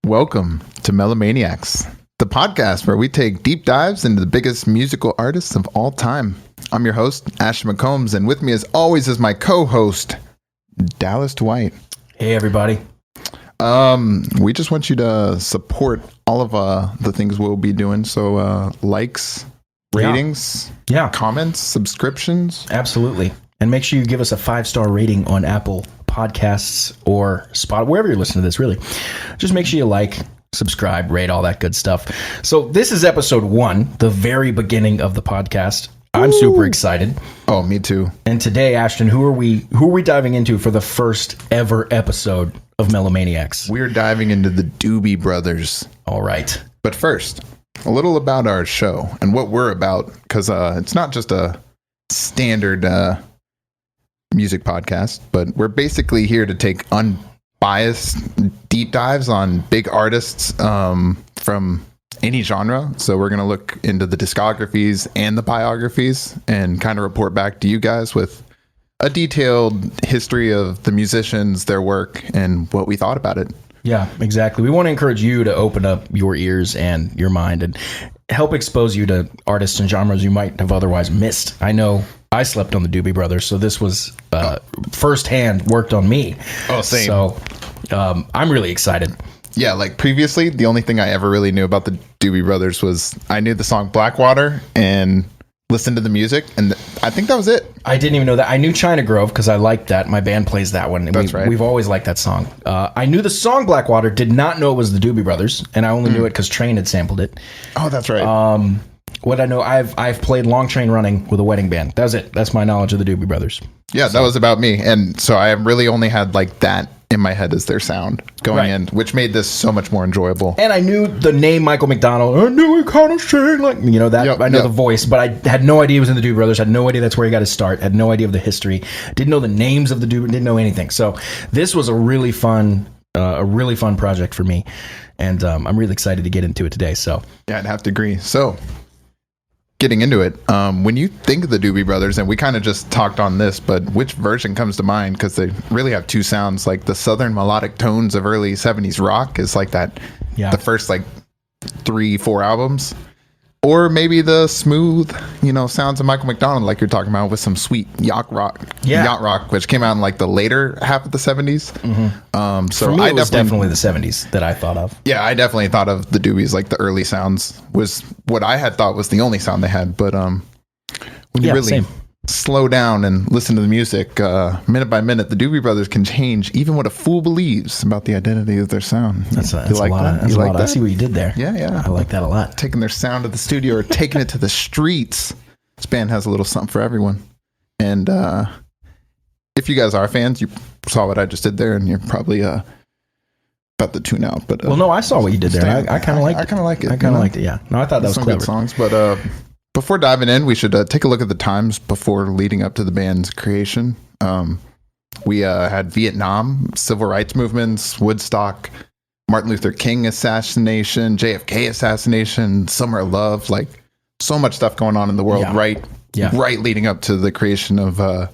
Welcome to Melomaniax, the podcast where we take deep dives into the biggest musical artists of all time. I'm your host, Ashton McCombs, and with me as always is my co-host, Dallas Dwight. Hey, everybody. We just want you to support all of the things we'll be doing. So likes, ratings, comments, subscriptions. Absolutely. And make sure you give us a 5-star rating on Apple Podcasts or Spotify, wherever you're listening to this, really. Just make sure you like, subscribe, rate, all that good stuff. So this is episode 1, the very beginning of the podcast. I'm super excited. Oh, me too. And today, Ashton, who are we diving into for the first ever episode of Melomaniax? We're diving into the Doobie Brothers. All right. But first, a little about our show and what we're about, because it's not just a standard music podcast, but we're basically here to take unbiased deep dives on big artists from any genre. So we're going to look into the discographies and the biographies and kind of report back to you guys with a detailed history of the musicians, their work, and what we thought about it. Yeah, exactly. We want to encourage you to open up your ears and your mind and help expose you to artists and genres you might have otherwise missed. I know I slept on the Doobie Brothers, so this was firsthand worked on me. Oh, same. So I'm really excited. Yeah, like previously, the only thing I ever really knew about the Doobie Brothers was I knew the song Blackwater and listened to the music, and I think that was it. I didn't even know that. I knew China Grove because I liked that. My band plays that one. That's right. We've always liked that song. I knew the song Blackwater, did not know it was the Doobie Brothers, and I only knew it because Train had sampled it. Oh, that's right. What I know, I've played Long Train Running with a wedding band. That was it. That's my knowledge of the Doobie Brothers. Yeah, that was about me. And so I really only had like that in my head as their sound going in, which made this so much more enjoyable. And I knew the name Michael McDonald. I knew he kind of sang like, you know, that. Yep, I know the voice, but I had no idea he was in the Doobie Brothers. Had no idea that's where he got his start. Had no idea of the history. Didn't know the names of the Doobie. Didn't know anything. So this was a really fun project for me, and I'm really excited to get into it today. So yeah, I'd have to agree. So getting into it, when you think of the Doobie Brothers, and we kind of just talked on this, but which version comes to mind? Because they really have two sounds. Like the southern melodic tones of early 70s rock is like that, the first like 3-4 albums. Or maybe the smooth, sounds of Michael McDonald, like you're talking about, with some sweet yacht rock, which came out in like the later half of the 70s. Mm-hmm. So for me, it was definitely the 70s that I thought of. Yeah, I definitely thought of the Doobies, like the early sounds was what I had thought was the only sound they had. But when you really slow down and listen to the music, minute by minute, the Doobie Brothers can change even what a fool believes about the identity of their sound. That's a lot. I see what you did there. Yeah. I like that a lot. Taking their sound to the studio or taking it to the streets. This band has a little something for everyone. And if you guys are fans, you saw what I just did there, and you're probably about to tune out. But well, no, I saw what you did there. I kind of liked it. I kind of like it. I kind of liked it. Yeah. No, I thought that was clever. Good songs, but before diving in, we should take a look at the times before leading up to the band's creation. We had Vietnam, civil rights movements, Woodstock, Martin Luther King assassination, JFK assassination, Summer of Love, like so much stuff going on in the world right leading up to the creation of the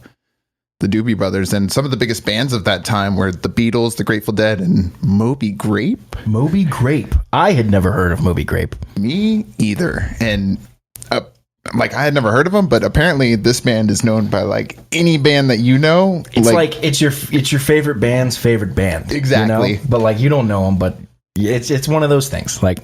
Doobie Brothers. And some of the biggest bands of that time were the Beatles, the Grateful Dead, and Moby Grape. Moby Grape. I had never heard of Moby Grape. Me either. And I had never heard of them, but apparently this band is known by like any band that you know. It's like it's your favorite band's favorite band. Exactly. But like you don't know them, but it's one of those things. Like,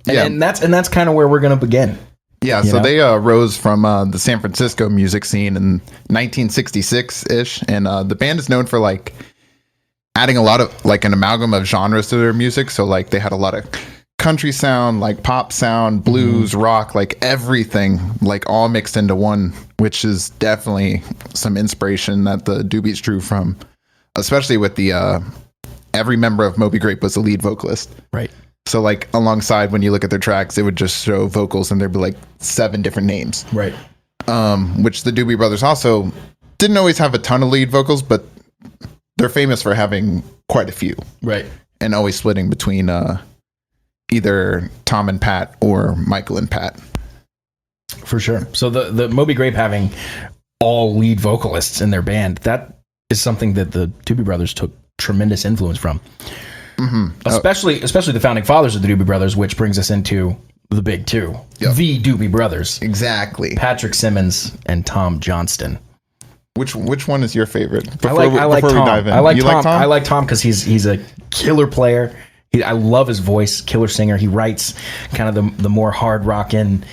and that's kind of where we're gonna begin. Yeah. So they rose from the San Francisco music scene in 1966-ish, and the band is known for like adding a lot of like an amalgam of genres to their music. So like they had a lot of country sound, like pop sound, blues, rock, like everything, like all mixed into one, which is definitely some inspiration that the Doobies drew from, especially with the every member of Moby Grape was a lead vocalist. Right. So like alongside, when you look at their tracks, it would just show vocals and there'd be like 7 different names. Right. Which the Doobie Brothers also didn't always have a ton of lead vocals, but they're famous for having quite a few. Right. And always splitting between either Tom and Pat or Michael and Pat. For sure. So the Moby Grape having all lead vocalists in their band, that is something that the Doobie Brothers took tremendous influence from. Especially the founding fathers of the Doobie Brothers, which brings us into the big two. Yep. The Doobie Brothers. Exactly. Patrick Simmons and Tom Johnston. Which one is your favorite? Before we dive in. I like Tom. I like Tom because he's a killer player. I love his voice, killer singer. He writes kind of the more hard rockin',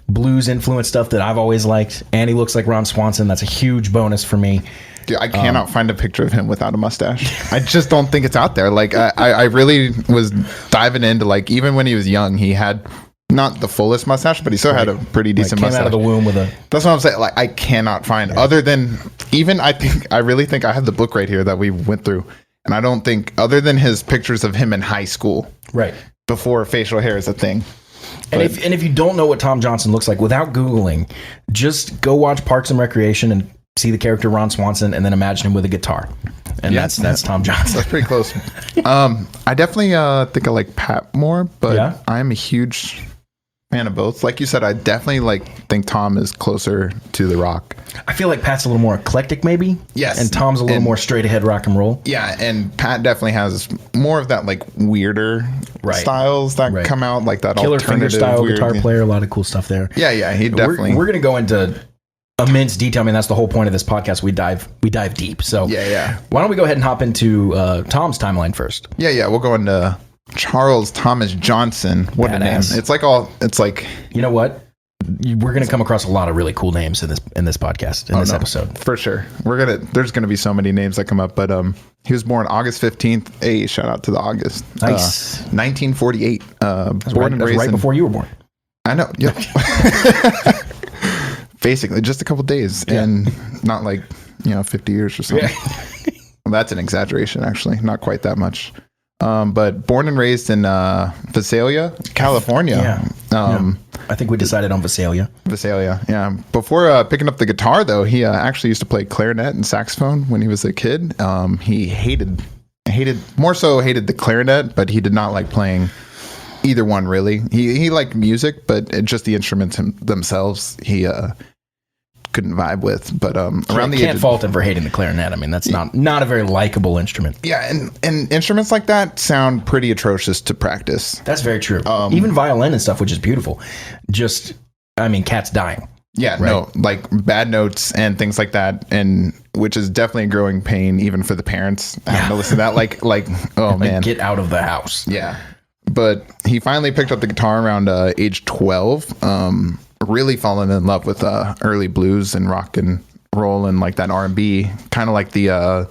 blues influenced stuff that I've always liked. And he looks like Ron Swanson. That's a huge bonus for me. Dude, I cannot find a picture of him without a mustache. I just don't think it's out there. Like I really was diving into, like, even when he was young, he had not the fullest mustache, but he still had a pretty decent mustache. Came out of the womb with a... That's what I'm saying. Like, I cannot find other than even I really think I have the book right here that we went through, and I don't think other than his pictures of him in high school, right before facial hair is a thing. And if you don't know what Tom Johnston looks like, without Googling, just go watch Parks and Recreation and see the character Ron Swanson, and then imagine him with a guitar. And that's Tom Johnston. That's pretty close. I definitely think I like Pat more, but I'm a huge fan of both. Like you said, I definitely think Tom is closer to the rock. I feel like Pat's a little more eclectic, maybe. Yes. And Tom's a little more straight ahead rock and roll. Yeah, and Pat definitely has more of that weirder styles that come out, like that killer alternative finger style guitar player. A lot of cool stuff there. Yeah, he definitely. We're gonna go into immense detail. I mean, that's the whole point of this podcast. We dive deep. So why don't we go ahead and hop into Tom's timeline first? Yeah. We'll go into Charles Thomas Johnson. What Badass. a name! You know what? We're gonna come across a lot of really cool names in this podcast this episode for sure. There's gonna be so many names that come up, but he was born August 15th. Hey, shout out to the August. Nice. 1948. Born and raised right before you were born. I know. Yep. Basically, just a couple days, and not 50 years or something. Yeah. Well, that's an exaggeration, actually. Not quite that much. But born and raised in Visalia, California. Yeah. I think we decided on Visalia. Visalia, yeah. Before picking up the guitar, though, he actually used to play clarinet and saxophone when he was a kid. He hated the clarinet, but he did not like playing either one, really. He liked music, but just the instruments themselves, he couldn't vibe with. But around the age, can't fault him for hating the clarinet. I mean, that's not a very likable instrument. Yeah, and instruments like that sound pretty atrocious to practice. That's very true. Even violin and stuff, which is beautiful. Just, I mean, cats dying. Yeah, right? No, like bad notes and things like that, and which is definitely a growing pain even for the parents having to listen to that. Oh man, get out of the house. Yeah, but he finally picked up the guitar around age 12. Really falling in love with early blues and rock and roll and like that R&B, kind of like the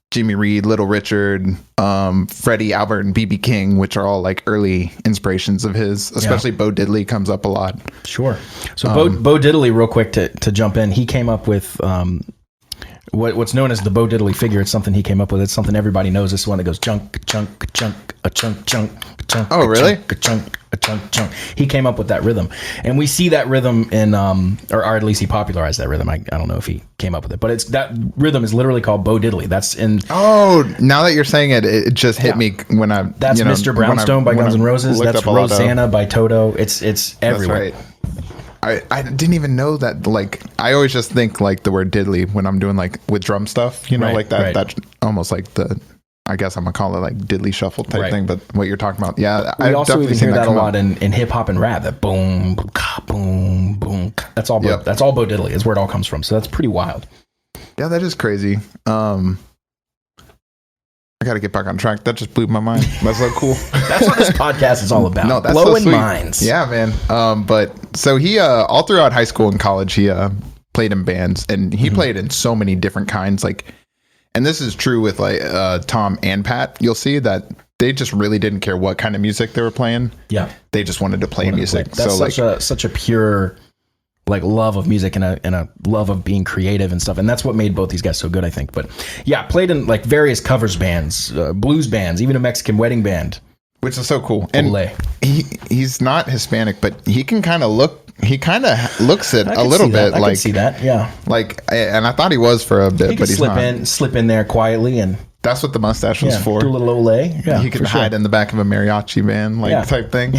Jimmy Reed, Little Richard, Freddie, Albert, and B.B. King, which are all like early inspirations of his. Especially Bo Diddley comes up a lot. Sure. So Bo Diddley, real quick to jump in, he came up with what's known as the Bo Diddley figure. It's something he came up with. It's something everybody knows. It's one that goes chunk, chunk, chunk, a chunk, chunk, chunk. Oh, really? A chunk, a chunk, chunk. He came up with that rhythm, and we see that rhythm in, or at least he popularized that rhythm. I don't know if he came up with it, but that rhythm is literally called Bo Diddley. That's in. Oh, now that you're saying it, it just hit me when I. That's Mr. Brownstone by Guns N' Roses. That's Rosanna by Toto. It's everywhere. That's right. I didn't even know that. Like, I always just think like the word diddly when I'm doing like with drum stuff, like that. Right. That's almost like I guess I'm gonna call it like diddly shuffle type thing. But what you're talking about, we also even hear that a lot in hip hop and rap. That boom, boom, boom. That's all. That's all Bo Diddley is where it all comes from. So that's pretty wild. Yeah, that is crazy. I got to get back on track. That just blew my mind. That's so cool. That's what this podcast is all about. No, that's blowing so minds. Yeah, man. But so he all throughout high school and college, he played in bands, and he played in so many different kinds. And this is true with Tom and Pat. You'll see that they just really didn't care what kind of music they were playing. Yeah, they just wanted to play music. That's such a pure love of music and a love of being creative and stuff, and that's what made both these guys so good, I think. But yeah, played in various covers bands, blues bands, even a Mexican wedding band, which is so cool. And he's not Hispanic, but he can kind of look. He kind of looks it a little bit. I can see that. Yeah. And I thought he was for a bit, but he's not. Slip in there quietly, and that's what the mustache was for. Do a little ole. Yeah, he could hide in the back of a mariachi band, type thing.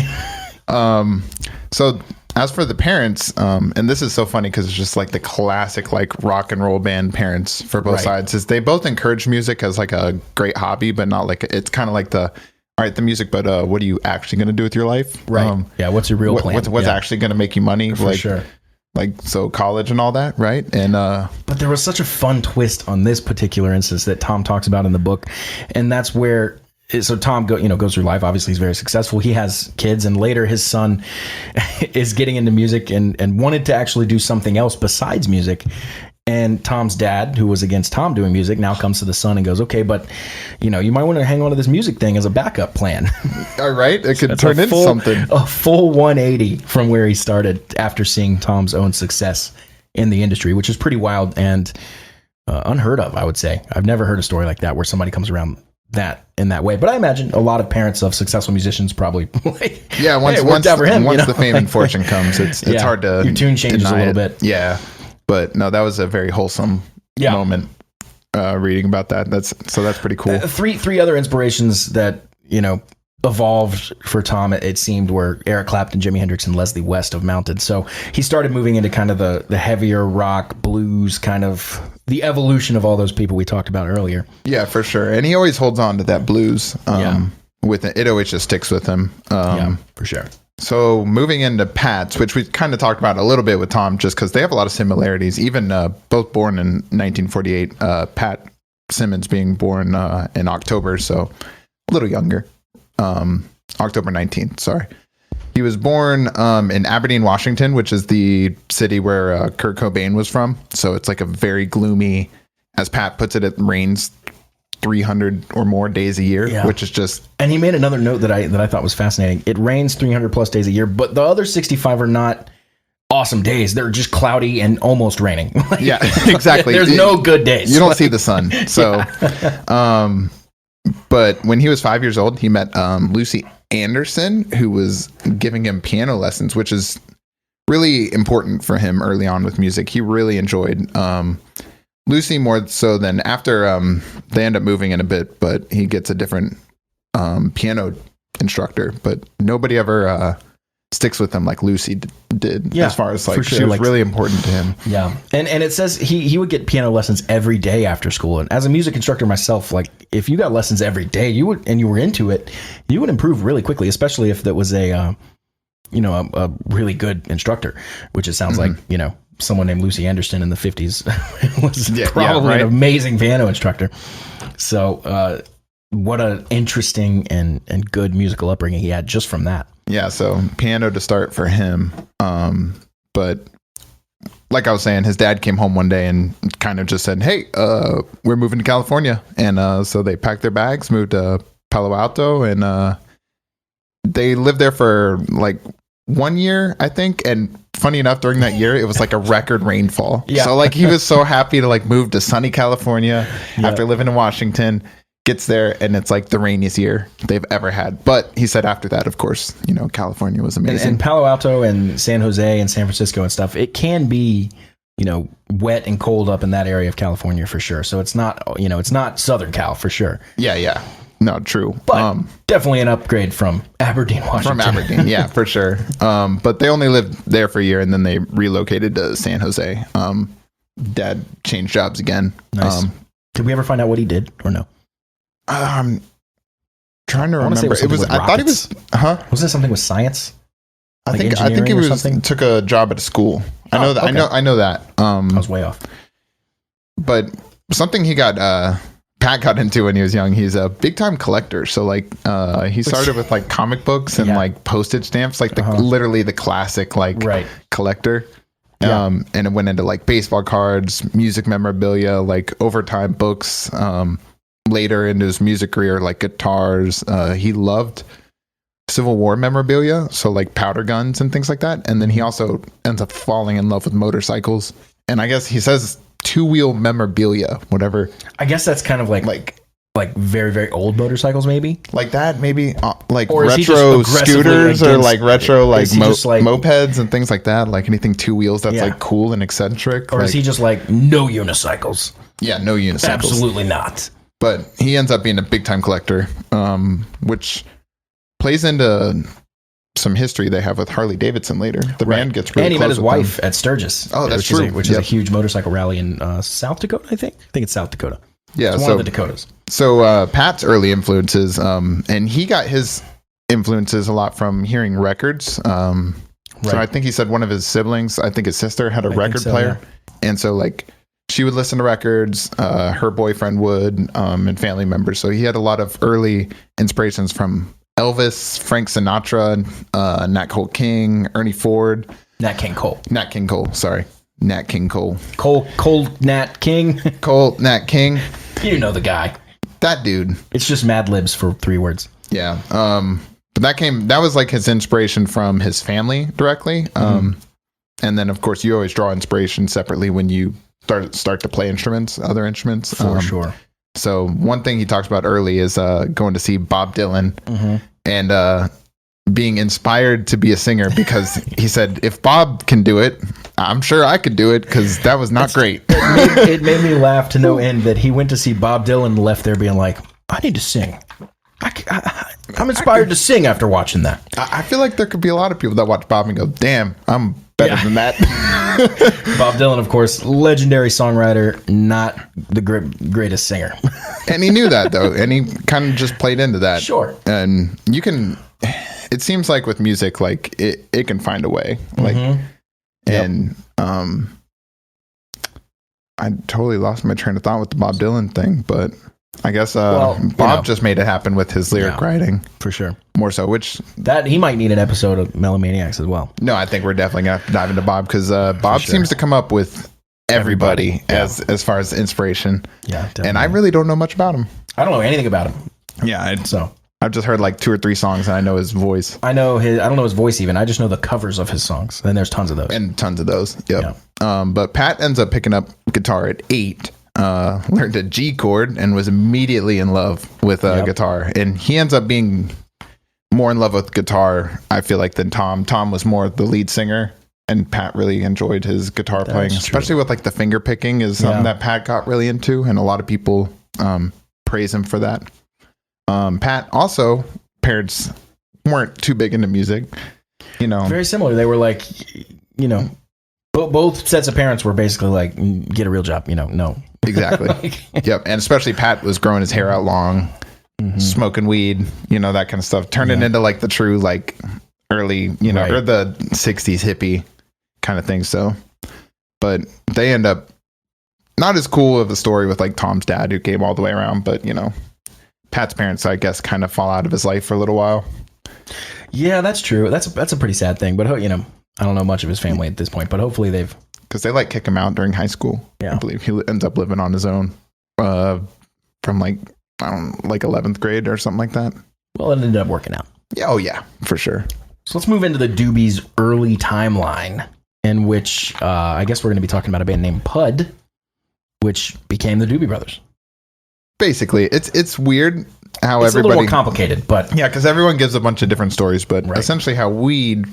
So as for the parents, and this is so funny because it's just like the classic like rock and roll band parents for both sides, is they both encourage music as like a great hobby, but not like, it's kind of like the, all right, the music, but what are you actually going to do with your life? Right. What's your real plan? What's actually going to make you money? For sure. Like, so college and all that, right? And but there was such a fun twist on this particular instance that Tom talks about in the book, and that's where, so Tom goes through life. Obviously, he's very successful. He has kids, and later his son is getting into music and wanted to actually do something else besides music. And Tom's dad, who was against Tom doing music, now comes to the son and goes, okay, but you might want to hang on to this music thing as a backup plan. All right, it could turn into something. A full 180 from where he started after seeing Tom's own success in the industry, which is pretty wild and unheard of, I would say. I've never heard a story like that where somebody comes around that in that way. But I imagine a lot of parents of successful musicians probably once the fame and fortune comes, it's hard to your tune changes a little bit. Yeah. But no, that was a very wholesome moment reading about that. That's pretty cool. Three other inspirations that, evolved for Tom, it seemed, were Eric Clapton, Jimi Hendrix, and Leslie West of Mounted. So he started moving into kind of the heavier rock, blues, kind of the evolution of all those people we talked about earlier. Yeah, for sure. And he always holds on to that blues. With it always just sticks with him. For sure. So moving into Pat's, which we kind of talked about a little bit with Tom, just because they have a lot of similarities. Even both born in 1948, Pat Simmons being born in October, so a little younger. October 19th, sorry. He was born in Aberdeen, Washington, which is the city where Kurt Cobain was from. So it's like a very gloomy, as Pat puts it, it rains 300 or more days a year, which is just... And he made another note that I thought was fascinating. It rains 300 plus days a year, but the other 65 are not awesome days. They're just cloudy and almost raining. Yeah, exactly. There's no good days. You don't see the sun. So, but when he was 5 years old, he met Lucy Anderson, who was giving him piano lessons, which is really important for him early on with music. He really enjoyed Lucy more so than after they end up moving in a bit, but he gets a different piano instructor. But nobody ever sticks with him like Lucy did, as far as like, she was really important to him. Yeah. And it says he would get piano lessons every day after school. And as a music instructor myself, like if you got lessons every day, you were into it, you would improve really quickly, especially if that was a really good instructor, which it sounds like, someone named Lucy Anderson in the 50s was probably an amazing piano instructor. So what an interesting and good musical upbringing he had just from that. Yeah, so piano to start for him. But like I was saying, his dad came home one day and kind of just said, hey, we're moving to California. And so they packed their bags, moved to Palo Alto, and they lived there for like 1 year, I think. And funny enough, during that year, it was like a record rainfall. Yeah. So like he was so happy to like move to sunny California after living in Washington. Gets there and it's like the rainiest year they've ever had. But he said after that, of course, California was amazing. And Palo Alto and San Jose and San Francisco and stuff, it can be, wet and cold up in that area of California for sure. So it's not, it's not Southern Cal for sure. Yeah. No, true. But definitely an upgrade from Aberdeen, Washington. From Aberdeen, yeah, for sure. But they only lived there for a year and then they relocated to San Jose. Dad changed jobs again. Nice. Did we ever find out what he did or no? Trying to remember. I thought he was. Wasn't it something with science? I think he took a job at a school. I know that. Okay. I know that. I was way off. But something Pat got into when he was young. He's a big time collector. So like he started with like comic books and like postage stamps, like literally the classic collector. Yeah. And it went into like baseball cards, music memorabilia, like overtime books. Later into his music career, like guitars, he loved Civil War memorabilia, so like powder guns and things like that. And then he also ends up falling in love with motorcycles. And I guess he says two-wheel memorabilia, whatever. I guess that's kind of like very, very old motorcycles, maybe? Like that, maybe? Like retro scooters or like retro mopeds and things like that. Like anything two wheels that's like cool and eccentric. Or is he just like, no unicycles? Yeah, no unicycles. Absolutely not. But he ends up being a big time collector, which plays into some history they have with Harley Davidson later. The band gets really and he close met his with wife them. at Sturgis. Oh, that's true. Which is a huge motorcycle rally in South Dakota, I think. I think it's South Dakota. Yeah, it's one of the Dakotas. So Pat's early influences, and he got his influences a lot from hearing records. So I think he said one of his siblings, I think his sister, had a record player. Yeah. And so like she would listen to records, her boyfriend would, and family members. So he had a lot of early inspirations from Elvis, Frank Sinatra, Nat Cole King, Ernie Ford. Nat King Cole. Nat King Cole, sorry. Nat King Cole. Cole Nat King. Cole Nat King. You know the guy. That dude. It's just Mad Libs for 3 words. Yeah. But that was like his inspiration from his family directly. And then of course you always draw inspiration separately when you start to play other instruments. For sure. So one thing he talks about early is going to see Bob Dylan and being inspired to be a singer because he said, if Bob can do it, I'm sure I could do it because that was not great. It made me laugh to no end that he went to see Bob Dylan and left there being like, I need to sing. I'm inspired to sing after watching that. I feel like there could be a lot of people that watch Bob and go, damn, I'm better than that. Bob Dylan, of course, legendary songwriter, not the greatest singer. And he knew that, though. And he kind of just played into that. Sure. And it seems like with music, like it can find a way. Like, and I totally lost my train of thought with the Bob Dylan thing, but I guess Bob just made it happen with his lyric writing. For sure. More so, which... that he might need an episode of Melomaniax as well. No, I think we're definitely going to have to dive into Bob because Bob seems to come up with everybody as far as inspiration. Yeah, definitely. And I really don't know much about him. I don't know anything about him. Yeah, I've just heard like 2 or 3 songs and I know his voice. I don't know his voice even. I just know the covers of his songs. And there's tons of those. Yep. Yeah. But Pat ends up picking up guitar at 8. Learned a G chord and was immediately in love with guitar. And he ends up being more in love with guitar, I feel like, than Tom. Tom was more the lead singer, and Pat really enjoyed his guitar playing, especially with like the finger picking is something that Pat got really into, and a lot of people praise him for that. Pat also, parents weren't too big into music, very similar. They were like, both sets of parents were basically like, get a real job, no. Exactly. Yep. And especially Pat was growing his hair out long, smoking weed, that kind of stuff, turning into like the true, like early, or the 60s hippie kind of thing. So, but they end up not as cool of a story with like Tom's dad who came all the way around, but Pat's parents, I guess, kind of fall out of his life for a little while. Yeah, that's true. That's a pretty sad thing, but I don't know much of his family at this point, but hopefully they've... because they like kick him out during high school. Yeah. I believe he ends up living on his own from like 11th grade or something like that. Well, it ended up working out. Yeah, oh yeah, for sure. So let's move into the Doobies' early timeline, in which I guess we're going to be talking about a band named Pud, which became the Doobie Brothers. Basically, it's weird how it's a little more complicated, but yeah, because everyone gives a bunch of different stories, but essentially how we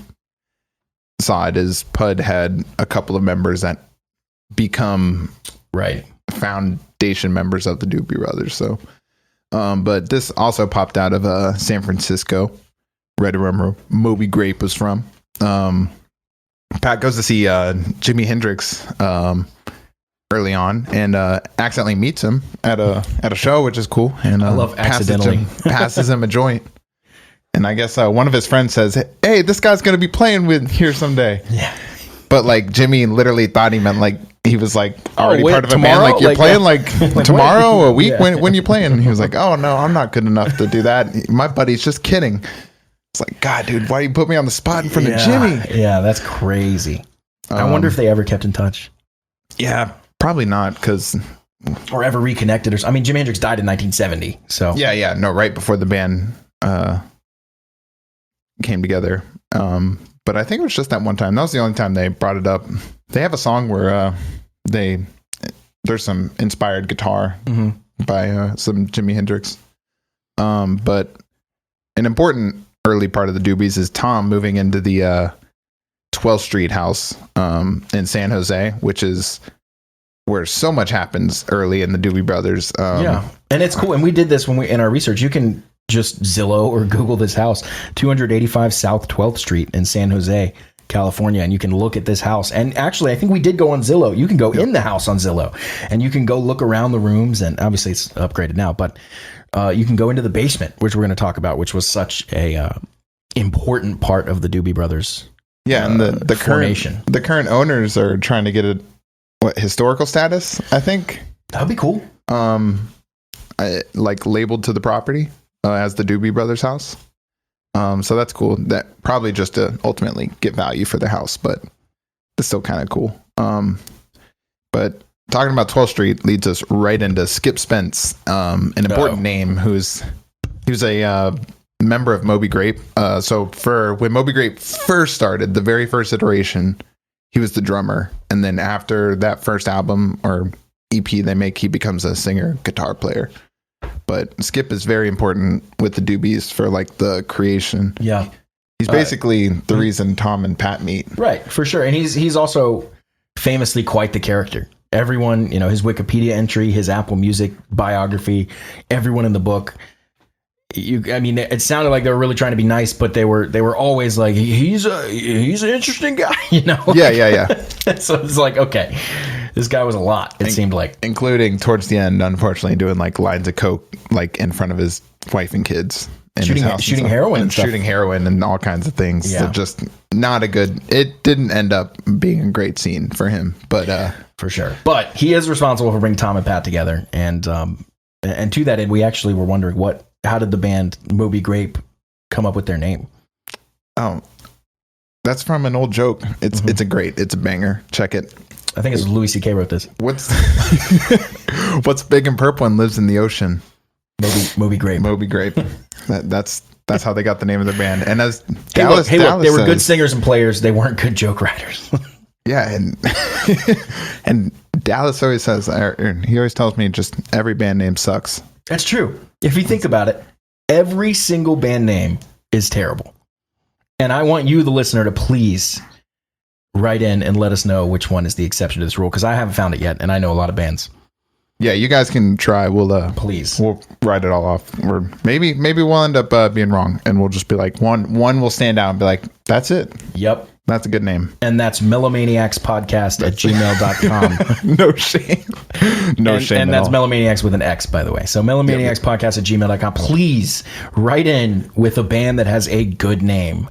saw it is Pud had a couple of members that become foundation members of the Doobie Brothers. So, but this also popped out of San Francisco, right around where Moby Grape was from. Pat goes to see Jimi Hendrix early on and accidentally meets him at a show, which is cool. And I love accidentally passes him a joint. And I guess one of his friends says, "Hey, this guy's going to be playing with here someday." Yeah. But like Jimmy literally thought he meant like he was like already part of tomorrow? a band. Like you're playing like tomorrow, a week when you playing. And he was like, "Oh no, I'm not good enough to do that. My buddy's just kidding." It's like, God, dude, why do you put me on the spot in front of Jimmy? Yeah, that's crazy. I wonder if they ever kept in touch. Yeah, probably not, because or ever reconnected. Jimi Hendrix died in 1970. So no, right before the band came together. But I think it was just that one time. That was the only time they brought it up. They have a song where there's some inspired guitar by some Jimi Hendrix. But an important early part of the Doobies is Tom moving into the 12th Street house in San Jose, which is where so much happens early in the Doobie Brothers. And it's cool. And we did this in our research. You can just Zillow or Google this house, 285 South 12th Street in San Jose, California, and you can look at this house. And actually, I think we did go on Zillow. You can go in the house on Zillow, and you can go look around the rooms, and obviously it's upgraded now, but you can go into the basement, which we're going to talk about, which was such a important part of the Doobie Brothers. Yeah, and the formation. The current owners are trying to get a historical status, I think. That'd be cool. Like labeled to the property as the Doobie Brothers house. So that's cool. That probably just to ultimately get value for the house, but it's still kind of cool. But talking about 12th Street leads us right into Skip Spence, an important name who's a member of Moby Grape. So for when Moby Grape first started, the very first iteration, he was the drummer, and then after that first album or EP they make, he becomes a singer, guitar player. But Skip is very important with the Doobies for like the creation. Yeah, he's basically the reason Tom and Pat meet. Right, for sure, and he's also famously quite the character. Everyone, his Wikipedia entry, his Apple Music biography, everyone in the book. It sounded like they were really trying to be nice, but they were always like, he's an interesting guy, Yeah. So it's like, okay, this guy was a lot. It seemed like, including towards the end, unfortunately, doing like lines of coke like in front of his wife and kids, shooting heroin, and shooting heroin, and all kinds of things. Yeah. So just not a good. It didn't end up being a great scene for him, but for sure. But he is responsible for bringing Tom and Pat together, and to that end, we actually were wondering how did the band Moby Grape come up with their name? Oh, that's from an old joke. It's it's a banger. Check it. I think it's Louis C.K. wrote this. What's big and purple and lives in the ocean? Moby Grape. Moby Grape. That's how they got the name of the band. And as Dallas they were good singers and players. They weren't good joke writers. Yeah, and Dallas always says, he always tells me, just every band name sucks. That's true. If you think about it, every single band name is terrible. And I want you, the listener, to please write in and let us know which one is the exception to this rule, because I haven't found it yet, and I know a lot of bands. Yeah, you guys can try. We'll please. We'll write it all off. Or maybe we'll end up being wrong, and we'll just be like one will stand out and be like, that's it. Yep. That's a good name. And that's melomaniaxpodcast@gmail.com. No shame. No shame. And that's Melomaniax with an X, by the way. So melomaniaxpodcast@gmail.com. Please write in with a band that has a good name,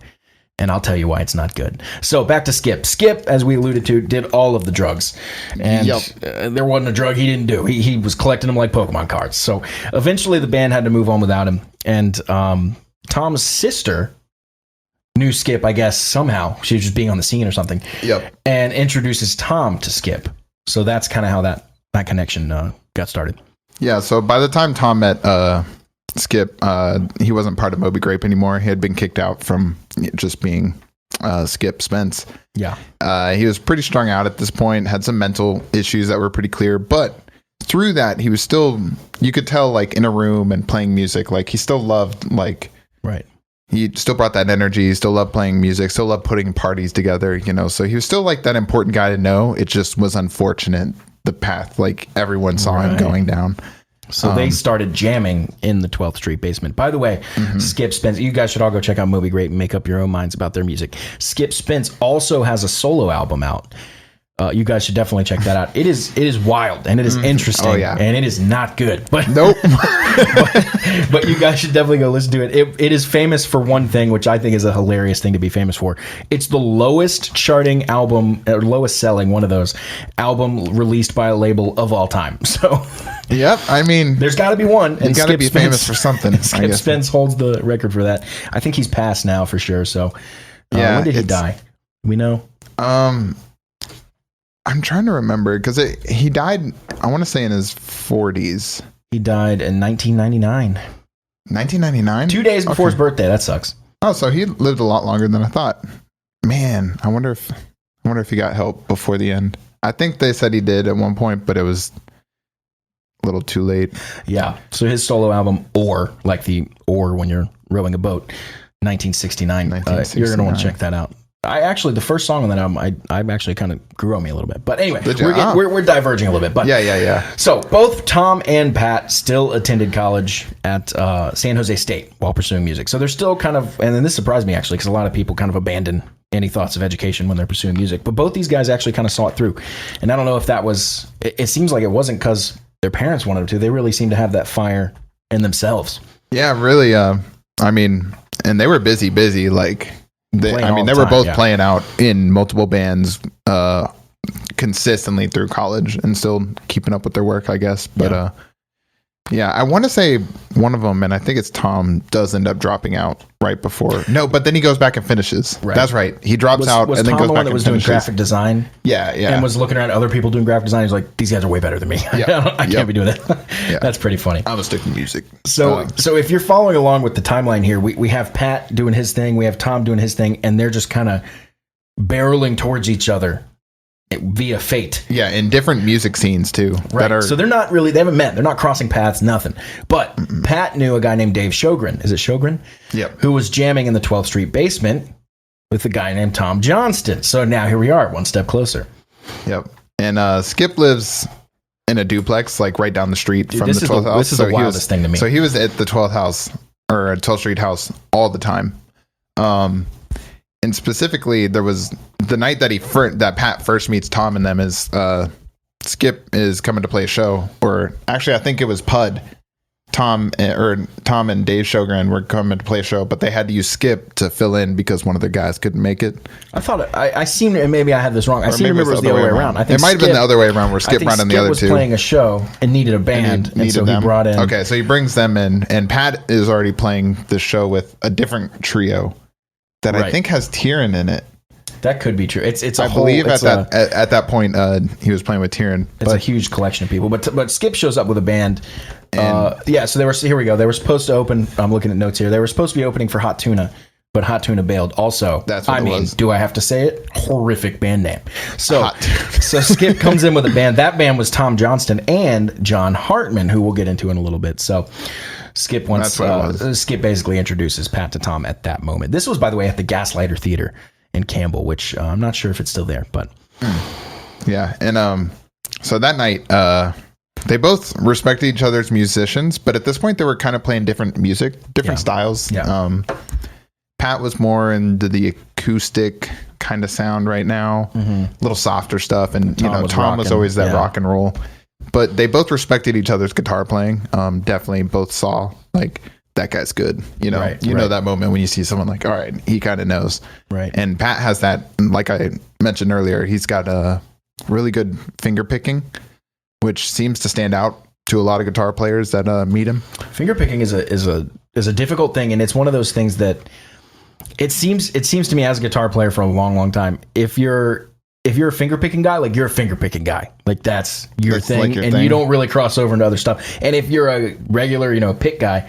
and I'll tell you why it's not good. So back to Skip. Skip, as we alluded to, did all of the drugs. And there wasn't a drug he didn't do. He was collecting them like Pokemon cards. So eventually the band had to move on without him. And Tom's sister knew Skip, I guess, somehow. She was just being on the scene or something. Yep. And introduces Tom to Skip. So that's kind of how that connection got started. Yeah, so by the time Tom met Skip, he wasn't part of Moby Grape anymore. He had been kicked out from just being Skip Spence. Yeah. He was pretty strung out at this point, had some mental issues that were pretty clear, but through that, he was still, you could tell, like, in a room and playing music, like, he still loved, like... Right. He still brought that energy, still loved playing music, still loved putting parties together, so he was still like that important guy to know. It just was unfortunate, the path, like everyone saw him going down. So they started jamming in the 12th Street basement. By the way, Skip Spence, you guys should all go check out Moby Grape and make up your own minds about their music. Skip Spence also has a solo album out. You guys should definitely check that out. It is wild and it is interesting. Oh, yeah. And it is not good. But nope. but you guys should definitely go listen to it. It is famous for one thing, which I think is a hilarious thing to be famous for. It's the lowest charting album, or lowest selling, one of those album released by a label of all time. So yep, I mean, there's got to be one. And you got to be famous for something. Skip Spence holds the record for that. I think he's passed now for sure. So when did he die? We know. I'm trying to remember because he died, I want to say, in his 40s. He died in 1999. 1999? 2 days before his birthday. That sucks. Oh, so he lived a lot longer than I thought. Man, I wonder if he got help before the end. I think they said he did at one point, but it was a little too late. Yeah. So his solo album, Oar, like the oar when you're rowing a boat, 1969. You're going to want to check that out. the first song on that album, I actually kind of grew on me a little bit. But anyway, we're diverging a little bit. But yeah. So both Tom and Pat still attended college at San Jose State while pursuing music. So they're still kind of, and then this surprised me actually, because a lot of people kind of abandon any thoughts of education when they're pursuing music. But both these guys actually kind of saw it through. And I don't know if that was, it seems like it wasn't because their parents wanted them to. They really seemed to have that fire in themselves. Yeah, really. I mean, and they were busy. Like, they were both playing out in multiple bands consistently through college and still keeping up with their work, I guess. But I want to say one of them, and I think it's Tom, does end up dropping out right before. No, but then he goes back and finishes. Right. That's right. He drops out and then goes back and finishes. Was Tom the one that was doing graphic design? Yeah. And was looking around at other people doing graphic design. He's like, these guys are way better than me. I can't be doing that. That's pretty funny. I'm going to stick to music. So if you're following along with the timeline here, we have Pat doing his thing, we have Tom doing his thing, and they're just kind of barreling towards each other via fate. Yeah, in different music scenes too. Right. So they're not really, they haven't met. They're not crossing paths, nothing. But Pat knew a guy named Dave Sjogren. Is it Sjogren? Yep. Who was jamming in the 12th Street basement with a guy named Tom Johnston. So now here we are, one step closer. Yep. And Skip lives in a duplex, like right down the street from the 12th house. This is the wildest thing to me. So he was at the 12th house, or 12th Street house, all the time. And specifically, there was the night that Pat first meets Tom and them is Skip is coming to play a show, or actually I think it was Pud. Tom and Dave Sjogren were coming to play a show, but they had to use Skip to fill in because one of the guys couldn't make it. I thought I seem to, maybe I had this wrong. I seem to remember it was the other way around. I think it might have been the other way around, where Skip brought in the other two. Skip was playing a show and needed a band, and so he brought in. Okay, so he brings them in, and Pat is already playing the show with a different trio that I think has Tyrion in it. That could be true. I believe at that point he was playing with Tyrion. It's a huge collection of people, but Skip shows up with a band. So here we go. They were supposed to open. I'm looking at notes here. They were supposed to be opening for Hot Tuna, but Hot Tuna bailed. Also, that's what it was. Do I have to say it? Horrific band name. So Skip comes in with a band. That band was Tom Johnston and John Hartman, who we'll get into in a little bit. So Skip Skip basically introduces Pat to Tom at that moment. This was, by the way, at the Gaslighter Theater in Campbell, which I'm not sure if it's still there, but yeah. And so that night, they both respected each other's musicians, but at this point they were kind of playing different music, different styles. Yeah. Pat was more into the acoustic kind of sound right now, a little softer stuff, and Tom was always that rock and roll. But they both respected each other's guitar playing. Definitely both saw like, that guy's good. You know that moment when you see someone like, all right, he kind of knows. Right. And Pat has that, like I mentioned earlier, he's got a really good finger picking, which seems to stand out to a lot of guitar players that meet him. Finger picking is a difficult thing, and it's one of those things that it seems to me as a guitar player for a long, long time, if you're a finger picking guy, like, you're a finger picking guy, like that's your thing, like and you don't really cross over into other stuff. And if you're a regular, pick guy,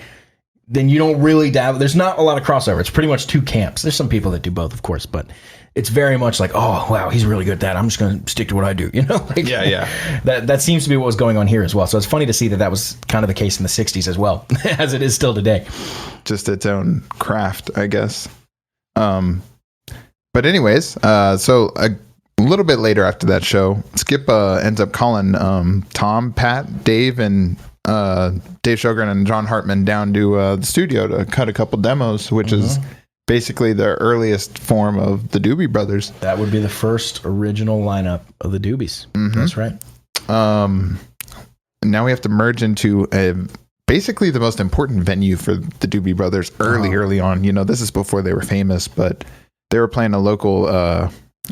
then you don't really dabble. There's not a lot of crossover. It's pretty much two camps. There's some people that do both, of course, but it's very much like, oh, wow, he's really good at that. I'm just going to stick to what I do, That seems to be what was going on here as well. So it's funny to see that was kind of the case in the 60s as well, as it is still today. Just its own craft, I guess. But anyways, so a little bit later after that show, Skip ends up calling Tom, Pat, Dave, and Dave Sjogren and John Hartman down to the studio to cut a couple demos, which is basically the earliest form of the Doobie Brothers. That would be the first original lineup of the Doobies. That's right. Now we have to merge into basically the most important venue for the Doobie Brothers early on. This is before they were famous, but they were playing a local,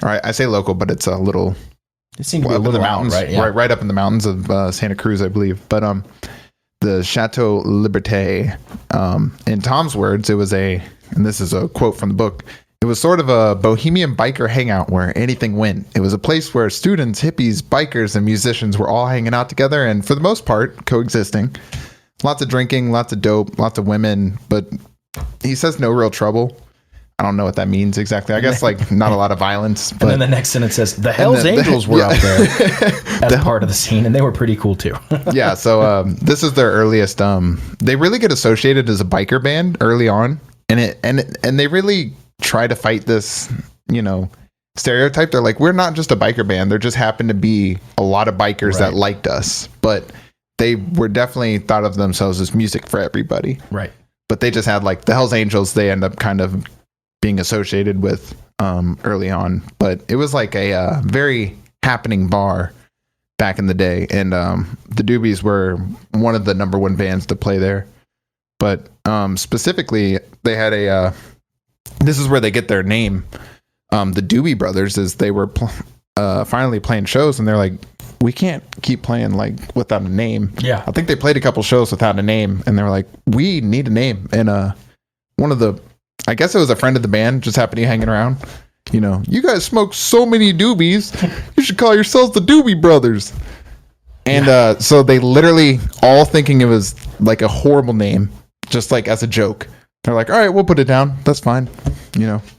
I say local, but it's a little... It seemed to be up in the mountains, right? Yeah. Right up in the mountains of Santa Cruz, I believe. But the Chateau Liberté, in Tom's words, it was and this is a quote from the book, it was sort of a bohemian biker hangout where anything went. It was a place where students, hippies, bikers, and musicians were all hanging out together and, for the most part, coexisting. Lots of drinking, lots of dope, lots of women, but he says no real trouble. I don't know what that means exactly. I guess like not a lot of violence. But, and then the next sentence says the Hells Angels were up there as part of the scene, and they were pretty cool too. Yeah. So this is their earliest. They really get associated as a biker band early on, and they really try to fight this stereotype. They're like, we're not just a biker band. There just happened to be a lot of bikers that liked us, but they were definitely thought of themselves as music for everybody. Right. But they just had like the Hells Angels. They end up kind of being associated with early on, but it was like a very happening bar back in the day. And the Doobies were one of the number one bands to play there. But specifically, they had this is where they get their name. The Doobie Brothers, is they were finally playing shows, and they're like, we can't keep playing like without a name. Yeah. I think they played a couple shows without a name, and they were like, we need a name. And one of the, I guess it was a friend of the band, just happened to be hanging around. You guys smoke so many doobies. You should call yourselves the Doobie Brothers. And so they literally, all thinking it was like a horrible name, just like as a joke. They're like, all right, we'll put it down. That's fine.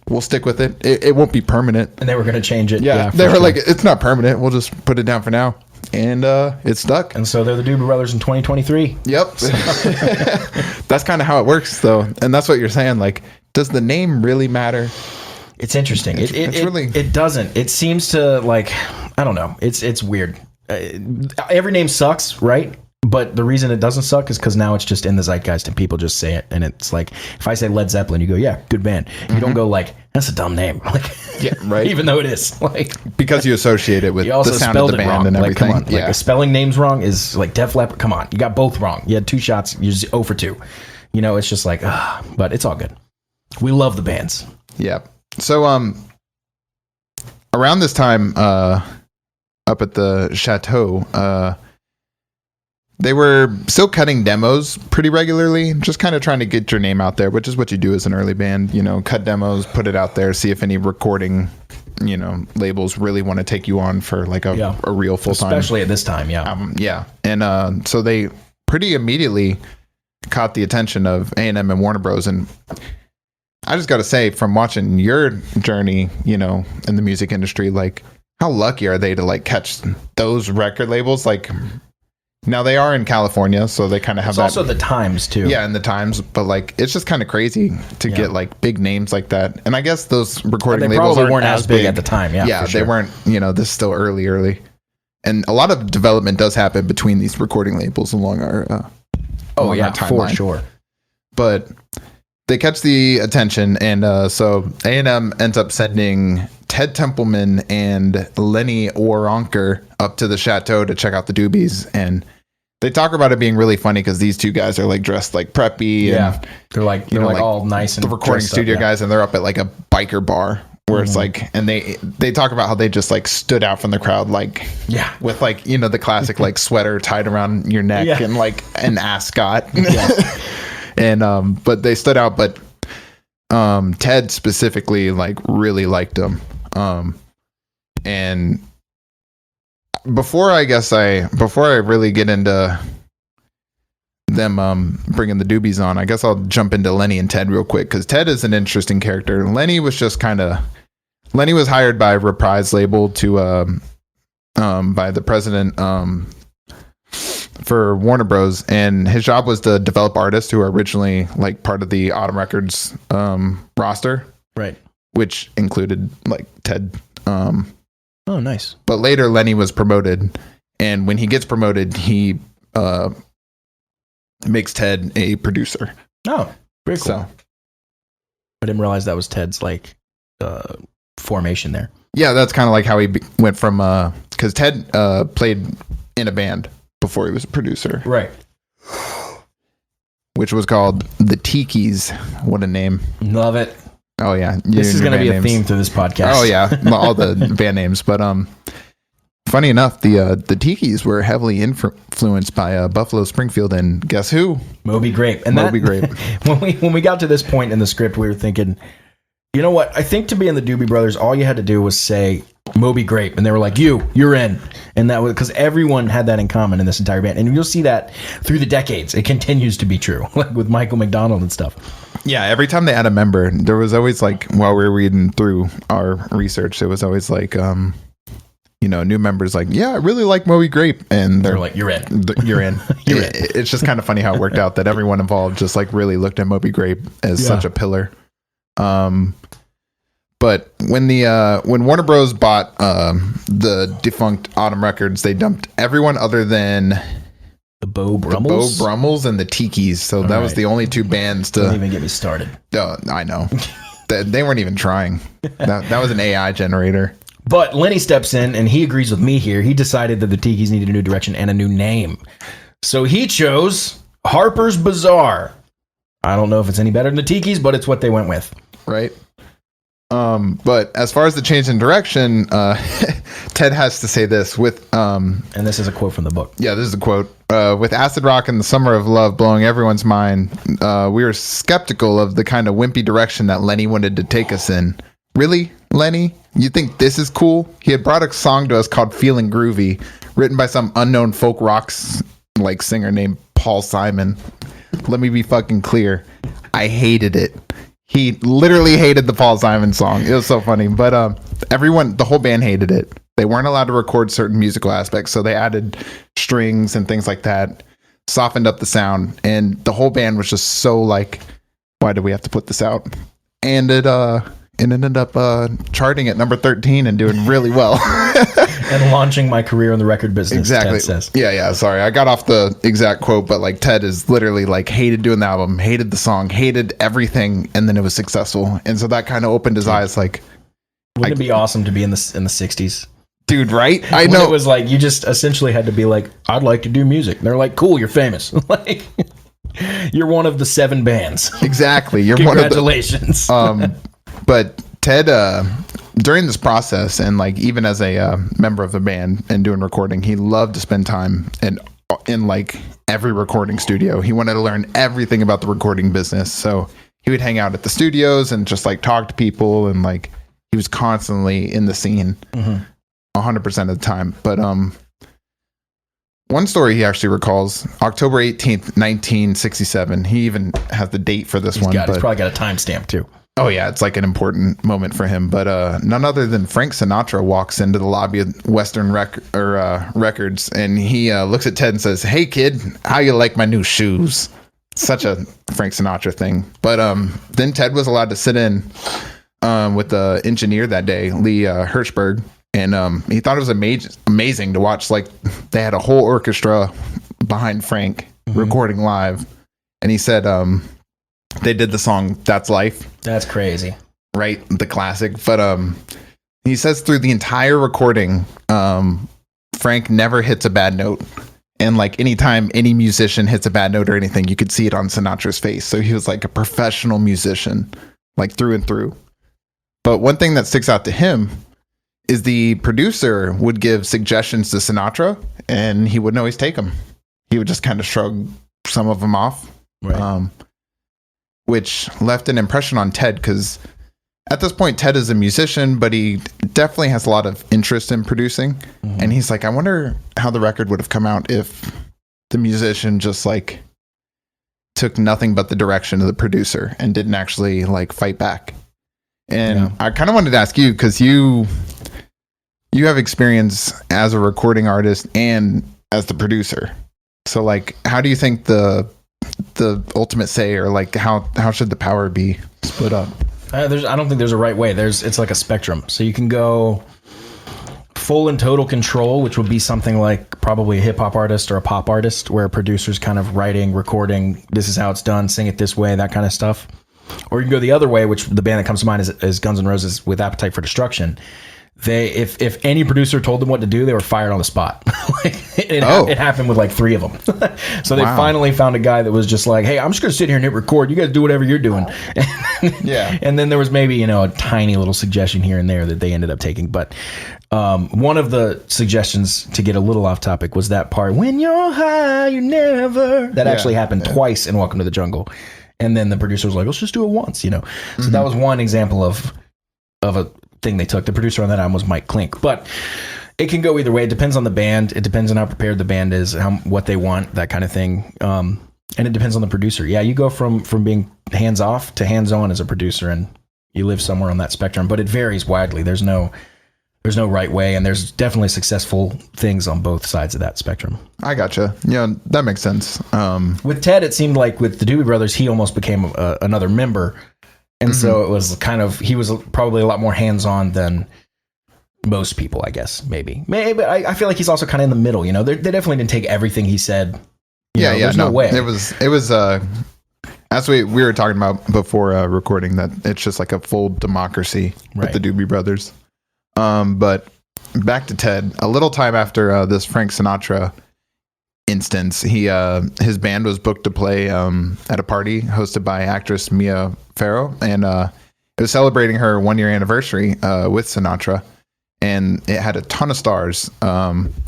We'll stick with it. It won't be permanent. And they were going to change it. Yeah, they were like, it's not permanent. We'll just put it down for now. And it stuck. And so they're the Doobie Brothers in 2023. Yep. That's kind of how it works, though. And that's what you're saying. Like, does the name really matter? It's interesting. It doesn't. It seems to, like, I don't know. It's weird. Every name sucks, right? But the reason it doesn't suck is because now it's just in the zeitgeist and people just say it. And it's like, if I say Led Zeppelin, you go, yeah, good band. You don't go like, that's a dumb name. Like, yeah, right. Even though it is, like, because you associate it with the sound of the band wrong. and everything. Like, come on. Like, spelling names wrong is like Def Leppard. Come on, you got both wrong. You had 2 shots. You're 0 for 2. It's just like, but it's all good. We love the bands. Yeah. So, around this time, up at the chateau, they were still cutting demos pretty regularly, just kind of trying to get your name out there, which is what you do as an early band. Cut demos, put it out there, see if any recording, labels really want to take you on for like a real full-time. Especially at this time, yeah. Yeah. And so they pretty immediately caught the attention of A&M and Warner Bros. And I just got to say, from watching your journey, in the music industry, like, how lucky are they to like catch those record labels? Like, now they are in California, so they kind of have that. Also the times too. Yeah, and the times, but like, it's just kind of crazy to get like big names like that. And I guess those recording labels probably weren't as big at the time. Yeah, they weren't. This is still early, and a lot of development does happen between these recording labels along our our timeline. For sure. But they catch the attention, and so A&M ends up sending Ted Templeman and Lenny Waronker up to the chateau to check out the Doobies. And they talk about it being really funny because these 2 guys are like dressed like preppy. Yeah. And, they're like all nice and the recording studio guys, and they're up at like a biker bar where it's like, and they talk about how they just like stood out from the crowd, like, with like, the classic like sweater tied around your neck and like an ascot. And but they stood out, but Ted specifically like really liked them. And before I really get into them bringing the Doobies on, I guess I'll jump into Lenny and Ted real quick, because Ted is an interesting character. Lenny was hired by Reprise label to by the president for Warner Bros. And his job was to develop artists who are originally like part of the Autumn Records roster, right? Which included like Ted. Oh, nice. But later Lenny was promoted, and when he gets promoted, he makes Ted a producer. Oh, very cool. So, I didn't realize that was Ted's like formation there. Yeah, that's kind of like how he went from because Ted played in a band before he was a producer, right? Which was called the Tikis. What a name! Love it. Oh yeah, this is going to be a theme to this podcast. Oh yeah, all the band names. But funny enough, the Tikis were heavily influenced by Buffalo Springfield, and guess who? Moby Grape. And Moby Grape. When we got to this point in the script, we were thinking, you know what? I think to be in the Doobie Brothers, all you had to do was say Moby Grape, and they were like, you're in. And that was because everyone had that in common in this entire band. And you'll see that through the decades. It continues to be true, like with Michael McDonald and stuff. Yeah, every time they add a member, there was always like, while we were reading through our research, it was always like, new members like, yeah, I really like Moby Grape. And they're like, you're in. You're in. It's just kind of funny how it worked out that everyone involved just like really looked at Moby Grape as such a pillar. But But when Warner Bros. Bought the defunct Autumn Records, they dumped everyone other than the Beau Brummels and the Tikis. So that was the only two bands to... Don't even get me started. I know. They weren't even trying. That was an AI generator. But Lenny steps in, and he agrees with me here. He decided that the Tikis needed a new direction and a new name. So he chose Harper's Bazaar. I don't know if it's any better than the Tikis, but it's what they went with. Right. But as far as the change in direction, Ted has to say this with... and this is a quote from the book. Yeah, this is a quote. With acid rock and the summer of love blowing everyone's mind, we were skeptical of the kind of wimpy direction that Lenny wanted to take us in. Really, Lenny? You think this is cool? He had brought a song to us called Feeling Groovy, written by some unknown folk rock singer named Paul Simon. Let me be fucking clear. I hated it. He literally hated the Paul Simon song. It was so funny. But the whole band hated it. They weren't allowed to record certain musical aspects, so they added strings and things like that, softened up the sound, and the whole band was just so like, why do we have to put this out? And it ended up charting at number 13 and doing really well. And launching my career in the record business. Exactly. Ted says. Yeah. Sorry, I got off the exact quote, but like Ted is literally like hated doing the album, hated the song, hated everything, and then it was successful, and so that kind of opened his eyes. Like, wouldn't it be awesome to be in the 60s? Dude, right? I know. It was like you just essentially had to be like, I'd like to do music. And they're like, cool, you're famous. Like, you're one of the 7 bands. Exactly. You're Congratulations. One of the, but Ted, during this process, and like even as a member of the band and doing recording, he loved to spend time in like every recording studio. He wanted to learn everything about the recording business. So he would hang out at the studios and just like talk to people, and like he was constantly in the scene. 100% of the time. But one story he actually recalls, October 18th, 1967. He even has the date for this one. He's probably got a timestamp too. Oh yeah, it's like an important moment for him. But none other than Frank Sinatra walks into the lobby of Western Records, and he looks at Ted and says, "Hey kid, how you like my new shoes?" Such a Frank Sinatra thing. But then Ted was allowed to sit in with the engineer that day, Lee Hirschberg. And he thought it was amazing to watch. Like, they had a whole orchestra behind Frank recording live. And he said they did the song That's Life. That's crazy. Right? The classic. But he says through the entire recording, Frank never hits a bad note. And like anytime any musician hits a bad note or anything, you could see it on Sinatra's face. So he was like a professional musician, like through and through. But one thing that sticks out to him is the producer would give suggestions to Sinatra, and he wouldn't always take them. He would just kind of shrug some of them off, right. Which left an impression on Ted, because at this point, Ted is a musician, but he definitely has a lot of interest in producing. And he's like, I wonder how the record would have come out if the musician just like took nothing but the direction of the producer and didn't actually like fight back. And I kind of wanted to ask you, because you have experience as a recording artist and as the producer. So like, how do you think the ultimate say, or like how should the power be split up? I don't think there's a right way. It's like a spectrum. So you can go full and total control, which would be something like probably a hip hop artist or a pop artist, where a producer's kind of writing, recording, this is how it's done, sing it this way, that kind of stuff. Or you can go the other way, which the band that comes to mind is Guns N' Roses with Appetite for Destruction. If any producer told them what to do, they were fired on the spot. It happened with like 3 of them. So they finally found a guy that was just like, hey, I'm just going to sit here and hit record. You guys do whatever you're doing. And then there was maybe, a tiny little suggestion here and there that they ended up taking. But one of the suggestions, to get a little off topic, was that part, when you're high, you never. That actually happened twice in Welcome to the Jungle. And then the producer was like, let's just do it once, So that was one example of a thing they took. The producer on that album was Mike Klink. But it can go either way. It depends on the band. It depends on how prepared the band is, what they want, that kind of thing. And it depends on the producer. Yeah, you go from being hands off to hands on as a producer, and you live somewhere on that spectrum. But it varies widely. There's no right way, and there's definitely successful things on both sides of that spectrum. I gotcha. Yeah, that makes sense. With Ted, it seemed like with the Doobie Brothers, he almost became another member And so it was he was probably a lot more hands-on than most people, I guess. Maybe. I feel like he's also kind of in the middle, you know. They definitely didn't take everything he said. There's no way. It was as we were talking about before recording, that it's just like a full democracy with the Doobie Brothers. But back to Ted. A little time after this Frank Sinatra instance, his band was booked to play at a party hosted by actress Mia Farrow, and it was celebrating her 1-year anniversary with Sinatra, and it had a ton of stars: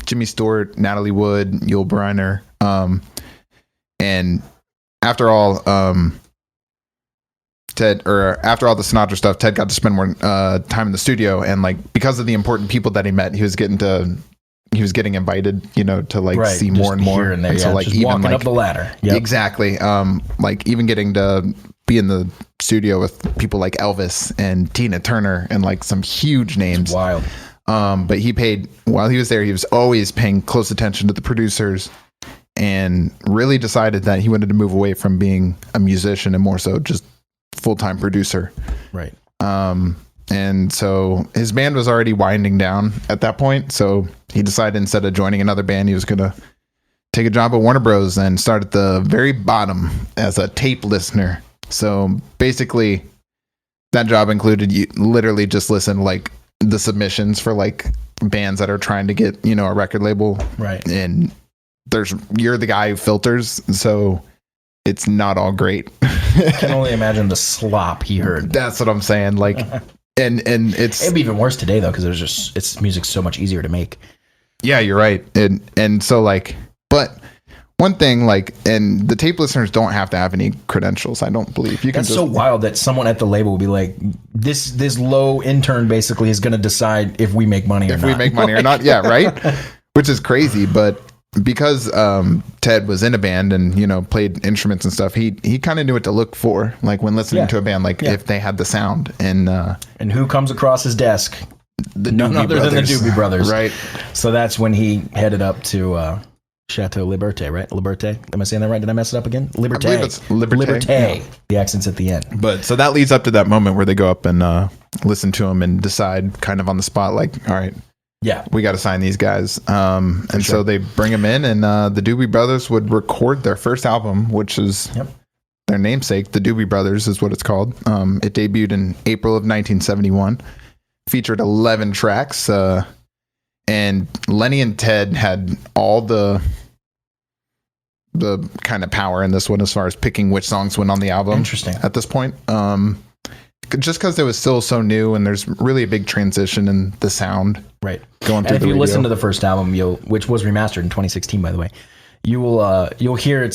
Jimmy Stewart, Natalie Wood, Yul Brynner, and after all the Sinatra stuff, Ted got to spend more time in the studio, and like because of the important people that he met, he was getting invited, you know, to like see more and more. And there, so like just even walking like up the ladder. Exactly. Like even getting to be in the studio with people like Elvis and Tina Turner and like some huge names. It's wild. But while he was there, he was always paying close attention to the producers, and really decided that he wanted to move away from being a musician and more so just full-time producer. Right. And so his band was already winding down at that point. So he decided instead of joining another band, he was going to take a job at Warner Bros. And start at the very bottom as a tape listener. So basically that job included you literally just listen to like the submissions for like bands that are trying to get, you know, a record label. Right. And you're the guy who filters. So it's not all great. I can only imagine the slop he heard. That's what I'm saying. Like, and it'd be even worse today though, because it's music's so much easier to make. Yeah, you're right. And so like, but one thing, like, and the tape listeners don't have to have any credentials, I don't believe. That's so wild that someone at the label will be like, this low intern basically is going to decide if we make money or not. If we make money or not, yeah, right? Which is crazy, but because Ted was in a band and, you know, played instruments and stuff, he kind of knew what to look for, like when listening to a band, like if they had the sound. And who comes across his desk? None other than the Doobie Brothers. Right. So that's when he headed up to Chateau Liberté, right? Liberté. Am I saying that right? Did I mess it up again? Liberté. I believe it's Liberté. Yeah. The accent's at the end. But so that leads up to that moment where they go up and listen to him and decide kind of on the spot, like, all right, yeah, we got to sign these guys. And so they bring him in, and the Doobie Brothers would record their first album, which is their namesake. The Doobie Brothers is what it's called. It debuted in April of 1971, featured 11 tracks. And Lenny and Ted had all the kind of power in this one as far as picking which songs went on the album. Interesting. At this point. Just because it was still so new, and there's really a big transition in the sound. Right. Going through. And if you listen to the first album, which was remastered in 2016, by the way, you'll hear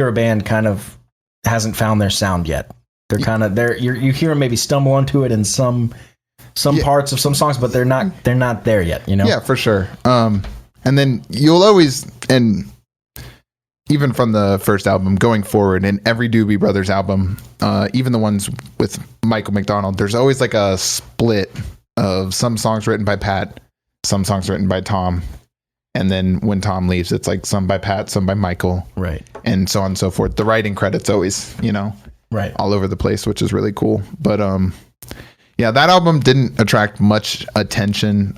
a band kind of hasn't found their sound yet. They're kind of there. You hear them maybe stumble onto it in some parts of some songs, but they're not there yet. You know. Yeah, for sure. And then you'll always, and even from the first album going forward, in every Doobie Brothers album, even the ones with Michael McDonald, there's always like a split of some songs written by Pat, some songs written by Tom. And then when Tom leaves, it's like some by Pat, some by Michael. Right. And so on and so forth. The writing credits always, right, all over the place, which is really cool. But yeah, that album didn't attract much attention.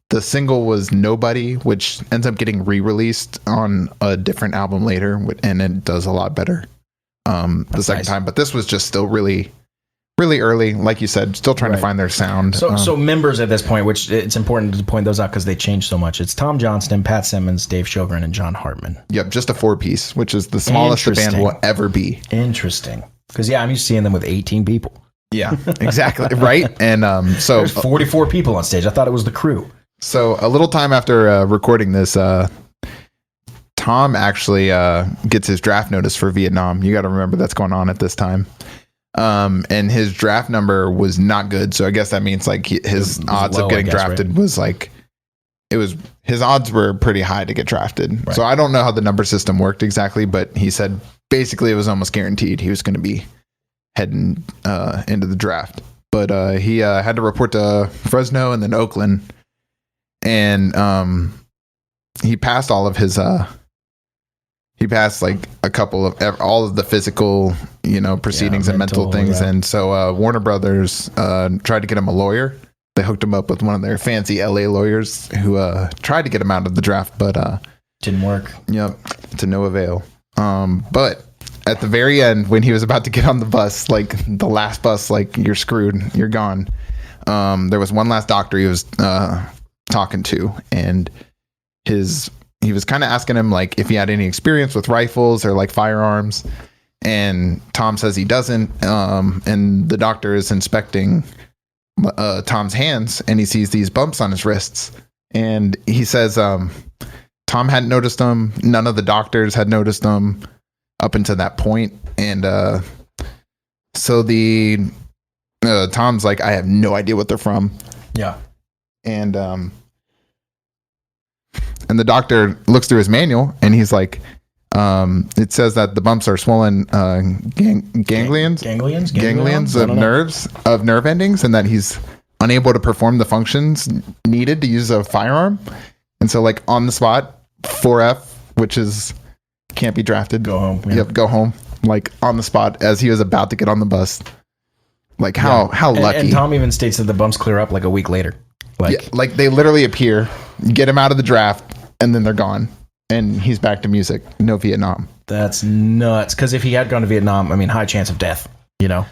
The single was Nobody, which ends up getting re-released on a different album later, and it does a lot better the second time. But this was just still really, really early. Like you said, still trying to find their sound. So members at this point, which it's important to point those out because they changed so much. It's Tom Johnston, Pat Simmons, Dave Sjogren, and John Hartman. Yep, just a 4-piece, which is the smallest the band will ever be. Interesting. Because, I'm used to seeing them with 18 people. Yeah, exactly. Right? And so there's 44 people on stage. I thought it was the crew. So a little time after recording this, Tom actually gets his draft notice for Vietnam. You got to remember that's going on at this time. And his draft number was not good. So I guess that means like his odds of getting drafted was like, his odds were pretty high to get drafted. Right. So I don't know how the number system worked exactly, but he said basically it was almost guaranteed he was going to be heading into the draft. But he had to report to Fresno and then Oakland. And he passed all of his he passed like a couple of all of the physical, proceedings and mental things. Yeah. And so Warner Brothers tried to get him a lawyer. They hooked him up with one of their fancy LA lawyers who tried to get him out of the draft, but didn't work. Yep, to no avail. But at the very end, when he was about to get on the bus, like the last bus, like you're screwed, you're gone. There was one last doctor he was talking to, and he was kind of asking him like if he had any experience with rifles or like firearms, and Tom says he doesn't. And the doctor is inspecting Tom's hands, and he sees these bumps on his wrists, and he says Tom hadn't noticed them. None of the doctors had noticed them up until that point. And so Tom's like, I have no idea what they're from. Yeah. And the doctor looks through his manual, and he's like, it says that the bumps are swollen ganglions of nerve endings, and that he's unable to perform the functions needed to use a firearm. And so, like, on the spot, 4F, which is can't be drafted. Go home. Yeah. Yep, go home. Like, on the spot as he was about to get on the bus. Like, how lucky. And Tom even states that the bumps clear up like a week later. Like they literally appear, get him out of the draft, and then they're gone. And he's back to music. No Vietnam. That's nuts. Because if he had gone to Vietnam, I mean, high chance of death, Yeah,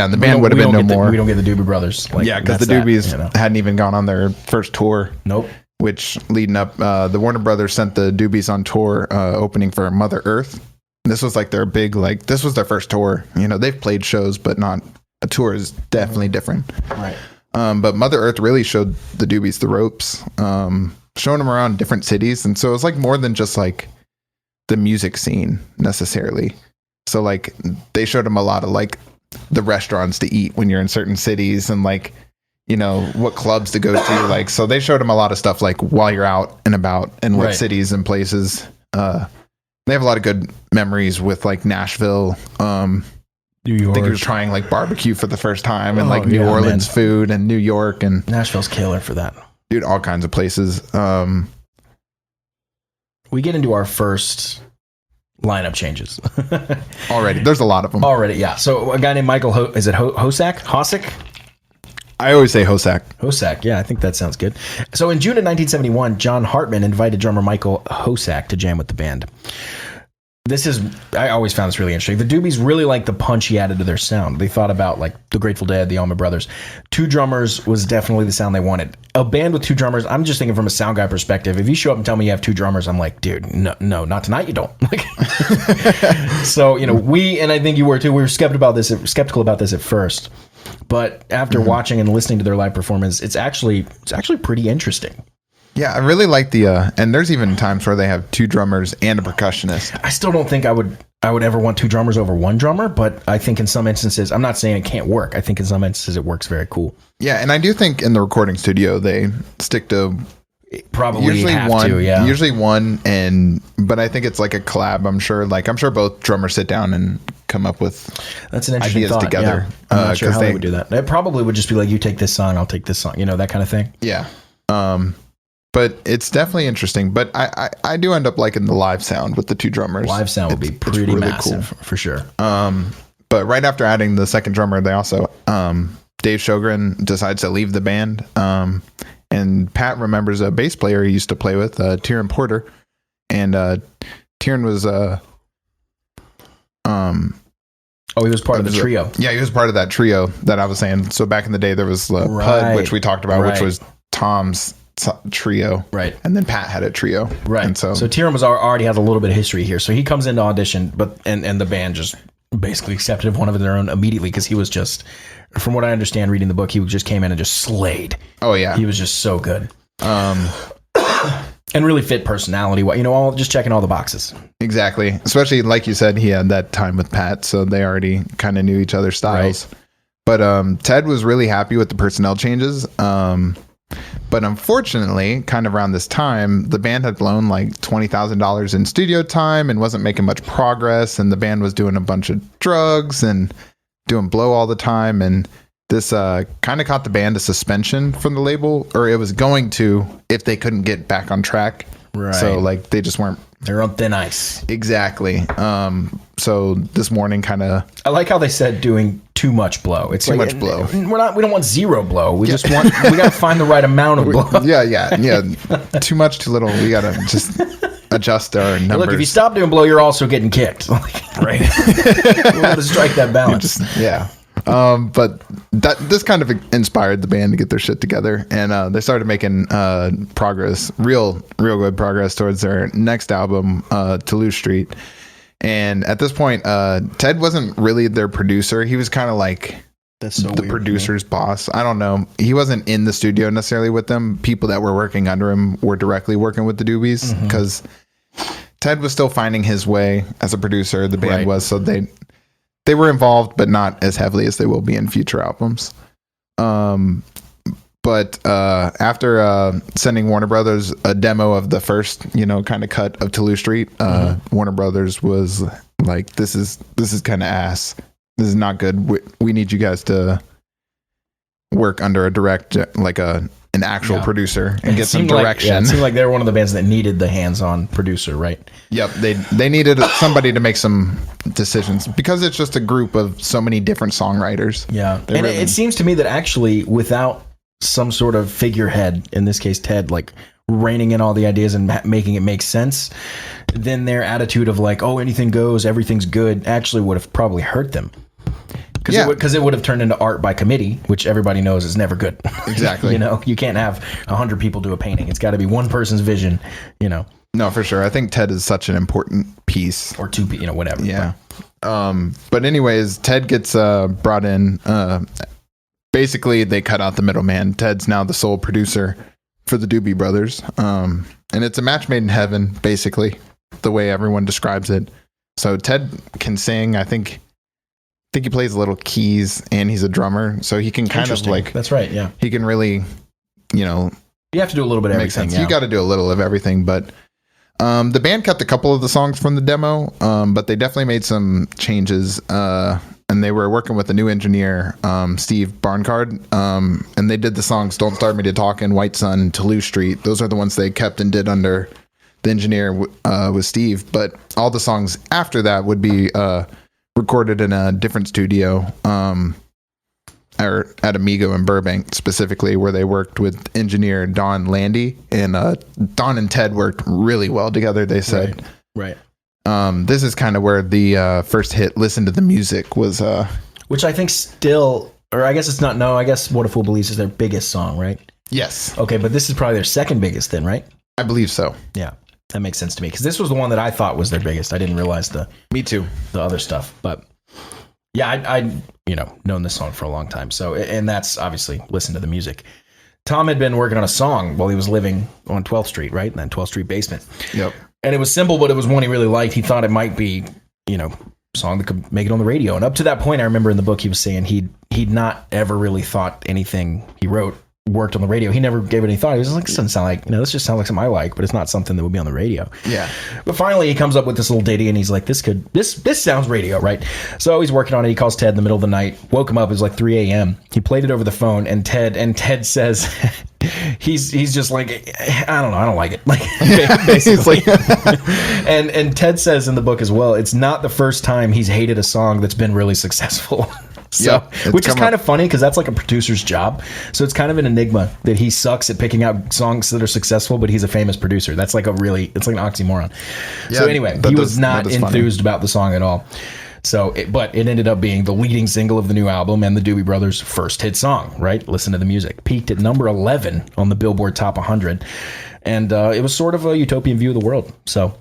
and the band would have been no more. We don't get the Doobie Brothers. Because the Doobies hadn't even gone on their first tour. Nope. Which, leading up, the Warner Brothers sent the Doobies on tour opening for Mother Earth. This was like their big, this was their first tour. They've played shows, but not a tour is definitely different. Right. But Mother Earth really showed the Doobies the ropes, showing them around different cities. And so it was like more than just like the music scene necessarily. So like they showed them a lot of like the restaurants to eat when you're in certain cities, and like, what clubs to go to. Like, so they showed them a lot of stuff like while you're out and about and what cities and places. They have a lot of good memories with like Nashville. New York. I think he was trying like barbecue for the first time, and like New Orleans food, and New York, and Nashville's killer for that. Dude, all kinds of places. We get into our first lineup changes. Already. There's a lot of them. Already, yeah. So a guy named Michael, Hosick? I always say Hosick, yeah, I think that sounds good. So in June of 1971, John Hartman invited drummer Michael Hosick to jam with the band. I always found this really interesting. The Doobies really liked the punch he added to their sound. They thought about like the Grateful Dead, the Allman Brothers. Two drummers was definitely the sound they wanted. A band with two drummers, I'm just thinking from a sound guy perspective. If you show up and tell me you have two drummers, I'm like, dude, no, not tonight. You don't. So, we, and I think you were too, we were skeptical about this at first. But after watching and listening to their live performance, it's actually pretty interesting. Yeah, I really like the and there's even times where they have two drummers and a percussionist. I still don't think I would ever want two drummers over one drummer, but I think in some instances, I'm not saying it can't work. I think in some instances it works very cool. Yeah, and I do think in the recording studio they stick to probably usually have one, to, yeah. Usually one, but I think it's like a collab. I'm sure both drummers sit down and come up with that's an interesting ideas thought, together. Yeah. I'm not sure how they would do that. It probably would just be like, you take this song, I'll take this song, that kind of thing. Yeah. But it's definitely interesting. But I do end up liking the live sound with the two drummers. Live sound would be pretty really massive, cool. For sure. But right after adding the second drummer, they also Dave Sjogren decides to leave the band. And Pat remembers a bass player he used to play with, Tieran Porter. And Tieran was he was part of the trio. Yeah, he was part of that trio that I was saying. So back in the day, there was Pud, which we talked about, which was Tom's trio, right? And then Pat had a trio, right? And so Tieran already has a little bit of history here. So he comes into audition, and the band just basically accepted one of their own immediately, because he was just, from what I understand reading the book, he just came in and just slayed. Oh yeah, he was just so good. And really fit personality, all just checking all the boxes. Exactly. Especially like you said, he had that time with Pat, so they already kind of knew each other's styles. Right. But Ted was really happy with the personnel changes. But unfortunately, kind of around this time, the band had blown like $20,000 in studio time and wasn't making much progress. And the band was doing a bunch of drugs and doing blow all the time. And this kind of caught the band a suspension from the label, or it was going to, if they couldn't get back on track. Right. So like they just weren't They're on thin ice. Exactly. So this morning I like how they said doing too much blow. It's too much blow. We don't want zero blow. We just want, we got to find the right amount of blow. Yeah. Too much, too little. We got to just adjust our numbers. Look, if you stop doing blow, you're also getting kicked. Right. We got to strike that balance. But this kind of inspired the band to get their shit together, and they started making progress, real good progress towards their next album, Toulouse Street. And at this point, Ted wasn't really their producer. He was kind of like the producer's boss. I don't know. He wasn't in the studio necessarily with them. People that were working under him were directly working with the Doobies, because Ted was still finding his way as a producer. The band was, so they were involved, but not as heavily as they will be in future albums. But after sending Warner Brothers a demo of the first, kind of cut of Toulouse Street, Warner Brothers was like, "This is kind of ass. This is not good. We need you guys to work under a direct, like an actual producer, and get some direction." It seemed like they were one of the bands that needed the hands-on producer, right? Yep, they needed somebody to make some decisions, because it's just a group of so many different songwriters. Yeah, and it seems to me that actually without some sort of figurehead, in this case Ted, like reining in all the ideas and making it make sense, then their attitude of like, oh, anything goes, everything's good, actually would have probably hurt them. Because it would have turned into art by committee, which everybody knows is never good. Exactly. You can't have 100 people do a painting. It's got to be one person's vision, No, for sure. I think Ted is such an important piece. Or two, whatever. Yeah. But anyways, Ted gets brought in. Basically, they cut out the middleman. Ted's now the sole producer for the Doobie Brothers. And it's a match made in heaven, basically, the way everyone describes it. So Ted can sing. I think he plays little keys, and he's a drummer, so he can kind of like... That's right, yeah. He can really, You have to do a little bit of everything. Yeah. You got to do a little of everything, but the band kept a couple of the songs from the demo, but they definitely made some changes, and they were working with a new engineer, Steve Barncard, and they did the songs Don't Start Me to Talkin', White Sun, Toulouse Street. Those are the ones they kept and did under the engineer with Steve, but all the songs after that would be recorded in a different studio, or at Amigo in Burbank specifically, where they worked with engineer Don Landy, and Don and Ted worked really well together, they said. Right. This is kind of where the first hit, Listen to the Music, was. Which I think still, or I guess it's not, no, I guess What a Fool Believes is their biggest song, right? Yes. Okay, but this is probably their second biggest then, right? I believe so. Yeah, that makes sense to me, because this was the one that I thought was their biggest. I didn't realize Me too. The other stuff, but yeah, I known this song for a long time. So, and that's obviously Listen to the Music. Tom had been working on a song while he was living on 12th Street, right? In that 12th Street basement. Yep. And it was simple, but it was one he really liked. He thought it might be, a song that could make it on the radio. And up to that point, I remember in the book he was saying he'd not ever really thought anything he wrote worked on the radio. He never gave it any thought. He was like, this doesn't sound like, this just sounds like something I like, but it's not something that would be on the radio. Yeah. But finally he comes up with this little ditty, and he's like, this sounds radio, right? So he's working on it. He calls Ted in the middle of the night, woke him up. It was like 3 a.m. He played it over the phone, and Ted says, he's just like, I don't know, I don't like it. Like, basically. and Ted says in the book as well, it's not the first time he's hated a song that's been really successful. So, which is kind of funny, because that's like a producer's job. So it's kind of an enigma that he sucks at picking out songs that are successful, but he's a famous producer. That's like it's like an oxymoron. Yeah, so anyway, he was not enthused about the song at all. So, but it ended up being the leading single of the new album and the Doobie Brothers' first hit song, right? Listen to the Music. Peaked at number 11 on the Billboard Top 100. And it was sort of a utopian view of the world. So,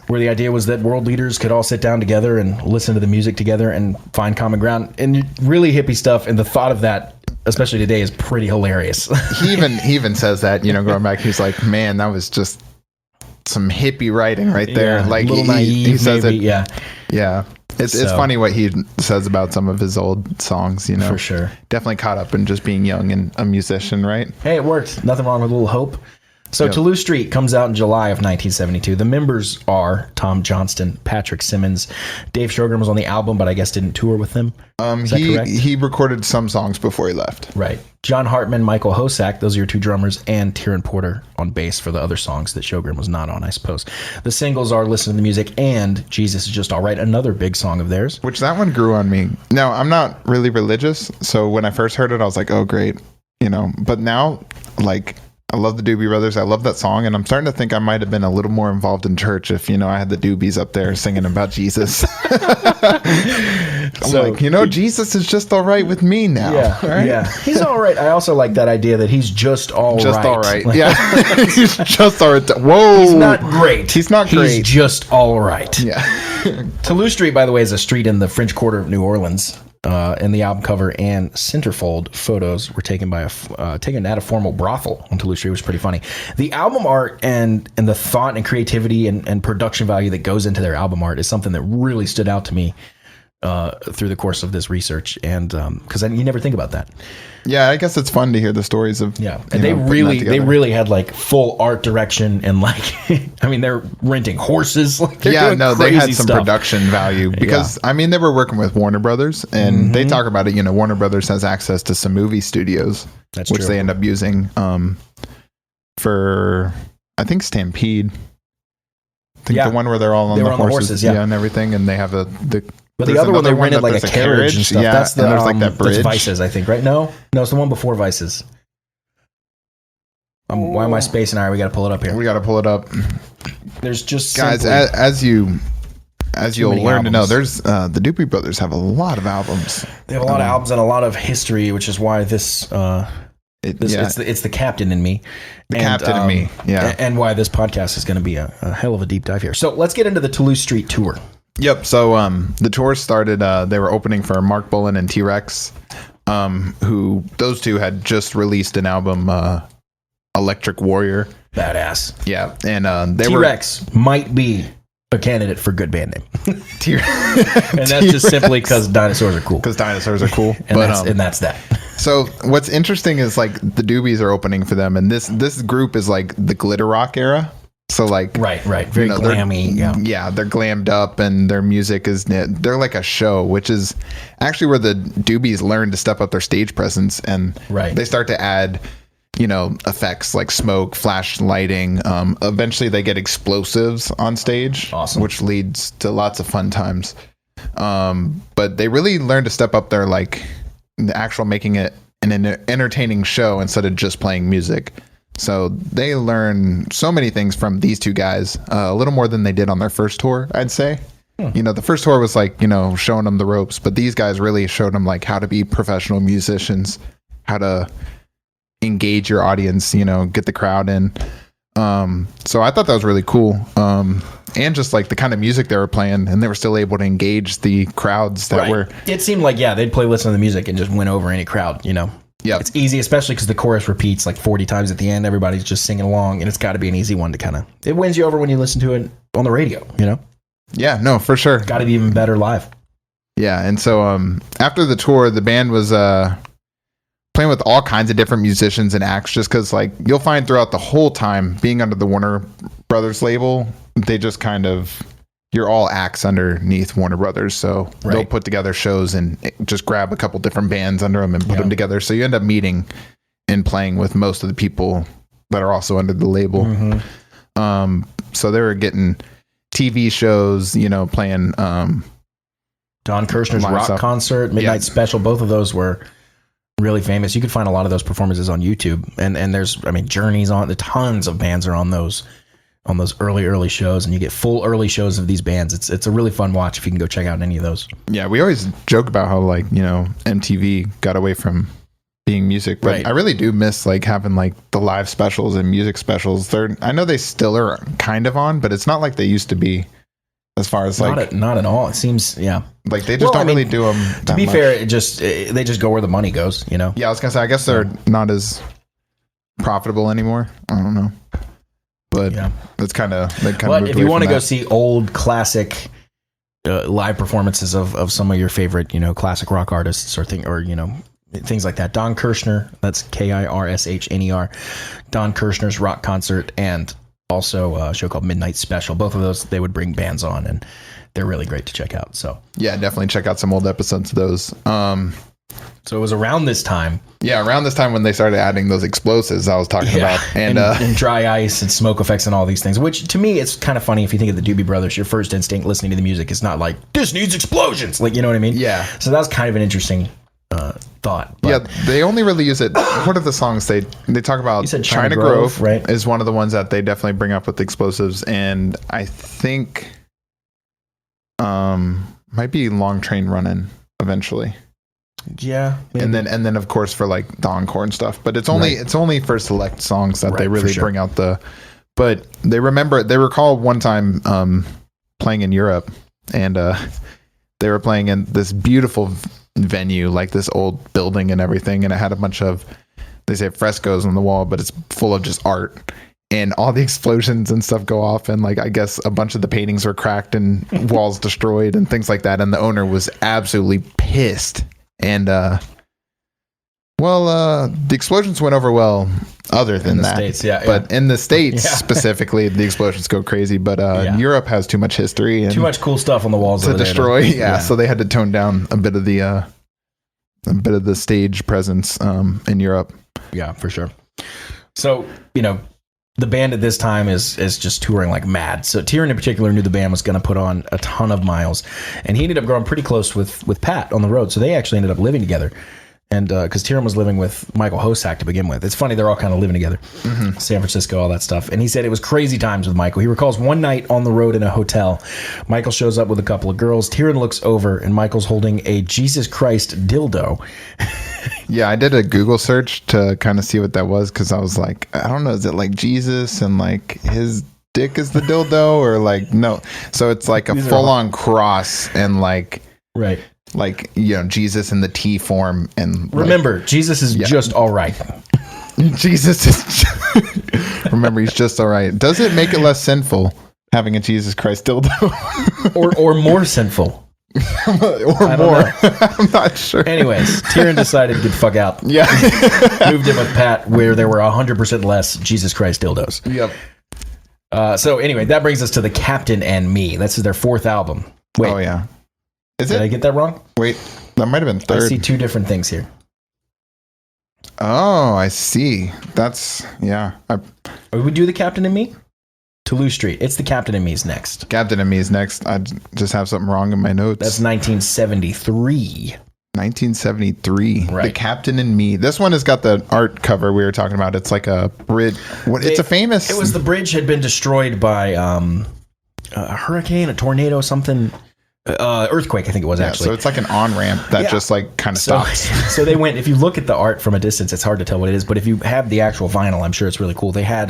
where the idea was that world leaders could all sit down together and listen to the music together and find common ground, and really hippie stuff. And the thought of that, especially today, is pretty hilarious. He even says that, going back, he's like, man, that was just some hippie writing right there. Yeah, like a little naive, he says maybe, it. Yeah. It's funny what he says about some of his old songs, For sure. Definitely caught up in just being young and a musician, right? Hey, it worked. Nothing wrong with a little hope. So Toulouse Street comes out in July of 1972. The members are Tom Johnston, Patrick Simmons. Dave Sjogren was on the album, but I guess didn't tour with them. Is that correct? He recorded some songs before he left. Right. John Hartman, Michael Hosack, those are your two drummers, and Tieran Porter on bass for the other songs that Sjogren was not on, I suppose. The singles are Listen to the Music and Jesus Is Just All Right, another big song of theirs. Which that one grew on me. Now, I'm not really religious, so when I first heard it, I was like, oh, great. But now, like, I love the Doobie Brothers. I love that song, and I'm starting to think I might have been a little more involved in church if, I had the Doobies up there singing about Jesus. I'm like, Jesus is just all right with me now. Yeah, right? Yeah. He's all right. I also like that idea that he's just all right. Just all right. Yeah. He's just all right. Whoa. He's not great. He's not great. He's just all right. Yeah. Toulouse Street, by the way, is a street in the French Quarter of New Orleans. And the album cover and centerfold photos were taken by taken at a formal brothel on Toulouse Street, which was pretty funny. The album art and the thought and creativity and production value that goes into their album art is something that really stood out to me through the course of this research, and because you never think about that. Yeah, I guess it's fun to hear the stories of and they really had like full art direction and like I mean they're renting horses. They had some production value because they were working with Warner Brothers, and they talk about it. Warner Brothers has access to some movie studios, which they end up using for I think Stampede. I think the one where they're all on the horses, and everything, and they have But the other one they rented like a carriage and stuff. Yeah, that's the there's like that bridge. That's Vices, I think, right? No, it's the one before Vices. Why am I spacing? All right, we got to pull it up here. We got to pull it up. There's just guys, as you'll learn to know, there's the Doobie Brothers have a lot of albums. They have a lot of albums and a lot of history, which is why it's the captain in me. The captain in me, yeah. And why this podcast is going to be a hell of a deep dive here. So let's get into the Toulouse Street tour. Yep. So the tour started. They were opening for Mark Bolan and T-Rex, who those two had just released an album, Electric Warrior. Badass. Yeah, and T-Rex might be a candidate for good band name. And that's just simply because dinosaurs are cool. Because dinosaurs are cool. and that's that. So what's interesting is like the Doobies are opening for them, and this group is like the glitter rock era. So like right, very glammy. They're glammed up, and their music they're like a show, which is actually where the Doobies learn to step up their stage presence, and they start to add effects like smoke, flash lighting. Eventually they get explosives on stage, which leads to lots of fun times. But they really learn to step up their like the actual making it an entertaining show instead of just playing music. So they learn so many things from these two guys, a little more than they did on their first tour, I'd say. The first tour was like, showing them the ropes, but these guys really showed them like how to be professional musicians, how to engage your audience, get the crowd in. So I thought that was really cool. And just like the kind of music they were playing, and they were still able to engage the crowds that were. It seemed like, they'd play Listen to the Music and just win over any crowd, Yeah, it's easy, especially because the chorus repeats like 40 times at the end. Everybody's just singing along, and it's got to be an easy one to it wins you over when you listen to it on the radio, Yeah, no, for sure. Got to be even better live. Yeah, and so after the tour, the band was playing with all kinds of different musicians and acts, just because like you'll find throughout the whole time being under the Warner Brothers label, they just kind of. You're all acts underneath Warner Brothers, so they'll put together shows and just grab a couple different bands under them and put them together. So you end up meeting and playing with most of the people that are also under the label. So they were getting TV shows, playing Don Kirshner's rock concert, Midnight Special. Both of those were really famous. You could find a lot of those performances on YouTube, and there's Journey's on. The tons of bands are on those early shows, and you get full early shows of these bands. It's a really fun watch if you can go check out any of those. Yeah, we always joke about how like MTV got away from being music, but I really do miss like having like the live specials and music specials. I know they still are kind of on, but it's not like they used to be. As far as like not at all. It seems like they just don't really do them. To be fair, they just go where the money goes. Yeah, I was gonna say I guess they're not as profitable anymore. I don't know. But that's kind of. But if you want to go see old classic live performances of some of your favorite, classic rock artists or things like that. Don Kirshner, that's Kirshner, Don Kirshner's rock concert, and also a show called Midnight Special. Both of those, they would bring bands on, and they're really great to check out. So yeah, definitely check out some old episodes of those. So it was around this time. Yeah, around this time when they started adding those explosives I was talking about. And dry ice and smoke effects and all these things, which to me, it's kind of funny if you think of the Doobie Brothers, your first instinct listening to the music is not like, this needs explosions. Like, you know what I mean? Yeah. So that was kind of an interesting thought. But yeah, they only really use it. What are the songs they talk about? You said China Grove, right? Is one of the ones that they definitely bring up with the explosives. And I think might be Long Train Running eventually. Yeah, maybe. and then of course for like the encore and stuff, but it's only for select songs that they really bring out but they recall one time playing in Europe, and they were playing in this beautiful venue, like this old building and everything, and it had a bunch of, they say, frescoes on the wall, but it's full of just art, and all the explosions and stuff go off, and like I guess a bunch of the paintings were cracked and walls destroyed and things like that, and the owner was absolutely pissed. And the explosions went over well other than that. States, yeah, but in the States specifically, the explosions go crazy. But Europe has too much history and too much cool stuff on the walls to destroy. So they had to tone down a bit of the stage presence in Europe. Yeah, for sure. So, the band at this time is just touring like mad. So Tieran in particular knew the band was going to put on a ton of miles, and he ended up growing pretty close with Pat on the road. So they actually ended up living together, and because Tieran was living with Michael Hosack to begin with. It's funny, they're all kind of living together. Mm-hmm. San Francisco, all that stuff. And he said it was crazy times with Michael. He recalls one night on the road in a hotel, Michael shows up with a couple of girls. Tieran looks over, and Michael's holding a Jesus Christ dildo. Yeah, I did a Google search to kind of see what that was, because I was like, I don't know, is it like Jesus and like his dick is the dildo, or like no? So it's like a full-on cross and like right, like Jesus in the T form, and remember Jesus is just all right. Jesus is remember, he's just all right. Does it make it less sinful having a Jesus Christ dildo, or more sinful? Or more. I'm not sure. Anyways, Tieran decided to get the fuck out. Yeah. Moved in with Pat, where there were 100% less Jesus Christ dildos. Yep. So anyway, that brings us to The Captain and Me. This is their fourth album. Wait. Oh, yeah. Did I get that wrong? Wait, that might have been third. I see two different things here. Oh, I see. That's, yeah. Would we do The Captain and Me? Toulouse Street. It's The Captain and Me's next. Captain and Me's next. I just have something wrong in my notes. That's 1973. 1973. Right. The Captain and Me. This one has got the art cover we were talking about. It's like a bridge. It's a famous. It was the bridge had been destroyed by a hurricane, a tornado, something. Earthquake, I think it was actually. So it's like an on-ramp that just like kind of stops. So they went, if you look at the art from a distance, it's hard to tell what it is, but if you have the actual vinyl, I'm sure it's really cool. They had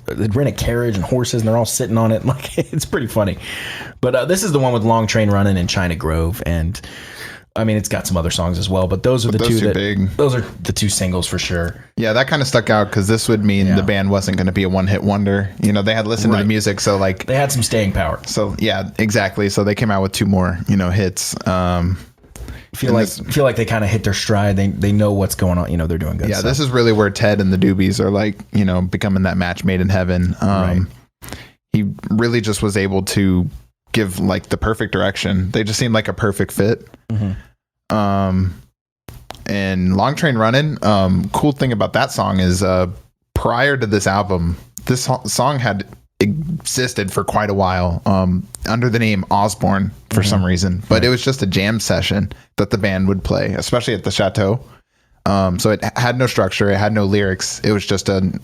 they'd rent a carriage and horses, and they're all sitting on it. Like, it's pretty funny. But this is the one with Long Train Running and China Grove, and I mean, it's got some other songs as well, but those are the two big. Those are the two singles for sure. Yeah, that kind of stuck out, because this would mean the band wasn't going to be a one-hit wonder. They had listened to the music, so like they had some staying power. So yeah, exactly. So they came out with two more, hits. Feel like they kind of hit their stride. They know what's going on. They're doing good. Yeah, this is really where Ted and the Doobies are like, becoming that match made in heaven. Right. He really just was able to give like the perfect direction. They just seemed like a perfect fit. Mm-hmm. And Long Train Running, cool thing about that song is prior to this album, this song had existed for quite a while under the name Osborne for some reason, but it was just a jam session that the band would play, especially at the Chateau. So it had no structure, it had no lyrics, it was just a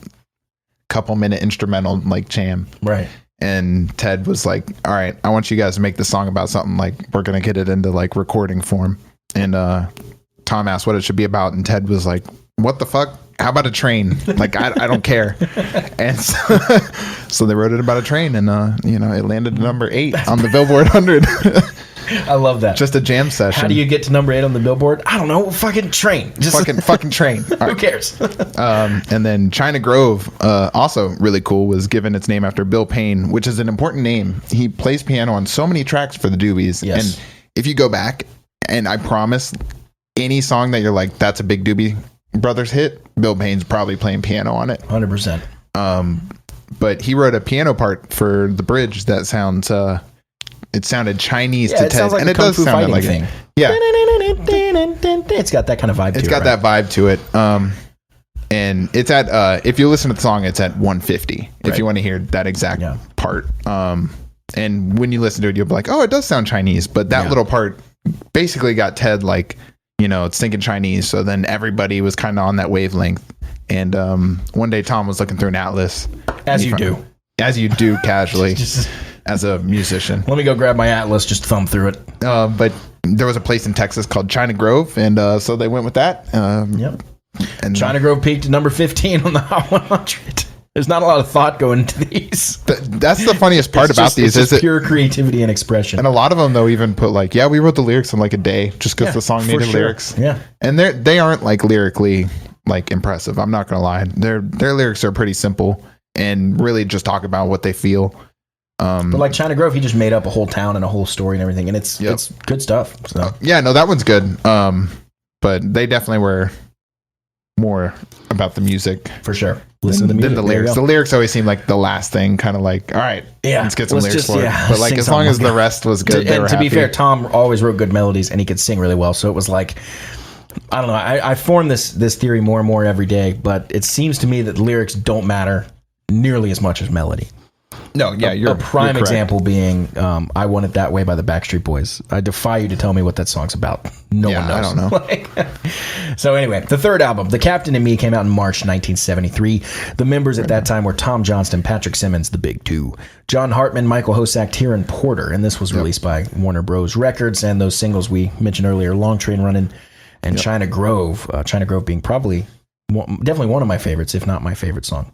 couple minute instrumental like jam. Right. And Ted was like, all right, I want you guys to make the song about something, like we're gonna get it into like recording form. And Tom asked what it should be about, and Ted was like, what the fuck? How about a train? Like, I don't care. And so they wrote it about a train, and it landed at number 8 on the Billboard 100. I love that. Just a jam session. How do you get to number 8 on the Billboard? I don't know. Fucking train. Just fucking train. Who cares? And then China Grove, also really cool, was given its name after Bill Payne, which is an important name. He plays piano on so many tracks for the Doobies. Yes. And if you go back, and I promise any song that you're like, that's a big Doobie Brothers hit, Bill Payne's probably playing piano on it. 100%. But he wrote a piano part for the bridge that sounds it sounded Chinese to Ted, like and it does sound like thing. it. Yeah, it's got that kind of vibe. It's got that vibe to it. And it's at if you listen to the song, it's at 150. If you want to hear that exact part. And when you listen to it, you'll be like, oh, it does sound Chinese. But that little part basically got Ted like, it's thinking Chinese. So then everybody was kind of on that wavelength. And one day Tom was looking through an atlas. As you do casually. As a musician. Let me go grab my atlas, just thumb through it. But there was a place in Texas called China Grove, and so they went with that. And China Grove peaked at number 15 on the Hot 100. There's not a lot of thought going into these. That's the funniest part about these. It's pure creativity and expression. And a lot of them, though, even put like, we wrote the lyrics in like a day just because the song needed lyrics. Yeah. And they aren't like lyrically like impressive. I'm not going to lie. Their lyrics are pretty simple and really just talk about what they feel. But like China Grove, he just made up a whole town and a whole story and everything, and it's good stuff. So. That one's good. But they definitely were more about the music for sure. Listen to the music. Than the lyrics. The lyrics always seem like the last thing, kind of like, all right, let's get some lyrics for it. But like as long as the rest was good, they were happy. To be fair, Tom always wrote good melodies, and he could sing really well. So it was like, I don't know. I form this theory more and more every day, but it seems to me that lyrics don't matter nearly as much as melody. No, you're a prime example being "I Want It That Way" by the Backstreet Boys. I defy you to tell me what that song's about. No one knows. I don't know. So anyway, the third album, "The Captain and Me," came out in March 1973. The members at that time were Tom Johnston, Patrick Simmons, the Big Two, John Hartman, Michael Hosack, Tieran Porter, and this was released by Warner Bros. Records. And those singles we mentioned earlier, "Long Train Running" and "China Grove." China Grove being definitely one of my favorites, if not my favorite song.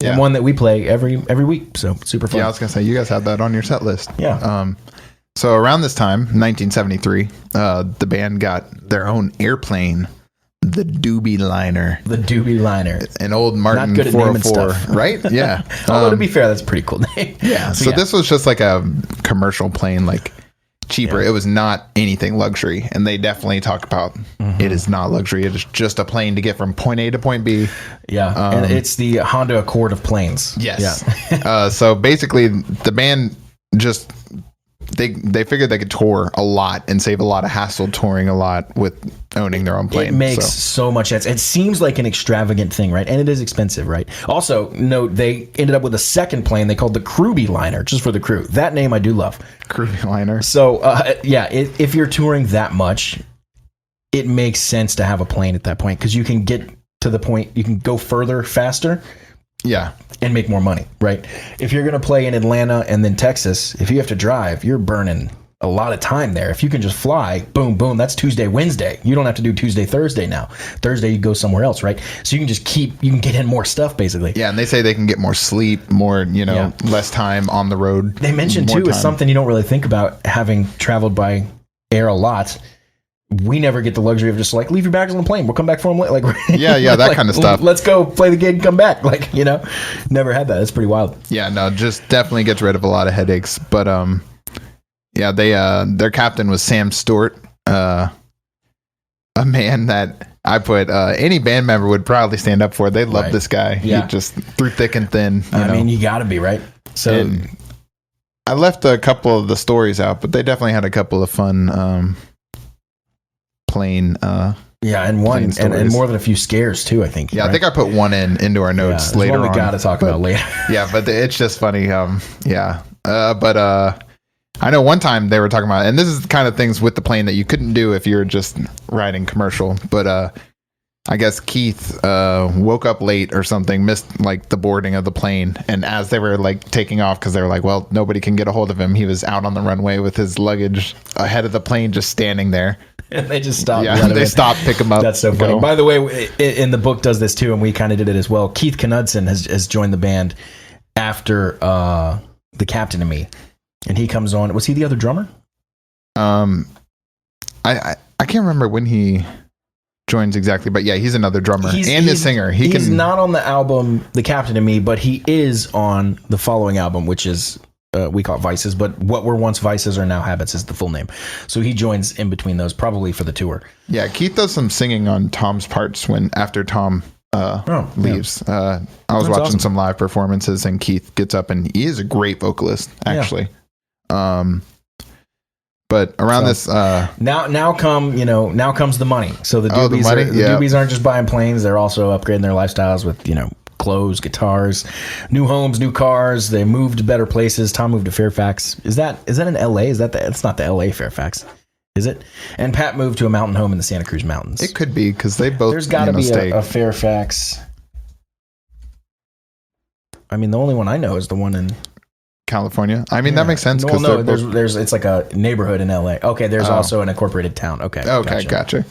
And one that we play every week, so super fun. Yeah, I was gonna say you guys have that on your set list. Yeah. So around this time, 1973, the band got their own airplane, the Doobie Liner. The Doobie Liner, an old Martin Not good at 404, right? Yeah. Although to be fair, that's a pretty cool name. Yeah. So this was just like a commercial plane, like cheaper. It was not anything luxury, and they definitely talk about it is not luxury. It is just a plane to get from point A to point B. Yeah, and it's the Honda Accord of planes. Yes. Yeah. So basically, the band just they figured they could tour a lot and save a lot of hassle touring a lot with owning their own plane. It makes so much sense. It seems like an extravagant thing, right? And it is expensive, right? Also, note they ended up with a second plane they called the Crewbie Liner, just for the crew. That name I do love. Crewbie Liner. So, if you're touring that much, it makes sense to have a plane at that point because you can get to the point, you can go further faster. Yeah. And make more money, right? If you're going to play in Atlanta and then Texas, if you have to drive, you're burning a lot of time there. If you can just fly, boom, boom, that's Tuesday, Wednesday. You don't have to do Tuesday, Thursday now. Thursday, you go somewhere else, right? So you can just you can get in more stuff, basically. Yeah, and they say they can get more sleep, more, less time on the road. They mentioned, too, is something you don't really think about having traveled by air a lot. We never get the luxury of just like, leave your bags on the plane. We'll come back for them later. Like, that like, kind of stuff. Let's go play the gig and come back. Like, never had that. That's pretty wild. Yeah, no, just definitely gets rid of a lot of headaches. But, they, their captain was Sam Stewart, a man that I put, any band member would probably stand up for. They love this guy. Yeah. He just through thick and thin. I mean, you gotta be, right? So and I left a couple of the stories out, but they definitely had a couple of fun, plane and one and more than a few scares too, I think. I think I put one into our notes later on. We got to talk about later. But it's just funny. But I know one time they were talking about, and this is the kind of things with the plane that you couldn't do if you were just riding commercial, but I guess Keith woke up late or something, missed like the boarding of the plane, and as they were like taking off, because they were like, well, nobody can get a hold of him, he was out on the runway with his luggage ahead of the plane, just standing there. And they just stopped. Yeah, they stopped, pick him up. That's so funny. By the way, in the book does this too, and we kind of did it as well. Keith Knudsen has joined the band after the Captain and Me, and he comes on. Was he the other drummer? I can't remember when he joins exactly, but yeah, he's another drummer and a singer. He's not on the album The Captain and Me, but he is on the following album, which is we call it Vices, but what were once Vices are now Habits is the full name. So he joins in between those, probably for the tour. Yeah, Keith does some singing on Tom's parts after Tom leaves. I was watching some live performances, and Keith gets up, and he is a great vocalist, actually. Yeah. But around this, now comes the money. So the Doobies, Doobies aren't just buying planes; they're also upgrading their lifestyles with clothes, guitars, new homes, new cars. They moved to better places. Tom moved to Fairfax. Is that in L.A.? It's not the L.A. Fairfax, is it? And Pat moved to a mountain home in the Santa Cruz Mountains. It could be because they both. There's got to be a Fairfax. I mean, the only one I know is the one in California. I mean, that makes sense. No, there's it's like a neighborhood in LA. Okay, there's also an incorporated town. Okay, gotcha.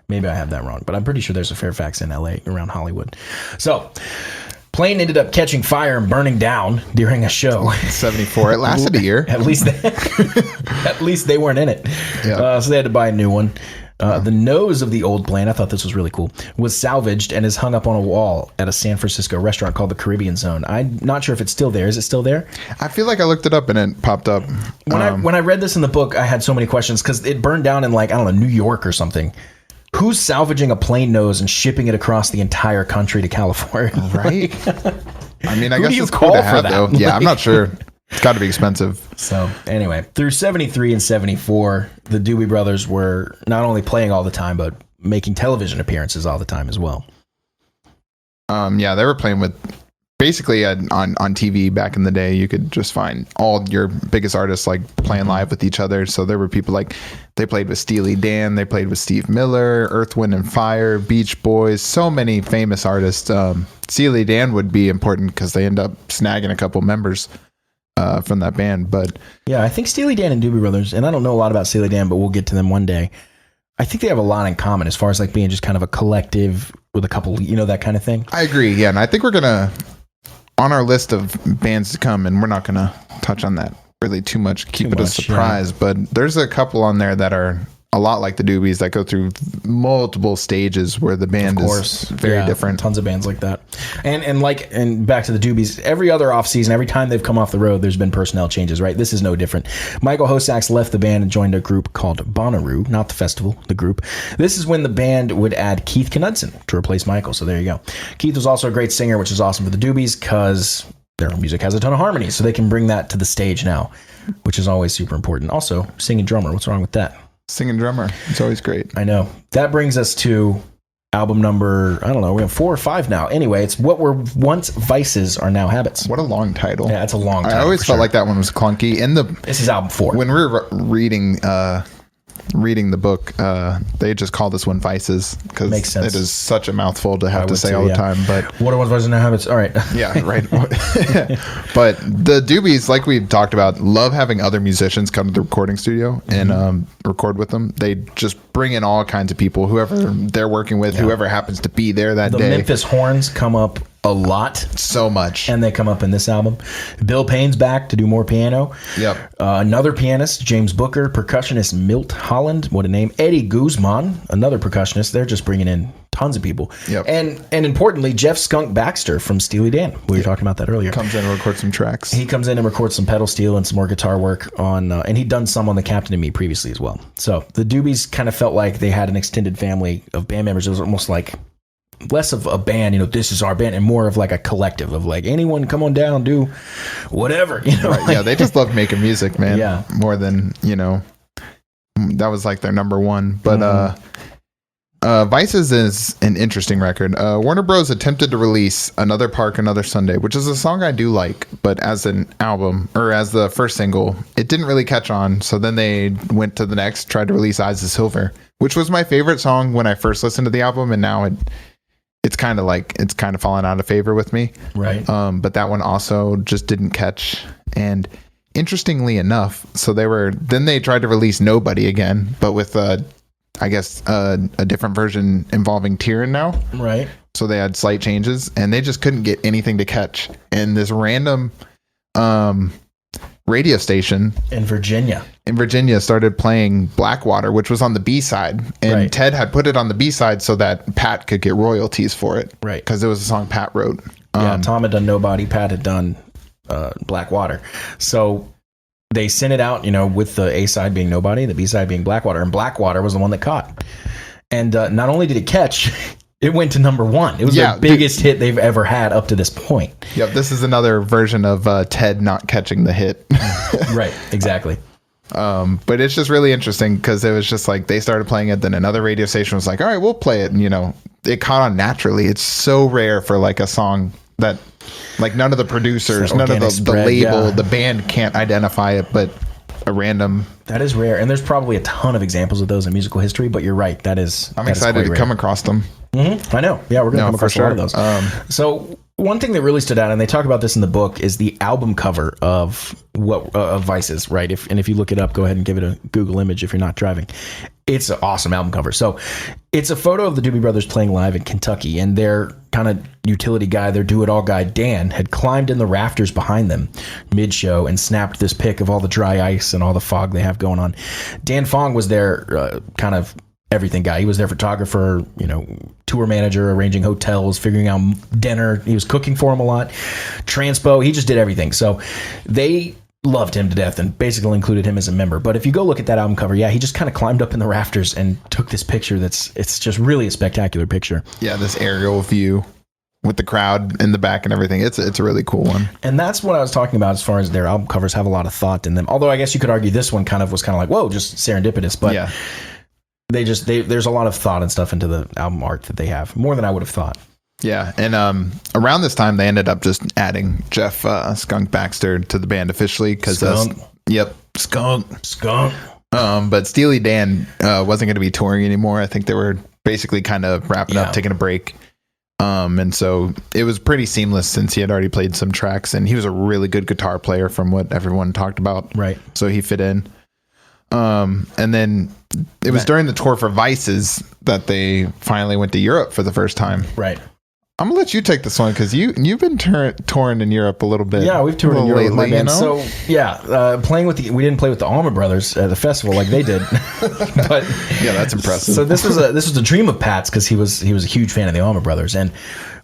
Maybe I have that wrong, but I'm pretty sure there's a Fairfax in LA around Hollywood. So, plane ended up catching fire and burning down during a show. 74. It lasted a year. At least they weren't in it. Yeah. So they had to buy a new one. The nose of the old plane, I thought this was really cool, was salvaged and is hung up on a wall at a San Francisco restaurant called the Caribbean Zone. I'm not sure if it's still there. Is it still there? I feel like I looked it up and it popped up. When I read this in the book, I had so many questions because it burned down in New York or something. Who's salvaging a plane nose and shipping it across the entire country to California? Right. I mean, I guess it's cool to have, though. Yeah, I'm not sure. It's got to be expensive. So anyway, through 73 and 74, the Doobie Brothers were not only playing all the time, but making television appearances all the time as well. Yeah, they were playing with basically on TV back in the day. You could just find all your biggest artists playing live with each other. So there were people they played with Steely Dan, they played with Steve Miller, Earth, Wind and Fire, Beach Boys, so many famous artists. Steely Dan would be important because they end up snagging a couple members from that band. But yeah, I think Steely Dan and Doobie Brothers, and I don't know a lot about Steely Dan, but we'll get to them one day. I think they have a lot in common as far as being just kind of a collective with a couple, that kind of thing. I agree. Yeah. And I think we're going to, on our list of bands to come, and we're not going to touch on that really too much, keep it a surprise, but there's a couple on there that are a lot like the Doobies that go through multiple stages where the band is very different. Tons of bands like that. And back to the Doobies, every other off season, every time they've come off the road, there's been personnel changes, right? This is no different. Michael Hosax left the band and joined a group called Bonnaroo, not the festival, the group. This is when the band would add Keith Knudsen to replace Michael. So there you go. Keith was also a great singer, which is awesome for the Doobies because their music has a ton of harmony. So they can bring that to the stage now, which is always super important. Also, singing drummer. What's wrong with that? Singing drummer. It's always great. I know. That brings us to album number, I don't know, we have 4 or 5 now. Anyway, it's What Were Once Vices Are Now Habits. What a long title. Yeah, it's a long title. I always felt like that one was clunky. This is album 4. When we were reading the book, they just call this one Vices because it is such a mouthful to have to say all the time. But What Are Once Vices Are Now Habits? All right. Yeah, right. But the Doobies, like we talked about, love having other musicians come to the recording studio and record with them. They just bring in all kinds of people, whoever they're working with, whoever happens to be there that day. The Memphis Horns come up a lot. So much. And they come up in this album. Bill Payne's back to do more piano. Yep. Another pianist, James Booker. Percussionist, Milt Holland. What a name. Eddie Guzman, another percussionist. They're just bringing in tons of people. Yep. And importantly, Jeff Skunk Baxter from Steely Dan. We were talking about that earlier. Comes in and records some tracks. He comes in and records some pedal steel and some more guitar work on, and he'd done some on The Captain and Me previously as well. So the Doobies kind of felt like they had an extended family of band members. It was almost like less of a band, this is our band, and more of a collective of anyone come on down, do whatever, Right. Yeah, they just love making music, man. Yeah. More than, that was their number one. But Vices is an interesting record. Warner Bros. Attempted to release Another Park, Another Sunday, which is a song I do like, but as an album, or as the first single, it didn't really catch on. So then they went to the next, tried to release Eyes of Silver, which was my favorite song when I first listened to the album, and now it's kind of fallen out of favor with me. Right. But that one also just didn't catch. And interestingly enough, then they tried to release Nobody again, but with I guess a different version involving Tyrion now. Right. So they had slight changes, and they just couldn't get anything to catch. And this random radio station in Virginia started playing Blackwater, which was on the B-side, and Ted had put it on the B-side so that Pat could get royalties for it, right? Because it was a song Pat wrote. Tom had done Nobody, Pat had done Blackwater. So they sent it out, with the A side being Nobody, the B side being Blackwater, and Blackwater was the one that caught. And not only did it catch, it went to number 1. It was the biggest hit they've ever had up to this point. Yep, this is another version of Ted not catching the hit. Right, exactly. But it's just really interesting because it was just like they started playing it, then another radio station was like, all right, we'll play it. And, it caught on naturally. It's so rare for like a song that like none of the producers, none of the label, the band can't identify it, but a random. That is rare. And there's probably a ton of examples of those in musical history, but you're right. I'm excited to come across them. Mm-hmm. I know. Yeah, we're going to come across a lot of those. So one thing that really stood out, and they talk about this in the book, is the album cover of Vices, right? If you look it up, go ahead and give it a Google image if you're not driving. It's an awesome album cover. So it's a photo of the Doobie Brothers playing live in Kentucky, and their kind of utility guy, their do-it-all guy, Dan, had climbed in the rafters behind them mid-show and snapped this pic of all the dry ice and all the fog they have going on. Dan Fong was their kind of everything guy. He was their photographer, tour manager, arranging hotels, figuring out dinner. He was cooking for him a lot. Transpo, he just did everything. So they loved him to death and basically included him as a member. But if you go look at that album cover, he just kind of climbed up in the rafters and took this picture it's just really a spectacular picture. Yeah, this aerial view with the crowd in the back and everything. It's a really cool one. And that's what I was talking about as far as their album covers have a lot of thought in them. Although I guess you could argue this one was kind of like, whoa, just serendipitous. But yeah. There's a lot of thought and stuff into the album art that they have, more than I would have thought. Yeah, and around this time they ended up just adding Jeff Skunk Baxter to the band officially because Skunk. But Steely Dan wasn't going to be touring anymore. I think they were basically kind of wrapping up, taking a break. And so it was pretty seamless since he had already played some tracks, and he was a really good guitar player from what everyone talked about. Right. So he fit in. And then it was during the tour for Vices that they finally went to Europe for the first time. Right. I'm gonna let you take this one because you've been touring in Europe a little bit. Yeah, we've toured in Europe lately, with my band. So we didn't play with the Allman Brothers at the festival like they did, but yeah, that's impressive. So this was a dream of Pat's because he was a huge fan of the Allman Brothers, and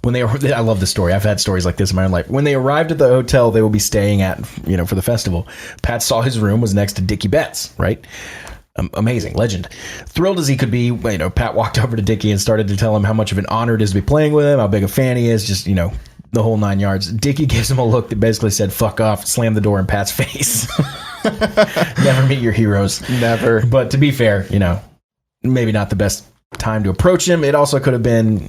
when I love this story. I've had stories like this in my own life. When they arrived at the hotel they will be staying at, for the festival, Pat saw his room was next to Dickie Betts, right? Amazing, legend. Thrilled as he could be, Pat walked over to Dickie and started to tell him how much of an honor it is to be playing with him, how big a fan he is, just, the whole 9 yards. Dickie gives him a look that basically said, fuck off, slammed the door in Pat's face. Never meet your heroes. Never. But to be fair, maybe not the best time to approach him. It also could have been,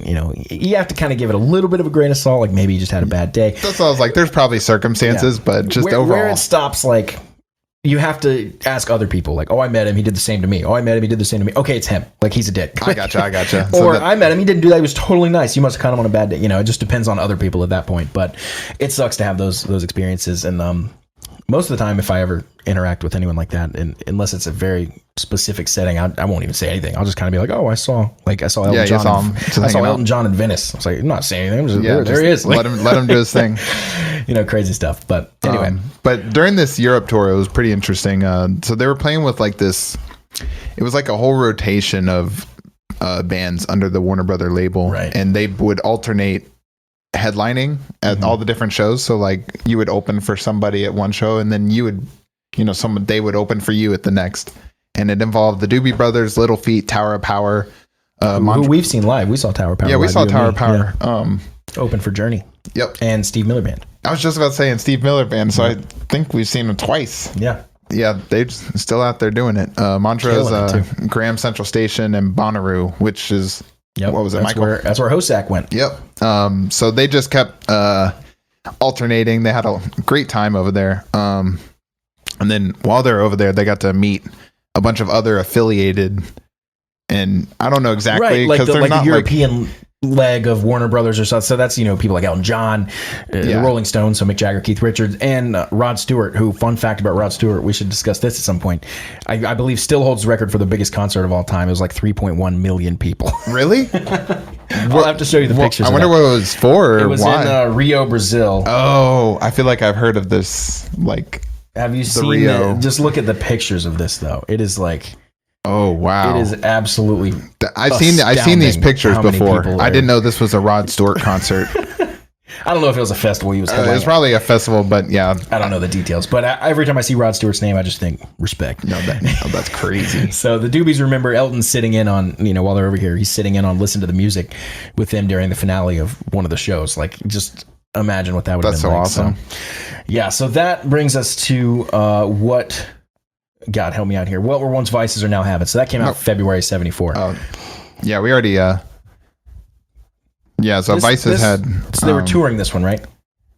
you have to kind of give it a little bit of a grain of salt, like maybe he just had a bad day. That's what I was like, there's probably circumstances, but just overall. Where it stops, like, you have to ask other people, like, oh, I met him, he did the same to me. Oh, I met him, he did the same to me. Okay, it's him. Like, he's a dick. I gotcha. Or I met him, he didn't do that, he was totally nice. You must have caught him on a bad day. It just depends on other people at that point. But it sucks to have those experiences. And most of the time, if I ever interact with anyone like that, and unless it's a very specific setting, I won't even say anything. I'll just kind of be like, oh, I saw Elton John. I saw Elton John in Venice. I was like, I'm not saying anything. There he is. Let him do his thing. Crazy stuff. But anyway. But during this Europe tour, it was pretty interesting. So they were playing with like this, it was like a whole rotation of bands under the Warner Brother label. Right. And they would alternate headlining at all the different shows. So like you would open for somebody at one show, and then you would, they would open for you at the next. And it involved the Doobie Brothers, Little Feat, Tower of Power. Who we've seen live. We saw Tower of Power. Yeah, we saw Tower of Power. Yeah. Open for Journey. Yep. And Steve Miller Band. I was just about to say, and Steve Miller Band. So I think we've seen them twice. Yeah. Yeah, they're still out there doing it. Montrose, Graham Central Station, and Bonnaroo, which is, what was it, Michael? That's where Hosack went. Yep. So they just kept alternating. They had a great time over there. And then while they're over there, they got to meet a bunch of other affiliated, and I don't know exactly, because they're not the European leg of Warner Brothers or something. So that's, people like Elton John, the Rolling Stones, so Mick Jagger, Keith Richards, and Rod Stewart, who, fun fact about Rod Stewart, we should discuss this at some point, I believe still holds the record for the biggest concert of all time. It was like 3.1 million people. Really? I'll have to show you the pictures. I wonder what it was for. It was in Rio, Brazil. Oh, I feel like I've heard of this. Like, have you seen Rio? Just look at the pictures of this, though. It is like, oh wow! It is absolutely. I've seen these pictures before. I didn't know this was a Rod Stewart concert. I don't know if it was a festival he was It was probably a festival, but yeah. I don't know the details. But every time I see Rod Stewart's name, I just think respect. No, that's crazy. So the Doobies, remember Elton sitting in on, while they're over here, he's sitting in on Listen to the Music with them during the finale of one of the shows. Like, just imagine what that would have been like. That's so awesome. So that brings us to what, God help me out here, What Were Once Vices Are Now Habits. So that came out February 74. Yeah, we already... so Vices had... So they were touring this one, right?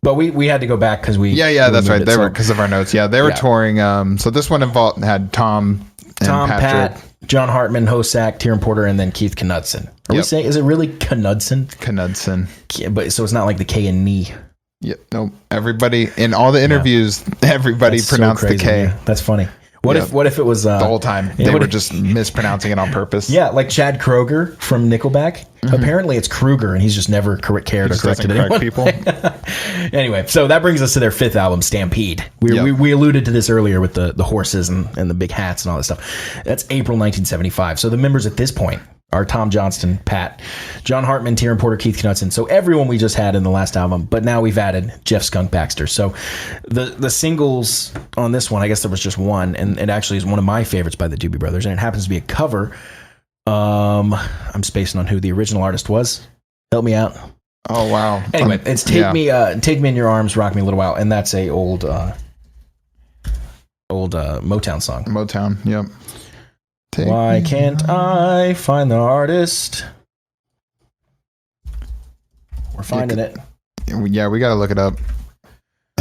But we had to go back because we... Yeah, that's right. They were, because of our notes. Yeah, they were touring. So this one had Tom, Pat, John Hartman, Hosack, Tieran Porter, and then Keith Knudsen. Are we saying... Is it really Knudsen? Knudsen. Yeah, but so it's not like the K and knee. Yep. No, everybody... In all the interviews, everybody pronounced the K. Yeah. That's funny. What if it was... the whole time. They were just mispronouncing it on purpose. Yeah, like Chad Kroeger from Nickelback. Mm-hmm. Apparently it's Kruger, and he's just never cared or corrected anyone. People. Anyway, so that brings us to their fifth album, Stampede. We alluded to this earlier with the horses and the big hats and all that stuff. That's April 1975. So the members at this point are Tom Johnston, Pat, John Hartman, Tieran Porter, Keith Knudsen. So everyone we just had in the last album, but now we've added Jeff Skunk Baxter. So the singles on this one, I guess there was just one, and it actually is one of my favorites by the Doobie Brothers, and it happens to be a cover. I'm spacing on who the original artist was. Help me out. Oh wow. Anyway, it's Take Me in Your Arms, Rock Me a Little While, and that's a old Motown song. Motown, yep. Why can't I find the artist? We're finding it. Yeah, we got to look it up.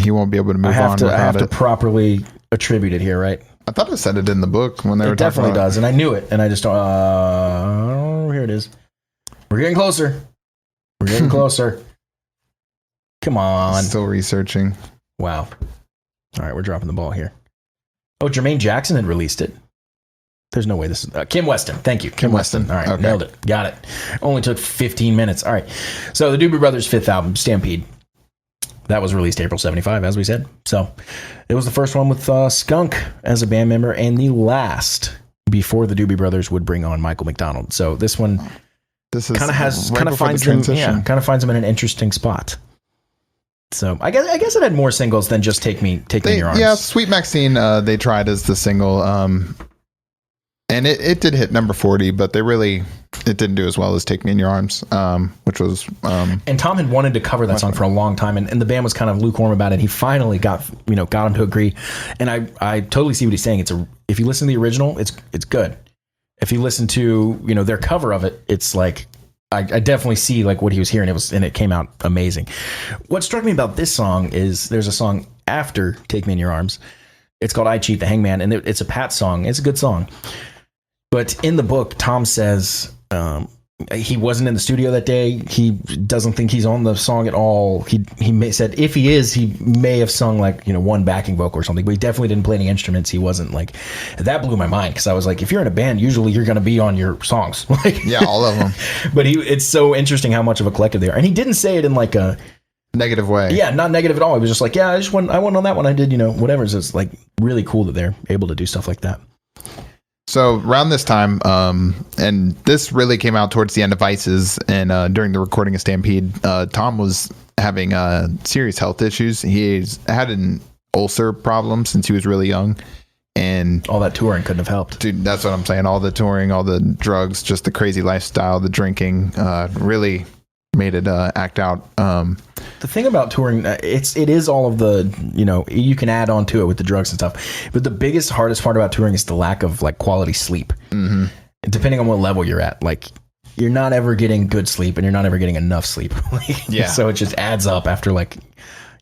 He won't be able to move on without it. I have to properly attribute it here, right? I thought it said it in the book when they were talking about it. It definitely does, and I knew it, and I just don't... here it is. We're getting closer. We're getting closer. Come on. Still researching. Wow. All right, we're dropping the ball here. Oh, Jermaine Jackson had released it. There's no way this is... Kim Weston. Thank you. Kim Weston. All right. Okay. Nailed it. Got it. Only took 15 minutes. All right. So the Doobie Brothers' fifth album, Stampede. That was released April 75, as we said. So it was the first one with Skunk as a band member, and the last before the Doobie Brothers would bring on Michael McDonald. So this one finds them in an interesting spot. So I guess it had more singles than just Take Me in Your Arms. Yeah, Sweet Maxine they tried as the single. And it did hit number 40, but it didn't do as well as Take Me in Your Arms, which was... and Tom had wanted to cover that song for a long time, and the band was kind of lukewarm about it. He finally got him to agree. And I totally see what he's saying. If you listen to the original, it's good. If you listen to, their cover of it, it's like... I definitely see like what he was hearing. And it came out amazing. What struck me about this song is there's a song after Take Me in Your Arms. It's called I Cheat the Hangman, and it's a Pat song. It's a good song. But in the book, Tom says he wasn't in the studio that day. He doesn't think he's on the song at all. He said if he is, he may have sung like one backing vocal or something, but he definitely didn't play any instruments. He wasn't like... That blew my mind, because I was like, if you're in a band, usually you're going to be on your songs. Yeah, all of them. But it's so interesting how much of a collective they are, and he didn't say it in like a negative way. Yeah, not negative at all. He was just like, yeah, I went on that one. I did whatever. So it's like really cool that they're able to do stuff like that. So around this time, and this really came out towards the end of Vices, and during the recording of Stampede, Tom was having serious health issues. He's had an ulcer problem since he was really young, and all that touring couldn't have helped. Dude, that's what I'm saying. All the touring, all the drugs, just the crazy lifestyle, the drinking, really made it act out. The thing about touring, it is all of the, you can add on to it with the drugs and stuff. But the biggest, hardest part about touring is the lack of like quality sleep. Mm-hmm. Depending on what level you're at, like you're not ever getting good sleep, and you're not ever getting enough sleep. Yeah. So it just adds up after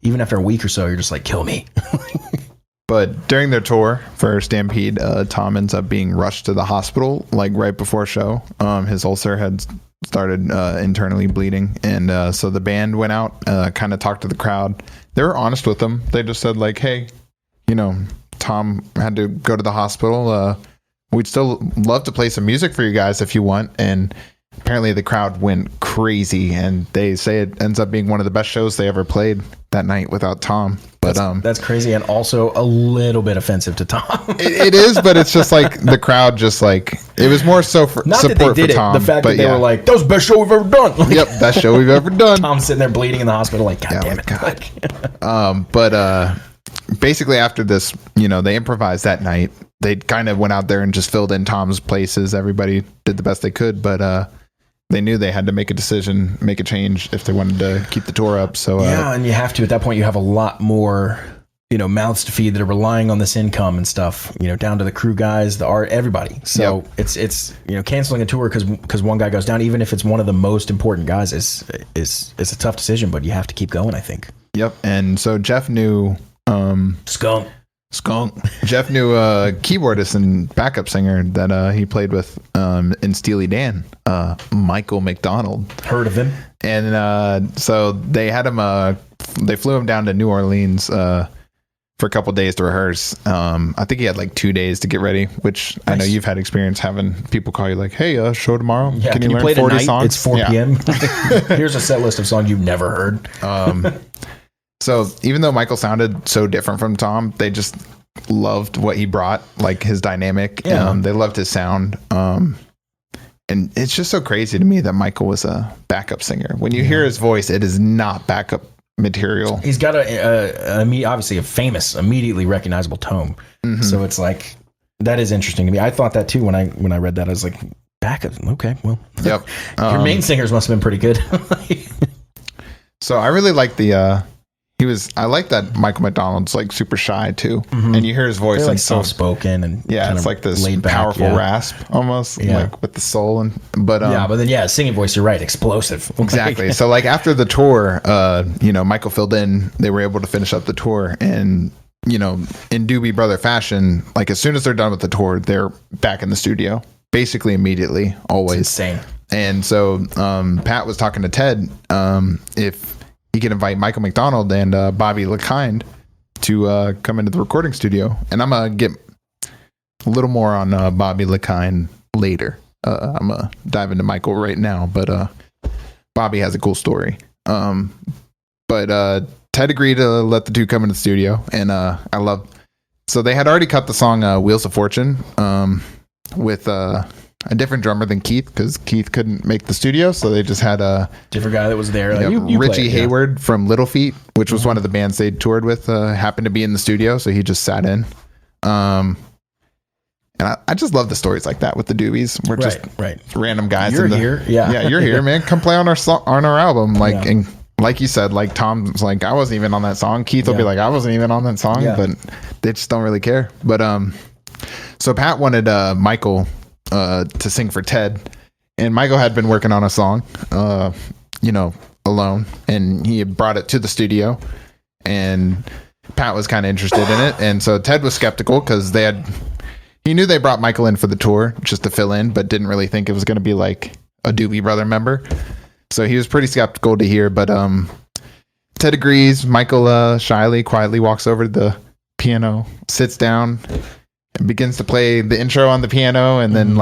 even after a week or so, you're just like, kill me. But during their tour for Stampede, Tom ends up being rushed to the hospital like right before a show. His ulcer had started internally bleeding, and so the band went out, kind of talked to the crowd. They were honest with them. They just said like, hey, Tom had to go to the hospital. We'd still love to play some music for you guys if you want. And apparently the crowd went crazy, and they say it ends up being one of the best shows they ever played that night without Tom. But that's crazy, and also a little bit offensive to Tom. it is, but it's just like the crowd just like, it was more so for not support that they did for Tom. The fact that they were like, that was the best show we've ever done. Like, yep, best show we've ever done. Tom's sitting there bleeding in the hospital like, God damn it. God. But basically after this, they improvised that night. They kind of went out there and just filled in Tom's places. Everybody did the best they could, but they knew they had to make a decision, make a change if they wanted to keep the tour up. So and you have to, at that point, you have a lot more, mouths to feed that are relying on this income and stuff, down to the crew guys, the art, everybody. So it's canceling a tour because one guy goes down, even if it's one of the most important guys, is a tough decision, but you have to keep going, I think. Yep. And so Jeff knew Skunk. Jeff knew a keyboardist and backup singer that he played with in Steely Dan, Michael McDonald. Heard of him. And so they had him, they flew him down to New Orleans for a couple days to rehearse. I think he had like 2 days to get ready, which nice. I know you've had experience having people call you like, hey, show tomorrow. Yeah, can you learn play 40 tonight? songs? It's 4 p.m. Here's a set list of songs you've never heard. So even though Michael sounded so different from Tom, they just loved what he brought, like his dynamic. Yeah. They loved his sound. And it's just so crazy to me that Michael was a backup singer. When you hear his voice, it is not backup material. He's got obviously a famous, immediately recognizable tone. Mm-hmm. So it's like, that is interesting to me. I thought that too when I read that. I was like, backup. Okay, well, yep. Your main singers must have been pretty good. So I really like I like that Michael McDonald's like super shy too. Mm-hmm. And you hear his voice like soft spoken and it's like this powerful rasp almost like with the soul but then singing voice, you're right, explosive. Exactly. So like after the tour, Michael filled in, they were able to finish up the tour, and in Doobie Brother fashion, like as soon as they're done with the tour, they're back in the studio basically immediately, always. It's insane. And so Pat was talking to Ted if he could invite Michael McDonald and Bobby LeKind to come into the recording studio. And I'm going to get a little more on Bobby LeKind later. I'm going to dive into Michael right now, but Bobby has a cool story. But Ted agreed to let the two come into the studio, and so they had already cut the song Wheels of Fortune with a different drummer than Keith, because Keith couldn't make the studio, so they just had a different guy that was there. Richie Hayward from Little Feat, which was one of the bands they toured with, happened to be in the studio, so he just sat in. And I just love the stories like that with the Doobies. We're just random guys. You're here, you're here, man. Come play on our album, and like you said, like Tom's like, I wasn't even on that song. Keith will be like, I wasn't even on that song, but they just don't really care. But so Pat wanted Michael to sing for Ted, and Michael had been working on a song alone, and he had brought it to the studio, and Pat was kind of interested in it, and so Ted was skeptical because he knew they brought Michael in for the tour just to fill in, but didn't really think it was going to be like a Doobie Brother member, so he was pretty skeptical to hear. But Ted agrees. Michael shyly, quietly walks over to the piano, sits down, and begins to play the intro on the piano, and then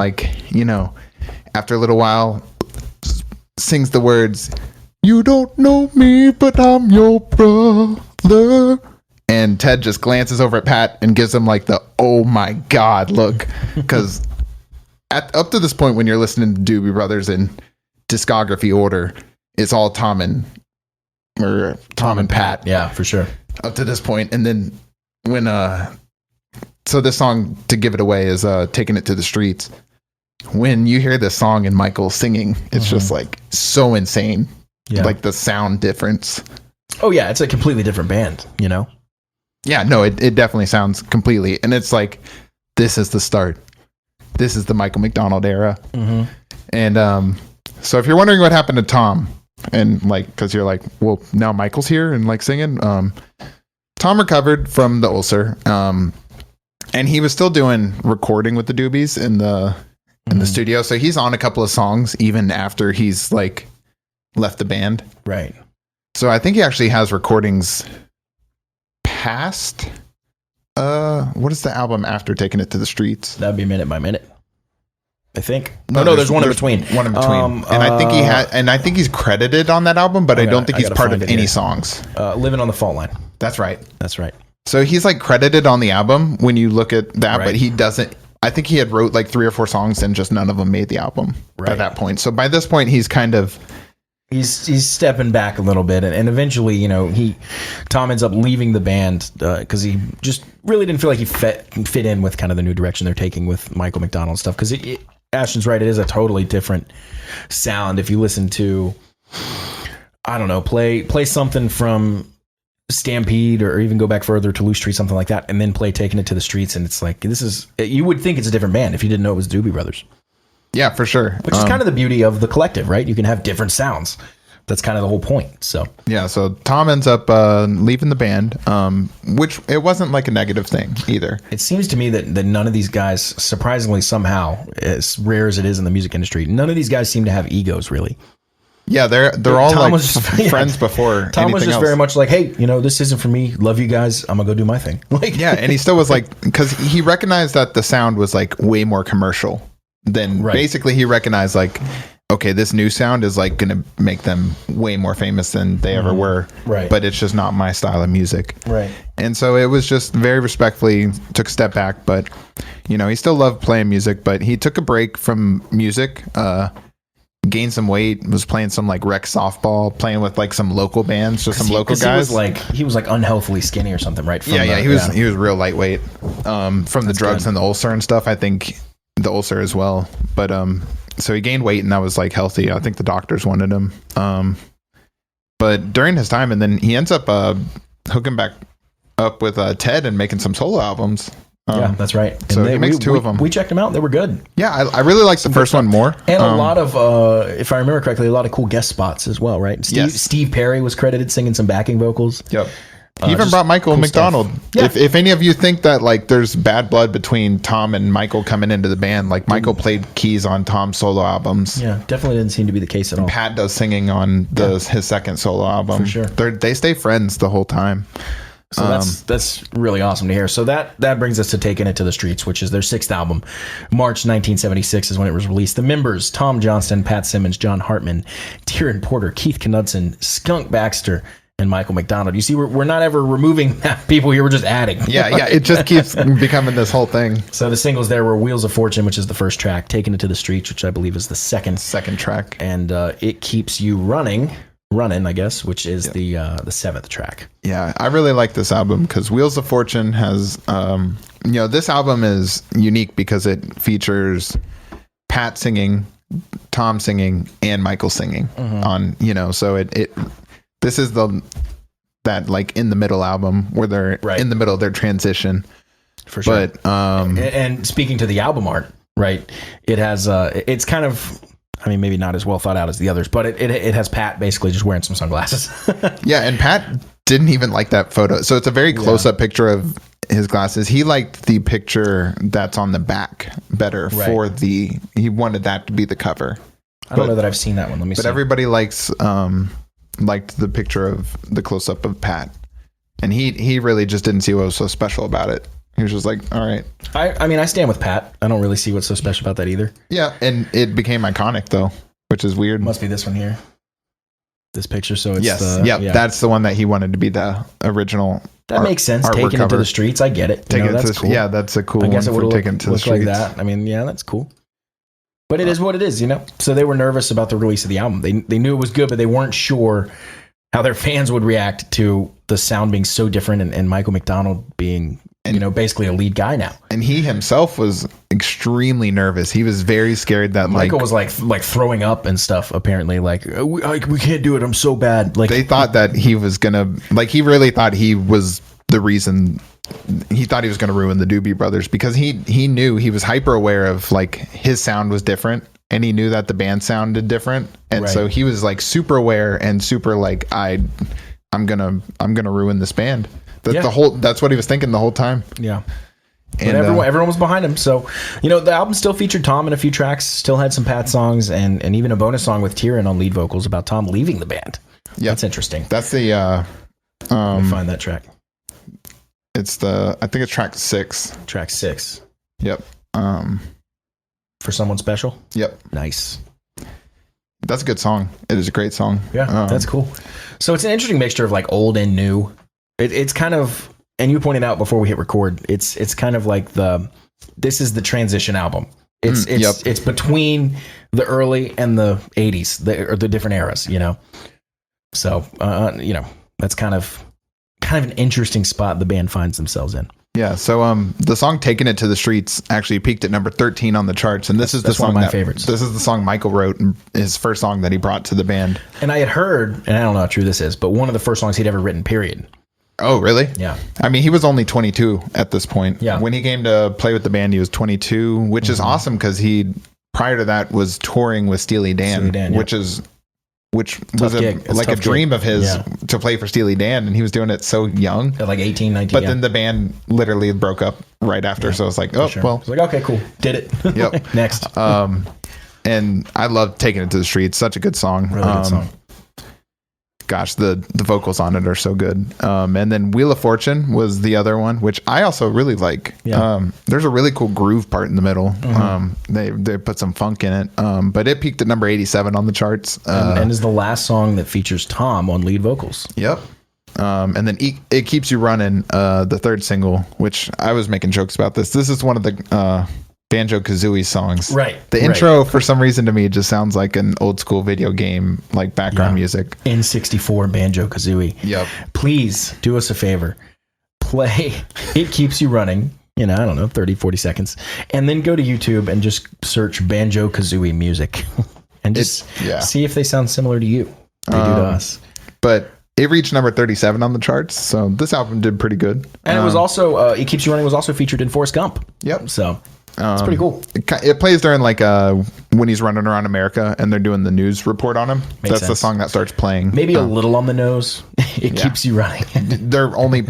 after a little while sings the words, "You don't know me, but I'm your brother." And Ted just glances over at Pat and gives him like the oh my god look, because up to this point, when you're listening to Doobie Brothers in discography order, it's all Tom and Pat. Yeah, for sure. Up to this point, and then when so this song, to give it away, is Taking It to the Streets. When you hear this song and Michael singing, it's just like so insane. Yeah. Like the sound difference. Oh yeah, it's a completely different band, Yeah, no, it definitely sounds completely, and it's like, this is the start. This is the Michael McDonald era. Mm-hmm. And so if you're wondering what happened to Tom, and like, because you're like, well, now Michael's here and like singing, Tom recovered from the ulcer, and he was still doing recording with the Doobies in the studio, so he's on a couple of songs even after he's like left the band. Right. So I think he actually has recordings past what is the album after Taking It to the Streets? That'd be Minute by Minute. I think. No, there's one in between. One in between. And I think he's credited on that album, but I don't think he's part of any songs. Living on the Fault Line. That's right. So he's like credited on the album when you look at that, but he doesn't. I think he had wrote like 3 or 4 songs and just none of them made the album at that point. So by this point, he's kind of... He's stepping back a little bit, and eventually, Tom ends up leaving the band because he just really didn't feel like he fit in with kind of the new direction they're taking with Michael McDonald and stuff. Because Ashton's right, it is a totally different sound. If you listen to, I don't know, play something from Stampede, or even go back further to Loose Street, something like that, and then play Taking It to the Streets, and it's like you would think it's a different band if you didn't know it was Doobie Brothers. Yeah, for sure. Which is kind of the beauty of the collective, right? You can have different sounds. That's kind of the whole point. So Tom ends up leaving the band, which it wasn't like a negative thing either. It seems to me that none of these guys, surprisingly somehow, as rare as it is in the music industry, none of these guys seem to have egos, really. Yeah, they're all Tom like friends before. Tom was just else. Very much like, hey, this isn't for me. Love you guys. I'm gonna go do my thing. And he still was like, because he recognized that the sound was like way more commercial. Then basically he recognized like, okay, this new sound is like going to make them way more famous than they ever were. Right. But it's just not my style of music. Right. And so it was just very respectfully took a step back, but he still loved playing music, but he took a break from music, gained some weight, was playing some like rec softball, playing with like some local bands, just some local guys. He was like unhealthily skinny or something, right? He was real lightweight from the drugs and the ulcer and stuff. I think the ulcer as well, but so he gained weight and that was like healthy. I think the doctors wanted him, but during his time, and then he ends up hooking back up with Ted and making some solo albums. Yeah, that's right. So he makes 2 of them. We checked them out. They were good. Yeah, I really liked the first one more. And a lot of, if I remember correctly, a lot of cool guest spots as well, right? Steve Perry was credited singing some backing vocals. Yep. He even brought Michael McDonald. Yeah. If any of you think that like there's bad blood between Tom and Michael coming into the band, like Michael played keys on Tom's solo albums. Yeah, definitely didn't seem to be the case at all. Pat does singing on his second solo album. For sure. They stay friends the whole time. So that's really awesome to hear. So that brings us to Taking It to the Streets, which is their 6th album. March 1976 is when it was released. The members, Tom Johnston, Pat Simmons, John Hartman, Tieran Porter, Keith Knudsen, Skunk Baxter, and Michael McDonald. You see, we're not ever removing people here. We're just adding. Yeah. It just keeps becoming this whole thing. So the singles there were Wheels of Fortune, which is the first track, Taking It to the Streets, which I believe is the second track. And It Keeps You Running, I guess, which is the 7th track. Yeah, I really like this album because Wheels of Fortune has, this album is unique because it features Pat singing, Tom singing, and Michael singing on, so this is that like in the middle album where they're in the middle of their transition. For sure. But, and speaking to the album art, right, it has, it's kind of, I mean, maybe not as well thought out as the others, but it has Pat basically just wearing some sunglasses. Yeah, and Pat didn't even like that photo. So it's a very close-up picture of his glasses. He liked the picture that's on the back better he wanted that to be the cover. I don't know that I've seen that one. Let me see. But everybody liked the picture of the close-up of Pat. And he really just didn't see what was so special about it. He was just like, all right. I mean, I stand with Pat. I don't really see what's so special about that either. Yeah, and it became iconic, though, which is weird. Must be this one here. This picture, so it's that's the one that he wanted to be the original. That makes sense. Taking it to the streets, I get it. That's cool. Yeah, that's a cool one for Taking It to the Streets. Like that. I mean, yeah, that's cool. But it is what it is, So they were nervous about the release of the album. They knew it was good, but they weren't sure how their fans would react to the sound being so different and Michael McDonald being, basically a lead guy now. And he himself was extremely nervous. He was very scared that Michael was like throwing up and stuff. Apparently, we can't do it. I'm so bad. Like they thought that he was gonna he really thought he was the reason. He thought he was going to ruin the Doobie Brothers because he knew he was hyper aware of his sound was different and he knew that the band sounded different. And so he was super aware and super I'm going to ruin this band. That's what he was thinking the whole time. Yeah. And everyone was behind him. So, the album still featured Tom in a few tracks, still had some Pat songs and even a bonus song with Tieran on lead vocals about Tom leaving the band. Yeah. That's interesting. That's the, let me find that track. I think it's track 6. Track 6. Yep. For Someone Special? Yep. Nice. That's a good song. It is a great song. Yeah, that's cool. So it's an interesting mixture of like old and new. It's kind of, and you pointed out before we hit record, it's kind of like this is the transition album. It's between the early and the 80s, or the different eras, you know. So that's kind of an interesting spot the band finds themselves in. Yeah, so the song "Taking It to the Streets" actually peaked at number 13 on the charts, and this is the song one of my favorites. This is the song Michael wrote, his first song that he brought to the band. And I had heard, and I don't know how true this is, but one of the first songs he'd ever written, period. Oh, really? Yeah. I mean, he was only 22 at this point. Yeah. When he came to play with the band, he was 22, which is awesome because he, prior to that, was touring with Steely Dan, which was a dream of his to play for Steely Dan, and he was doing it so young. At like 18, 19. But then the band literally broke up right after, so it's like, well. It's like, okay, cool. Did it. Yep. Next. And I love Taking It to the Streets. Such a good song. Really good song. Gosh, the vocals on it are so good. And then Wheel of Fortune was the other one, which I also really like. Yeah. There's a really cool groove part in the middle. They put some funk in it. But it peaked at number 87 on the charts. And is the last song that features Tom on lead vocals. Yep. And then It Keeps You Running, the third single, which I was making jokes about this. This is one of the Banjo-Kazooie songs. Right. The intro, for some reason, to me, just sounds like an old school video game, like background music. N64 Banjo-Kazooie. Yep. Please do us a favor. Play It Keeps You Running, I don't know, 30, 40 seconds. And then go to YouTube and just search Banjo-Kazooie music. And just see if they sound similar to you. They do to us. But it reached number 37 on the charts, so this album did pretty good. And it was also, It Keeps You Running was also featured in Forrest Gump. Yep. So it's pretty cool. It plays during like when he's running around America and they're doing the news report on him. That's the song that starts playing. Maybe a little on the nose. It keeps you running. They're only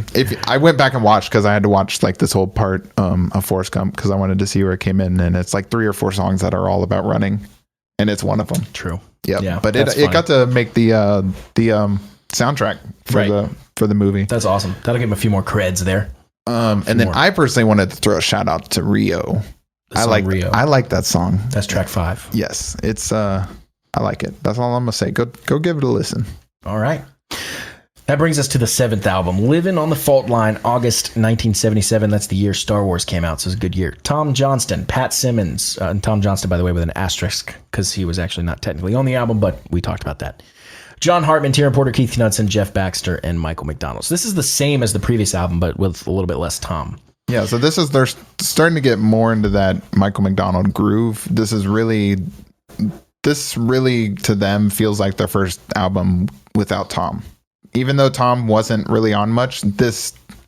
I went back and watched because I had to watch like this whole part of Forrest Gump because I wanted to see where it came in, and it's like 3 or 4 songs that are all about running, and it's one of them. True. Yep. Yeah. But it got to make the soundtrack for the movie. That's awesome. That'll give him a few more creds there. And then I personally wanted to throw a shout out to Rio. Rio. I like that song. That's track 5. Yes, it's I like it. That's all I'm gonna say. Go give it a listen. All right. That brings us to the 7th album, Living on the Fault Line, August 1977. That's the year Star Wars came out, so it's a good year. Tom Johnston, Pat Simmons, and Tom Johnston, by the way, with an asterisk because he was actually not technically on the album, but we talked about that. John Hartman, Tieran Porter, Keith Knudsen, Jeff Baxter, and Michael McDonald. So this is the same as the previous album, but with a little bit less Tom. Yeah, so they're starting to get more into that Michael McDonald groove. This really to them feels like their first album without Tom. Even though Tom wasn't really on much,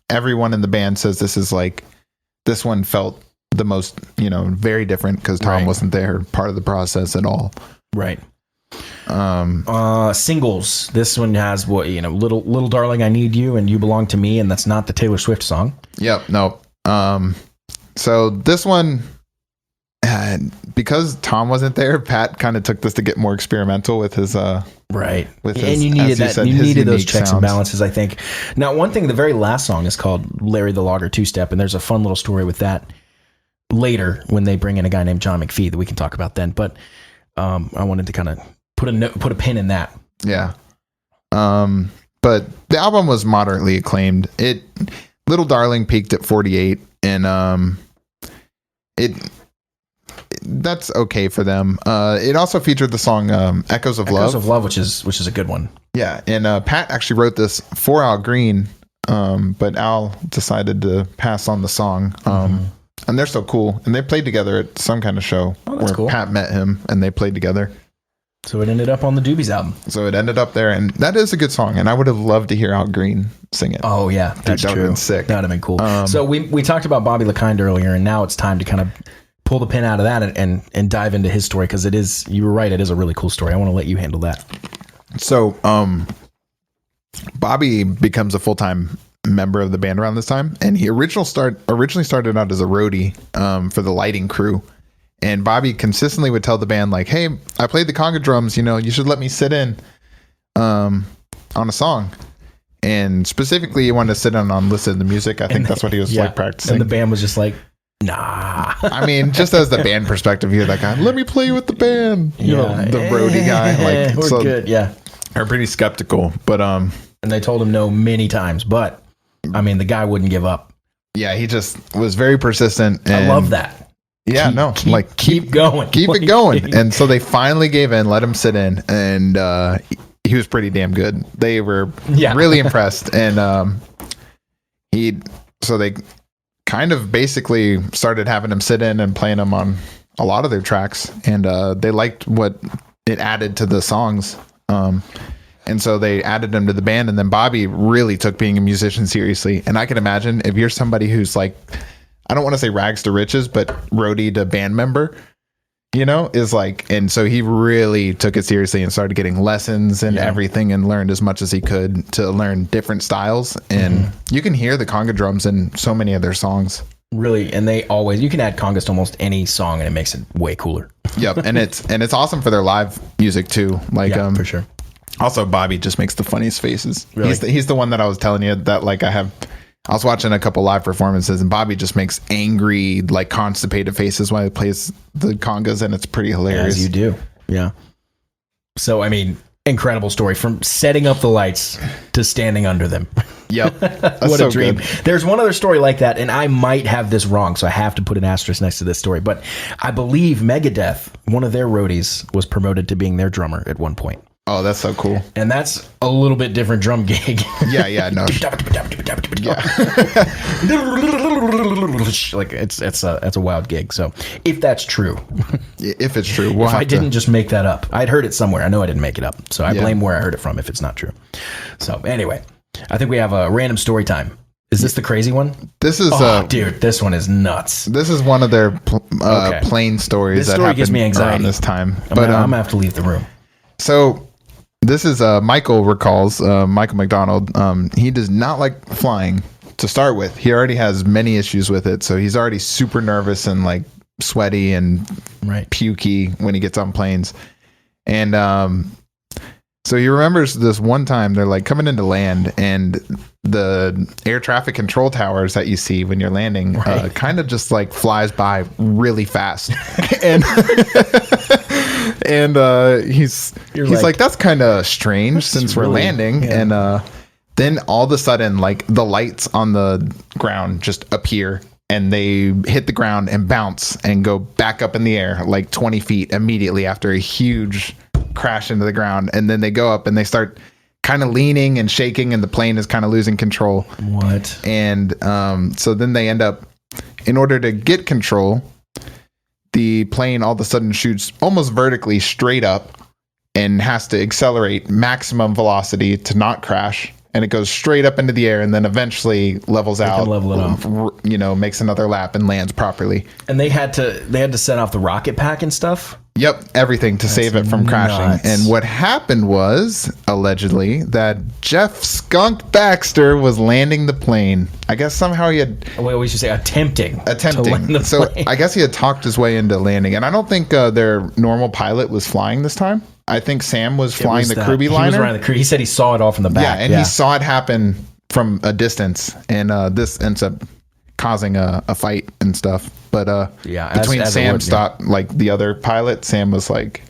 everyone in the band says this one felt the most, very different because Tom wasn't there, part of the process at all. Right. Singles. This one has Little Darling, I Need You, and You Belong to Me, and that's not the Taylor Swift song. Yep. No. So this one, because Tom wasn't there, Pat kind of took this to get more experimental with his right. With his, and you needed that. You needed those checks sounds. And balances, I think. Now, one thing, the very last song is called Larry the Logger Two-Step, and there's a fun little story with that later when they bring in a guy named John McPhee that we can talk about then. But I wanted to kind of put a pin in that. Yeah. But the album was moderately acclaimed. Little Darling peaked at 48, and that's okay for them. It also featured the song Echoes of Love. Echoes of Love, which is a good one. Yeah, and Pat actually wrote this for Al Green, but Al decided to pass on the song. And they're so cool, and they played together at some kind of show where cool. Pat met him, and they played together. So it ended up on the Doobies album. So it ended up there, and that is a good song, and I would have loved to hear Al Green sing it. Oh, yeah, that's true. That would have been sick. That would have been cool. So we talked about Bobby LeKind earlier, and now it's time to kind of pull the pin out of that and dive into his story, because you were right, it is a really cool story. I want to let you handle that. So Bobby becomes a full-time member of the band around this time, and he originally started out as a roadie for the lighting crew. And Bobby consistently would tell the band, like, hey, I played the conga drums, you should let me sit in on a song. And specifically, he wanted to sit in on listen to the music. I think that's what he was practicing. And the band was just like, Nah. I mean, just as the band perspective, you're like, let me play with the band. You know, the roadie guy. Like, we're so good. Yeah. They're pretty skeptical, but and they told him no many times, but I mean, the guy wouldn't give up. Yeah, he just was very persistent. And, I love that. Yeah, keep going. Keep it going. And so they finally gave in, let him sit in, and he was pretty damn good. They were really impressed, and so they kind of basically started having him sit in and playing him on a lot of their tracks, and they liked what it added to the songs. And so they added him to the band, and then Bobby really took being a musician seriously. And I can imagine if you're somebody who's like, I don't want to say rags to riches, but roadie to band member, you know, is like, and so he really took it seriously and started getting lessons and everything, and learned as much as he could to learn different styles. And you can hear the conga drums in so many of their songs. Really, and you can add congas to almost any song, and it makes it way cooler. Yep, and it's awesome for their live music too. Like, for sure. Also, Bobby just makes the funniest faces. Really? He's the one that I was telling you that, like, I was watching a couple live performances, and Bobby just makes angry, like, constipated faces when he plays the congas, and it's pretty hilarious. As you do. Yeah. So, I mean, incredible story from setting up the lights to standing under them. Yep. What so a dream. Good. There's one other story like that, and I might have this wrong, so I have to put an asterisk next to this story. But I believe Megadeth, one of their roadies, was promoted to being their drummer at one point. Oh, that's so cool. And that's a little bit different drum gig. Yeah, no. Like it's a wild gig. So if that's true. If it's true. If I didn't just make that up. I'd heard it somewhere. I know I didn't make it up. So I blame where I heard it from if it's not true. So anyway, I think we have a random story time. Is this the crazy one? This is dude, this one is nuts. This is one of their plane stories. This story gives me anxiety around this time. But I'm gonna have to leave the room. So this is Michael recalls, Michael McDonald. He does not like flying to start with. He already has many issues with it. So he's already super nervous and like sweaty and pukey when he gets on planes. And so he remembers this one time they're like coming into land, and the air traffic control towers that you see when you're landing kind of just like flies by really fast. And he's like, that's kind of strange since we're landing. Yeah. And then all of a sudden, like, the lights on the ground just appear, and they hit the ground and bounce and go back up in the air like 20 feet immediately after a huge crash into the ground. And then they go up and they start kind of leaning and shaking, and the plane is kind of losing control. What? And so then they end up, in order to get control, the plane all of a sudden shoots almost vertically straight up and has to accelerate maximum velocity to not crash. And it goes straight up into the air, and then eventually levels out, level it off. You know, makes another lap and lands properly. And they had to set off the rocket pack and stuff. Yep, everything to save it from crashing. And what happened was, allegedly, that Jeff Skunk Baxter was landing the plane. I guess somehow he had... we should say attempting. To land the plane. I guess he had talked his way into landing. And I don't think their normal pilot was flying this time. I think Sam was flying the Kruby liner. He was flying the Kruby. He said he saw it all from the back. Yeah, and he saw it happen from a distance. And this ends up causing a fight and stuff. But between Sam stopped, like the other pilot, Sam was like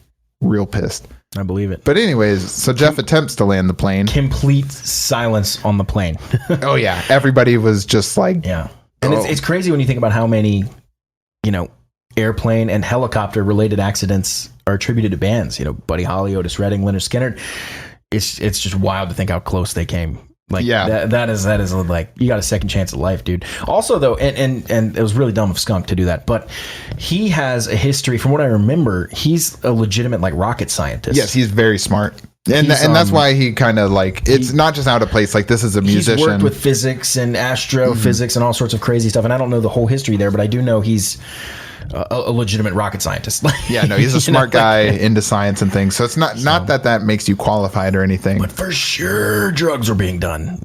real pissed. I believe it. But anyways, so Jeff attempts to land the plane. Complete silence on the plane. Oh yeah, everybody was just like, and it's crazy when you think about how many, airplane and helicopter related accidents are attributed to bands. Buddy Holly, Otis Redding, Lynyrd Skynyrd. It's just wild to think how close they came. Like, that is like, you got a second chance at life, dude. Also, though, and it was really dumb of Skunk to do that, but he has a history. From what I remember, he's a legitimate like rocket scientist. Yes, he's very smart. And that's why he kind of like, it's not just out of place. Like, this is a musician. He's worked with physics and astrophysics and all sorts of crazy stuff. And I don't know the whole history there, but I do know he's a legitimate rocket scientist. Yeah, no, he's a smart guy into science and things. So it's not that makes you qualified or anything. But for sure, drugs were being done.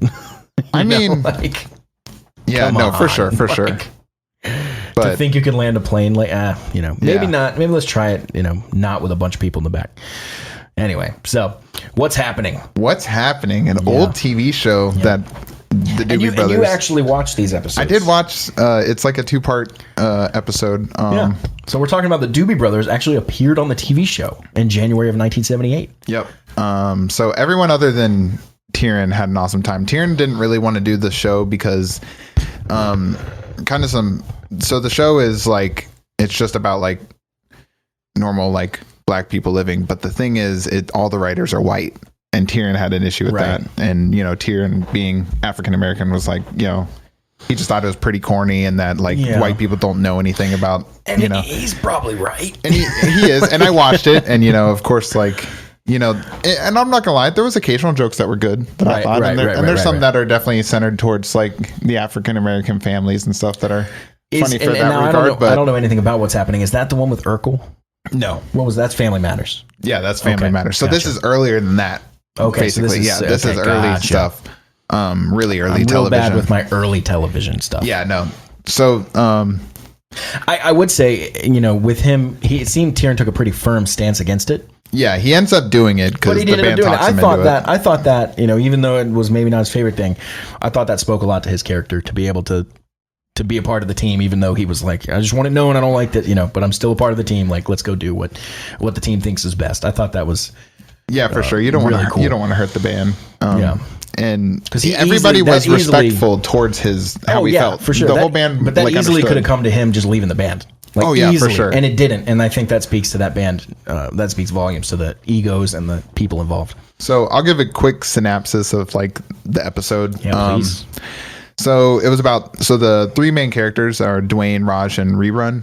I mean, for sure. But to think you can land a plane, like, maybe not. Maybe let's try it. Not with a bunch of people in the back. Anyway, so what's happening? An old TV show that the Doobie and Brothers. You actually watched these episodes. I did watch. It's like a 2-part episode. Yeah. So we're talking about the Doobie Brothers actually appeared on the TV show in January of 1978. Yep. So everyone other than Tieran had an awesome time. Tieran didn't really want to do the show because so the show is like, it's just about like normal like black people living, but the thing is all the writers are white, and Tieran had an issue with that. And Tieran being African American was like, he just thought it was pretty corny, and that like white people don't know anything about, and he's probably right. And he is. And I watched it, and of course, like, and I'm not gonna lie, there was occasional jokes that were good that I thought, and there's some that are definitely centered towards like the African American families and stuff that are funny for that regard. I don't know anything about what's happening. Is that the one with Urkel? No. What was that's Family Matters? Yeah, that's Family Matters. So this is earlier than that. Okay, basically, this is early stuff. Really early I'm television. real bad with my early television stuff. Yeah, no. So I would say, with him, it seemed Tieran took a pretty firm stance against it. Yeah, he ends up doing it because the band talks him into it. I thought that, even though it was maybe not his favorite thing, I thought that spoke a lot to his character to be able to be a part of the team, even though he was like, I just want it known I don't like that, but I'm still a part of the team. Like, let's go do what the team thinks is best. I thought that was for sure. You don't really want to you don't want to hurt the band. And because everybody was respectful towards how he felt for sure. The whole band, but that easily could have come to him just leaving the band. Like, for sure. And it didn't. And I think that speaks to that band. That speaks volumes to the egos and the people involved. So I'll give a quick synopsis of like the episode. Yeah, please. So it was the 3 main characters are Dwayne, Raj, and Rerun.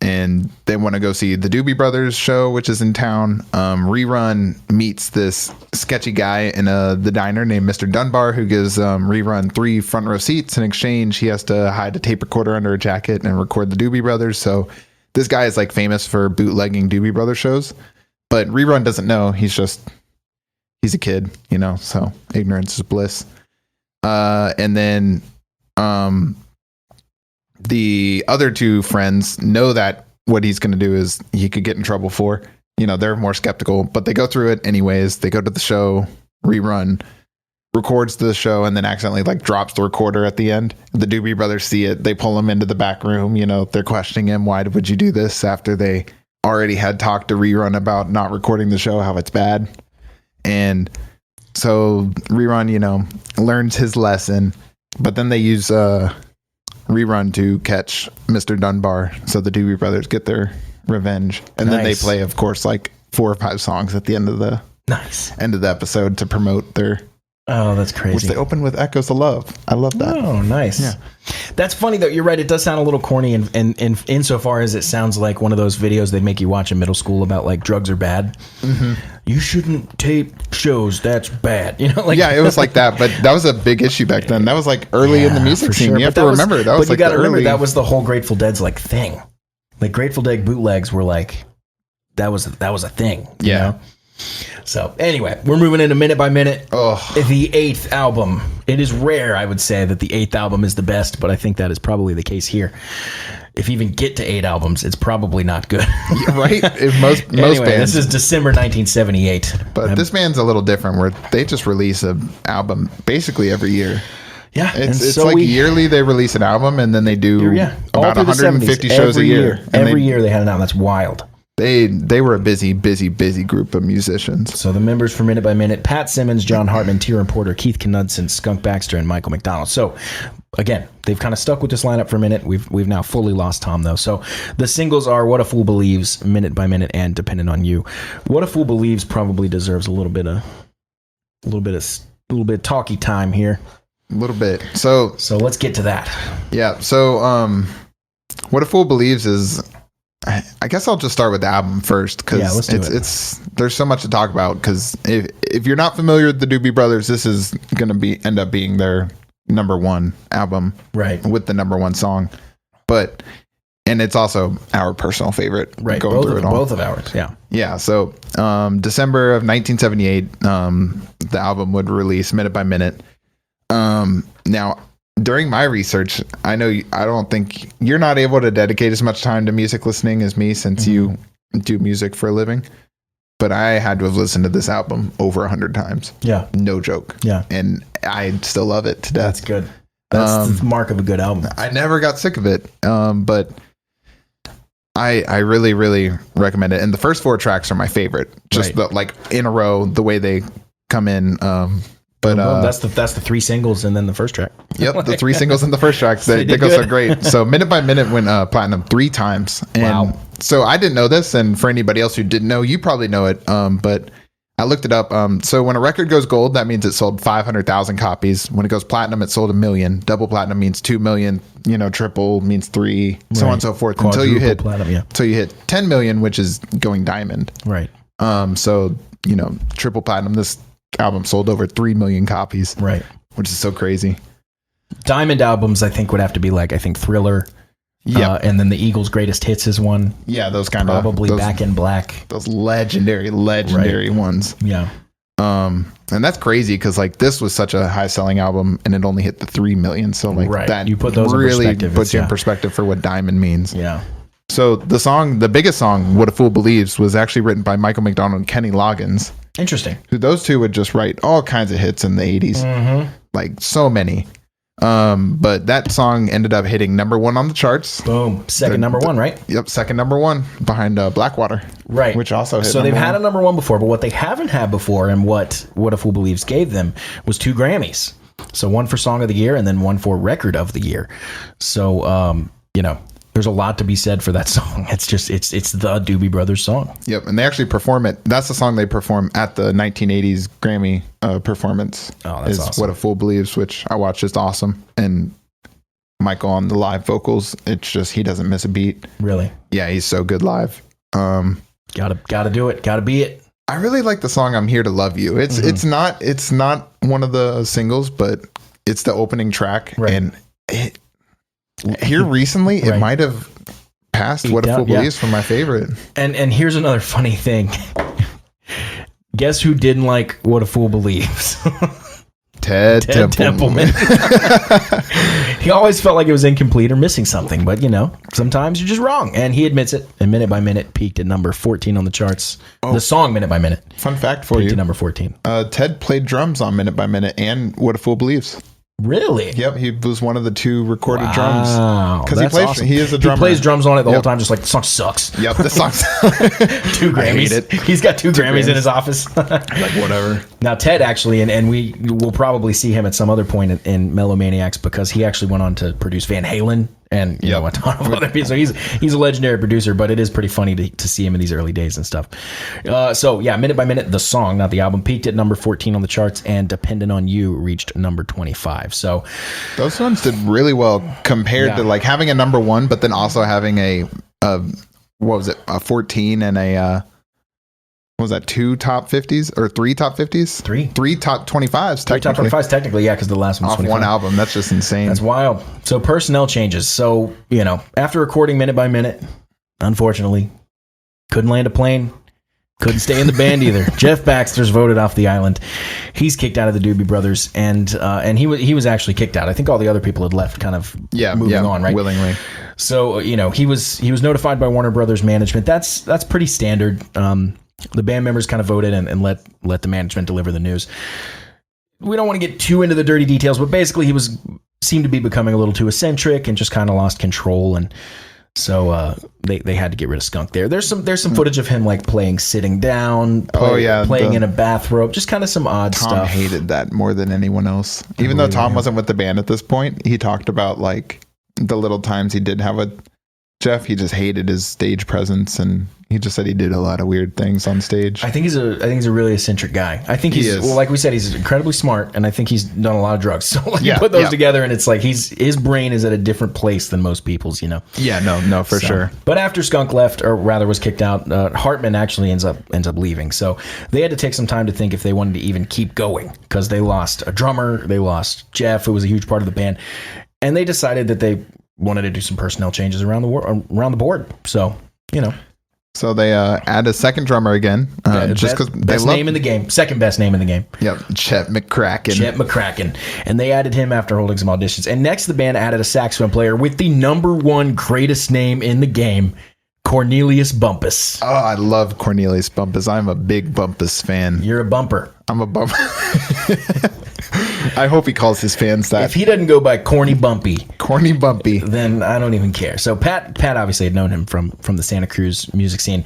And they want to go see the Doobie Brothers show, which is in town. Rerun meets this sketchy guy in the diner named Mr. Dunbar, who gives Rerun 3 front row seats. In exchange, he has to hide a tape recorder under a jacket and record the Doobie Brothers. So this guy is like famous for bootlegging Doobie Brothers shows, but Rerun doesn't know. He's a kid, so ignorance is bliss. And then the other 2 friends know that what he's going to do is he could get in trouble for. They're more skeptical, but they go through it anyways. They go to the show. Rerun records the show and then accidentally like drops the recorder at the end. The Doobie Brothers see it. They pull him into the back room. They're questioning him. Why would you do this? After they already had talked to Rerun about not recording the show, how it's bad. And so Rerun, learns his lesson, but then they use Rerun to catch Mr. Dunbar. So the Doobie Brothers get their revenge. And then they play, of course, like 4 or 5 songs at the end of the episode to promote their... Oh, that's crazy. Which they open with Echoes of Love. I love that. Oh, nice. Yeah. That's funny, though. You're right. It does sound a little corny, and insofar as it sounds like one of those videos they make you watch in middle school about, like, drugs are bad. Mm-hmm. You shouldn't tape shows. That's bad. It was like that, but that was a big issue back then. That was, like, early in the music scene. Sure. You have to remember. That was, like, the early... remember, that was the whole Grateful Dead's, like, thing. Like, Grateful Dead bootlegs were, like... That was a thing. You know? So anyway, we're moving into Minute by Minute. The 8th album. It is rare, I would say, that the 8th album is the best, but I think that is probably the case here. If you even get to 8 albums, it's probably not good. Right? If most bands. This is December 1978. But this band's a little different, where they just release an album basically every year. Yeah, it's like yearly they release an album, and then they do about 150 shows a year. Every year they had an album. That's wild. They were a busy group of musicians. So the members for Minute by Minute: Pat Simmons, John Hartman, Tieran Porter, Keith Knudsen, Skunk Baxter, and Michael McDonald. So again, they've kind of stuck with this lineup for a minute. We've now fully lost Tom, though. So the singles are "What a Fool Believes," "Minute by Minute," and "Dependent on You." "What a Fool Believes" probably deserves a little bit of talky time here. A little bit. So let's get to that. Yeah. So "What a Fool Believes" is. I guess I'll just start with the album first, because it's there's so much to talk about. Because if you're not familiar with the Doobie Brothers, this is going to end up being their number 1 album, right? With the number 1 song, and it's also our personal favorite, right? Going through it all. Both of ours, yeah. So December of 1978, the album would release Minute by Minute. Now, during my research, I don't think you're not able to dedicate as much time to music listening as me, since you do music for a living. But I had to have listened to this album over 100 times. Yeah. No joke. Yeah. And I still love it to death. That's good. That's the mark of a good album. I never got sick of it, but I really, really recommend it. And the first 4 tracks are my favorite. Just in a row, the way they come in. But that's the 3 singles and then the first track. Yep, the 3 singles and the first track. They go so great. So Minute by Minute went platinum 3 times. And so I didn't know this, and for anybody else who didn't know, you probably know it. But I looked it up. So when a record goes gold, that means it sold 500,000 copies. When it goes platinum, it sold 1 million. Double platinum means 2 million. Triple means 3, so on and so forth. Until you hit platinum, until you hit 10 million, which is going diamond. Right. So triple platinum. This album sold over 3 million copies. Right. Which is so crazy. Diamond albums, I think, would have to be Thriller. Yeah. And then the Eagles' Greatest Hits is one. Yeah, those kind of. Probably Back in Black. Those legendary ones. Yeah. And that's crazy because this was such a high selling album and it only hit the 3 million. So that you put those really in perspective, puts you in perspective for what diamond means. Yeah. So the biggest song, What a Fool Believes, was actually written by Michael McDonald and Kenny Loggins. Interesting. Who those two would just write all kinds of hits in the 80s. Mm-hmm. So many. But that song ended up hitting number 1 on the charts. Boom. Second number 1, right? Yep. Second number 1 behind Blackwater. Right. Which also hit. So they've had a number 1 before, but what they haven't had before and what a Fool Believes gave them was 2 Grammys. So 1 for Song of the Year and then 1 for Record of the Year. So, there's a lot to be said for that song. It's the Doobie Brothers song. Yep, and they actually perform it. That's the song they perform at the 1980s Grammy performance. Oh, that's awesome. What a Fool Believes, which I watched. It's awesome. And Michael on the live vocals, it's just he doesn't miss a beat. Really? Yeah, he's so good live. Gotta do it. Gotta be it. I really like the song "I'm Here to Love You." It's not one of the singles, but it's the opening track, right. And here recently, it might have passed What a Fool Believes for my favorite. And here's another funny thing. Guess who didn't like What a Fool Believes? Ted Templeman. He always felt like it was incomplete or missing something, but sometimes you're just wrong. And he admits it. And Minute by Minute peaked at number 14 on the charts. The song Minute by Minute. Fun fact for peaked you. At number 14. Ted played drums on Minute by Minute and What a Fool Believes. Really? Yep, he was one of the 2 recorded drums. Because he plays. Awesome. He is a drummer. He plays drums on it the whole time, just the song sucks. Yep, the song. 2 Grammys. I hate it. He's got 2 Grammys in his office. Whatever. Now Ted actually, and we will probably see him at some other point in Melomaniax because he actually went on to produce Van Halen and a ton of other people. So he's a legendary producer, but it is pretty funny to see him in these early days and stuff. Minute by Minute, the song, not the album, peaked at number 14 on the charts, and Dependent on You reached number 25. So those ones did really well compared to having a number 1, but then also having a 14 and a what was that, 2 top 50s or 3 top 50s? 3 top 25s. 3 top 25s technically, because the last one's off 25. 1 album. That's just insane. That's wild. So personnel changes. So after recording Minute by Minute, unfortunately, couldn't land a plane. Couldn't stay in the band either. Jeff Baxter's voted off the island. He's kicked out of the Doobie Brothers, and he was actually kicked out. I think all the other people had left, kind of moving on, right? Willingly. So he was notified by Warner Brothers management. That's pretty standard. The band members kind of voted and let the management deliver the news. We don't want to get too into the dirty details, but basically he seemed to be becoming a little too eccentric and just kind of lost control, and so they had to get rid of Skunk there. There's some footage of him playing sitting down, playing in a bathrobe, just kind of some odd stuff. Tom hated that more than anyone else. Even though Tom wasn't with the band at this point, he talked about the little times he did have with Jeff. He just hated his stage presence, and he just said he did a lot of weird things on stage. I think he's a really eccentric guy. I think he's like we said, he's incredibly smart, and I think he's done a lot of drugs. So you put those together, and it's his brain is at a different place than most people's. Yeah, no, for sure. But after Skunk left, or rather was kicked out, Hartman actually ends up leaving. So they had to take some time to think if they wanted to even keep going, because they lost a drummer, they lost Jeff, who was a huge part of the band, and they decided that they wanted to do some personnel changes around the board. So So they add a second drummer again, just because best name in the game, second best name in the game. Yep, Chet McCracken. And they added him after holding some auditions. And next, the band added a saxophone player with the number 1 greatest name in the game, Cornelius Bumpus. Oh, I love Cornelius Bumpus. I'm a big Bumpus fan. You're a bumper. I'm a bumper. I hope he calls his fans that. If he doesn't go by Corny Bumpy, then I don't even care. So Pat obviously had known him from the Santa Cruz music scene,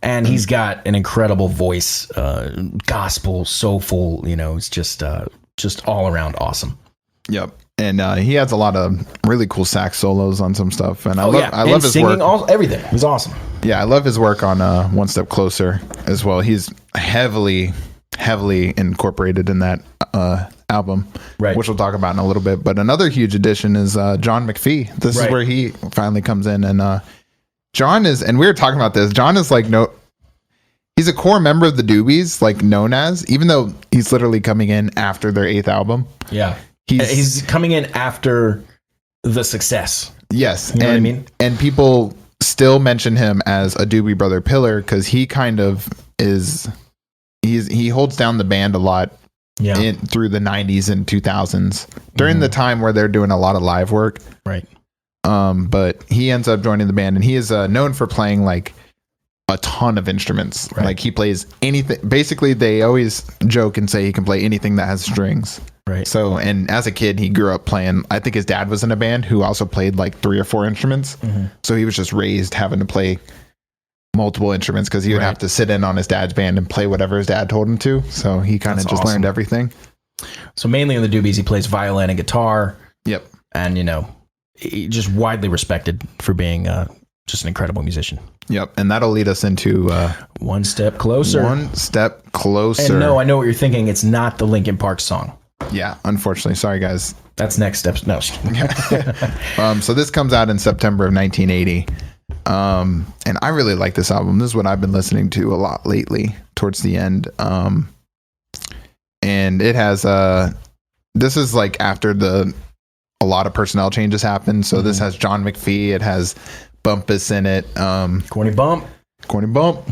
and he's got an incredible voice, gospel, soulful. It's just all around awesome. Yep. And he has a lot of really cool sax solos on some stuff, and I love his singing, work. Everything. It was awesome. Yeah, I love his work on One Step Closer as well. He's heavily incorporated in that album, right, which we'll talk about in a little bit. But another huge addition is John McPhee. This is where he finally comes in, and John is, and we were talking about this. John is he's a core member of the Doobies, known as, even though he's literally coming in after their 8th album. Yeah. He's coming in after the success. Yes. You know what I mean? And people still mention him as a Doobie Brother pillar because he kind of is, he holds down the band a lot through the 90s and 2000s during the time where they're doing a lot of live work. Right. But he ends up joining the band, and he is known for playing a ton of instruments. Right. He plays anything. Basically, they always joke and say he can play anything that has strings. Right. So, and as a kid, he grew up playing, I think his dad was in a band who also played 3 or 4 instruments. Mm-hmm. So he was just raised having to play multiple instruments because he would have to sit in on his dad's band and play whatever his dad told him to. So he kind of just learned everything. So mainly in the Doobies, he plays violin and guitar. Yep. And, just widely respected for being just an incredible musician. Yep. And that'll lead us into One Step Closer. One Step Closer. And no, I know what you're thinking. It's not the Linkin Park song. Yeah, unfortunately. Sorry, guys. That's Next Steps. No. So this comes out in September of 1980. And I really like this album. This is what I've been listening to a lot lately towards the end. And it has this is after a lot of personnel changes happened. So this has John McPhee. It has Bumpus in it. Corny Bump. But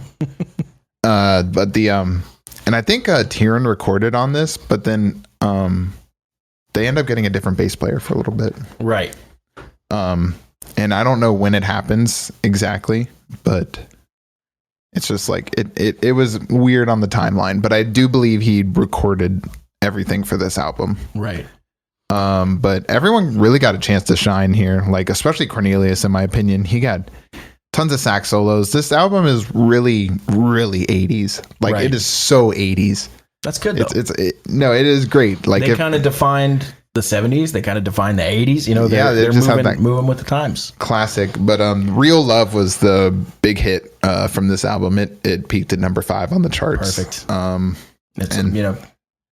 and I think Tieran recorded on this, but then they end up getting a different bass player for a little bit. Right. And I don't know when it happens exactly, but it's just it was weird on the timeline, but I do believe he recorded everything for this album. Right. But everyone really got a chance to shine here, especially Cornelius, in my opinion. He got tons of sax solos. This album is really, really 80s. It is so 80s. That's good, though. It is great. They kind of defined the 70s. They kind of defined the 80s. They're just moving with the times. Classic. But Real Love was the big hit from this album. It peaked at number 5 on the charts. Perfect. It's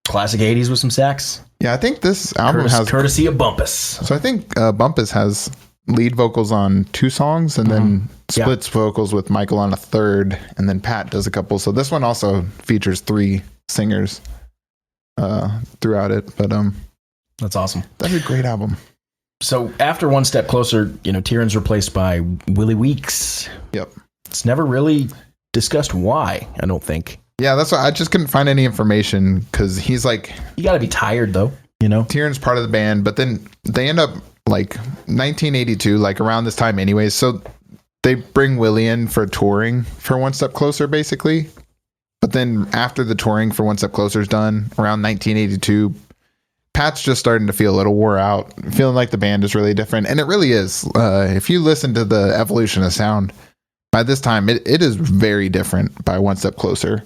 classic 80s with some sax. Yeah, I think this album has courtesy of Bumpus. So I think Bumpus has lead vocals on 2 songs and then splits vocals with Michael on a 3rd, and then Pat does a couple. So this one also features 3 singers throughout it. But that's awesome. That's a great album. So after One Step Closer, Tieran's replaced by Willie Weeks. Yep. It's never really discussed why, I don't think. Yeah, that's why I just couldn't find any information, because he's you got to be tired, though, Tieran's part of the band, but then they end up 1982, around this time anyways. So they bring Willie in for touring for One Step Closer, basically. But then after the touring for One Step Closer is done, around 1982, Pat's just starting to feel a little wore out, feeling like the band is really different. And it really is. If you listen to the evolution of sound, by this time, it is very different by One Step Closer.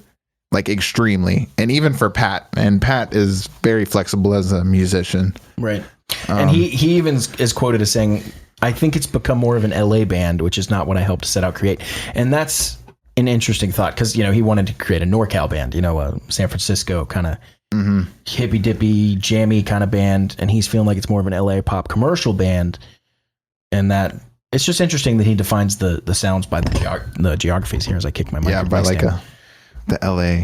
Extremely. And even for Pat. And Pat is very flexible as a musician. Right. And he even is quoted as saying, I think it's become more of an LA band, which is not what I helped to set out create. And that's an interesting thought, because, he wanted to create a NorCal band, a San Francisco kind of hippy dippy, jammy kind of band. And he's feeling like it's more of an LA pop commercial band. And that it's just interesting that he defines the sounds by the geographies here as I kick my mic. Yeah, by the LA.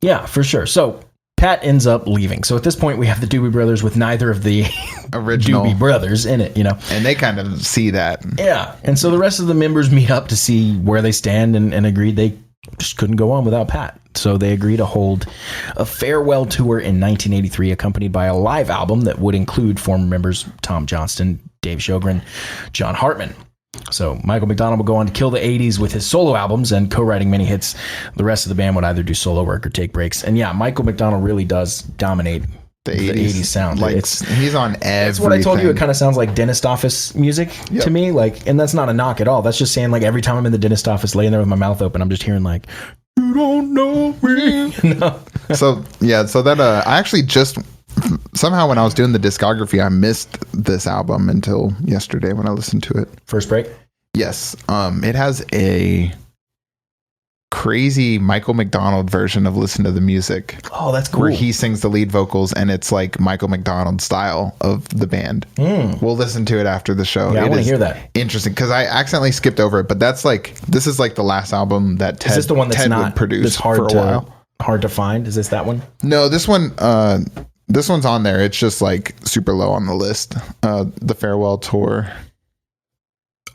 Yeah, for sure. So Pat ends up leaving. So at this point, we have the Doobie Brothers with neither of the original Doobie Brothers in it, And they kind of see that. Yeah. And so the rest of the members meet up to see where they stand and agreed they just couldn't go on without Pat. So they agreed to hold a farewell tour in 1983, accompanied by a live album that would include former members Tom Johnston, Dave Sjogren, John Hartman. So Michael McDonald would go on to kill the 80s with his solo albums and co-writing many hits. The rest of the band would either do solo work or take breaks. And yeah, Michael McDonald really does dominate the 80s sound. Like he's on everything. That's what I told you. It kind of sounds like dentist office music to me. Like, and that's not a knock at all. That's just saying, like, every time I'm in the dentist office laying there with my mouth open, I'm just hearing like, you don't know me. No. So that I actually just somehow when I was doing the discography, I missed this album until yesterday when I listened to it. First break? Yes. It has a crazy Michael McDonald version of Listen to the Music. Oh, that's cool. Where he sings the lead vocals and it's like Michael McDonald style of the band. We'll listen to it after the show. Yeah, I want to hear that. Interesting, because I accidentally skipped over it, but this is like the last album that Ted, is this the one that's Ted not would produce that's hard for a while. Hard to find? Is this that one? No, this one's on there. It's just like super low on the list. The Farewell Tour.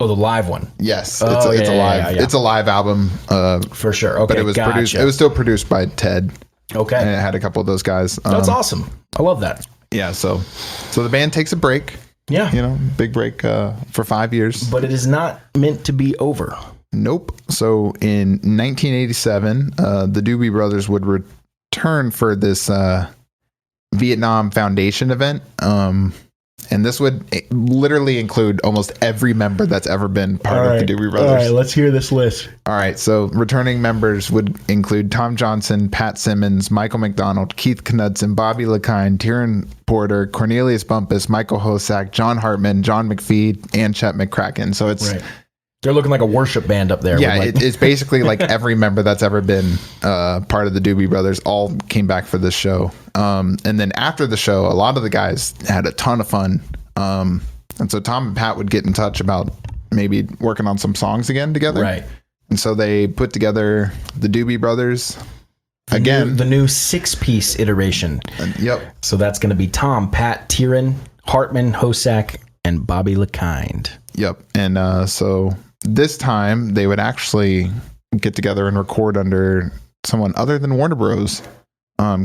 Oh, the live one. Yes, it's a live. It's a live album for sure. Okay, but it was produced. It was still produced by Ted. Okay, and it had a couple of those guys. That's awesome. I love that. Yeah. So the band takes a break. Yeah, big break for 5 years. But it is not meant to be over. Nope. So in 1987, the Doobie Brothers would return for this Vietnam Foundation event. And this would literally include almost every member that's ever been part of the Doobie Brothers. All right, let's hear this list. All right, so returning members would include Tom Johnson, Pat Simmons, Michael McDonald, Keith Knudsen, Bobby LeKine, Tieran Porter, Cornelius Bumpus, Michael Hosack, John Hartman, John McPhee, and Chet McCracken. So it's... Right. They're looking like a worship band up there. Yeah, it's basically like every member that's ever been part of the Doobie Brothers all came back for this show. And then after the show, a lot of the guys had a ton of fun. And so Tom and Pat would get in touch about maybe working on some songs again together. Right. And so they put together the Doobie Brothers again. The new 6-piece iteration. Yep. So that's going to be Tom, Pat, Tieran, Hartman, Hosack, and Bobby LeKind. Yep. And so... this time, they would actually get together and record under someone other than Warner Bros.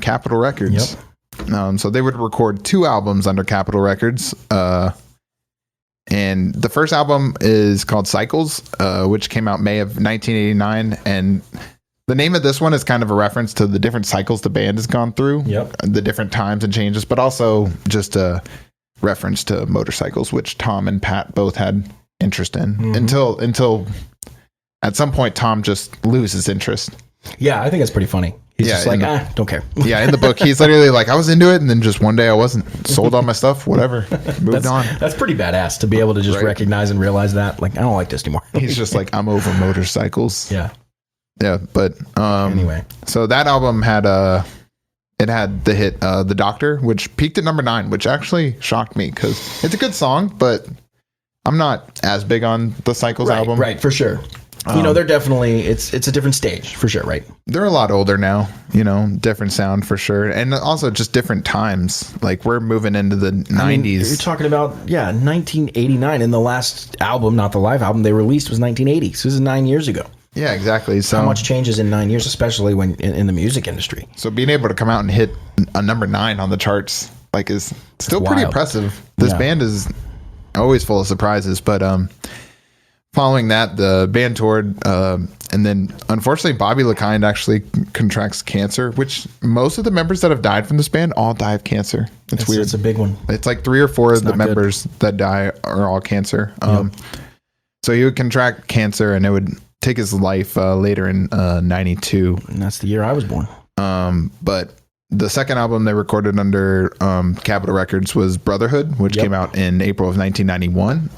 Capitol Records. Yep. So they would record 2 albums under Capitol Records. And the first album is called Cycles, which came out May of 1989. And the name of this one is kind of a reference to the different cycles the band has gone through. Yep. The different times and changes, but also just a reference to motorcycles, which Tom and Pat both had interest in until at some point Tom just loses interest. Yeah, I think it's pretty funny. He's just like, don't care. Yeah, in the book, he's literally like, I was into it, and then just one day I wasn't. Sold all my stuff, whatever. Moved on. That's pretty badass to be able to just recognize and realize that. Like, I don't like this anymore. He's just like, I'm over motorcycles. Yeah. Yeah, but anyway. So that album had it had the hit The Doctor, which peaked at number 9, which actually shocked me because it's a good song, but I'm not as big on the Cycles album. Right, for sure. They're definitely, it's a different stage, for sure, right? They're a lot older now, different sound for sure. And also just different times. Like, we're moving into the 90s. You're talking about, 1989. And the last album, not the live album, they released was 1980. So this is 9 years ago. Yeah, exactly. So how much changes in 9 years, especially when in the music industry. So being able to come out and hit a number 9 on the charts, is still pretty impressive. This band is always full of surprises, but following that, the band toured, and then unfortunately Bobby LeKind actually contracts cancer, which most of the members that have died from this band all die of cancer. It's weird. It's a big one. It's like 3 or 4 of the members that die are all cancer. So he would contract cancer, and it would take his life later in 92. And that's the year I was born. But the second album they recorded under Capitol Records was Brotherhood, which came out in April of 1991.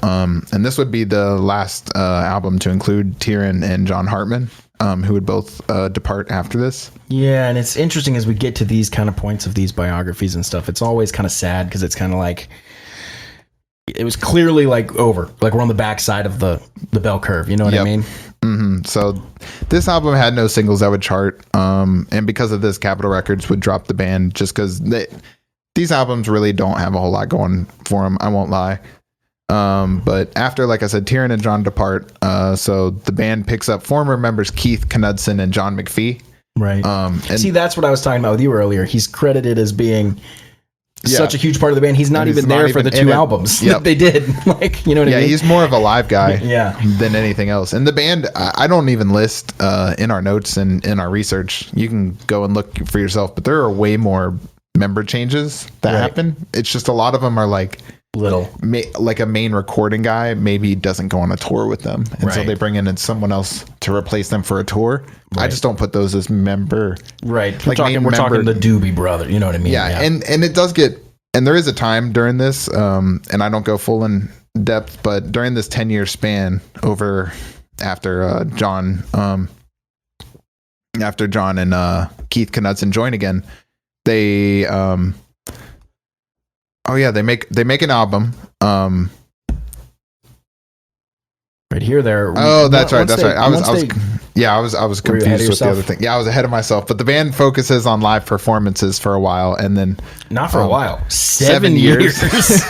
And this would be the last album to include Tieran and John Hartman, who would both depart after this. Yeah, and it's interesting as we get to these kind of points of these biographies and stuff. It's always kind of sad because it's kind of like it was clearly like over. Like we're on the backside of the bell curve. You know what I mean? Mm-hmm. So this album had no singles that would chart, and because of this, Capitol Records would drop the band just because these albums really don't have a whole lot going for them. I won't lie. But after, like I said, Tieran and John depart, so the band picks up former members Keith Knudsen and John McPhee. Right. And see, that's what I was talking about with you earlier. He's credited as being such a huge part of the band. He's not even there for the 2 albums that they did. Like, you know what I mean? Yeah, he's more of a live guy than anything else. And the band, I don't even list in our notes and in our research. You can go and look for yourself, but there are way more member changes that happen. It's just a lot of them are like little, like a main recording guy maybe doesn't go on a tour with them, and so they bring in someone else to replace them for a tour. I just don't put those as member. Right. We're talking the Doobie Brothers. You know what I mean? Yeah. And it does get, and there is a time during this, and I don't go full in depth, but during this 10-year span after John and Keith Knudsen join again, they make an album. Right here, there. Oh, that's right. I was confused with the other thing. Yeah, I was ahead of myself. But the band focuses on live performances for a while, and then not for a while, 7 years.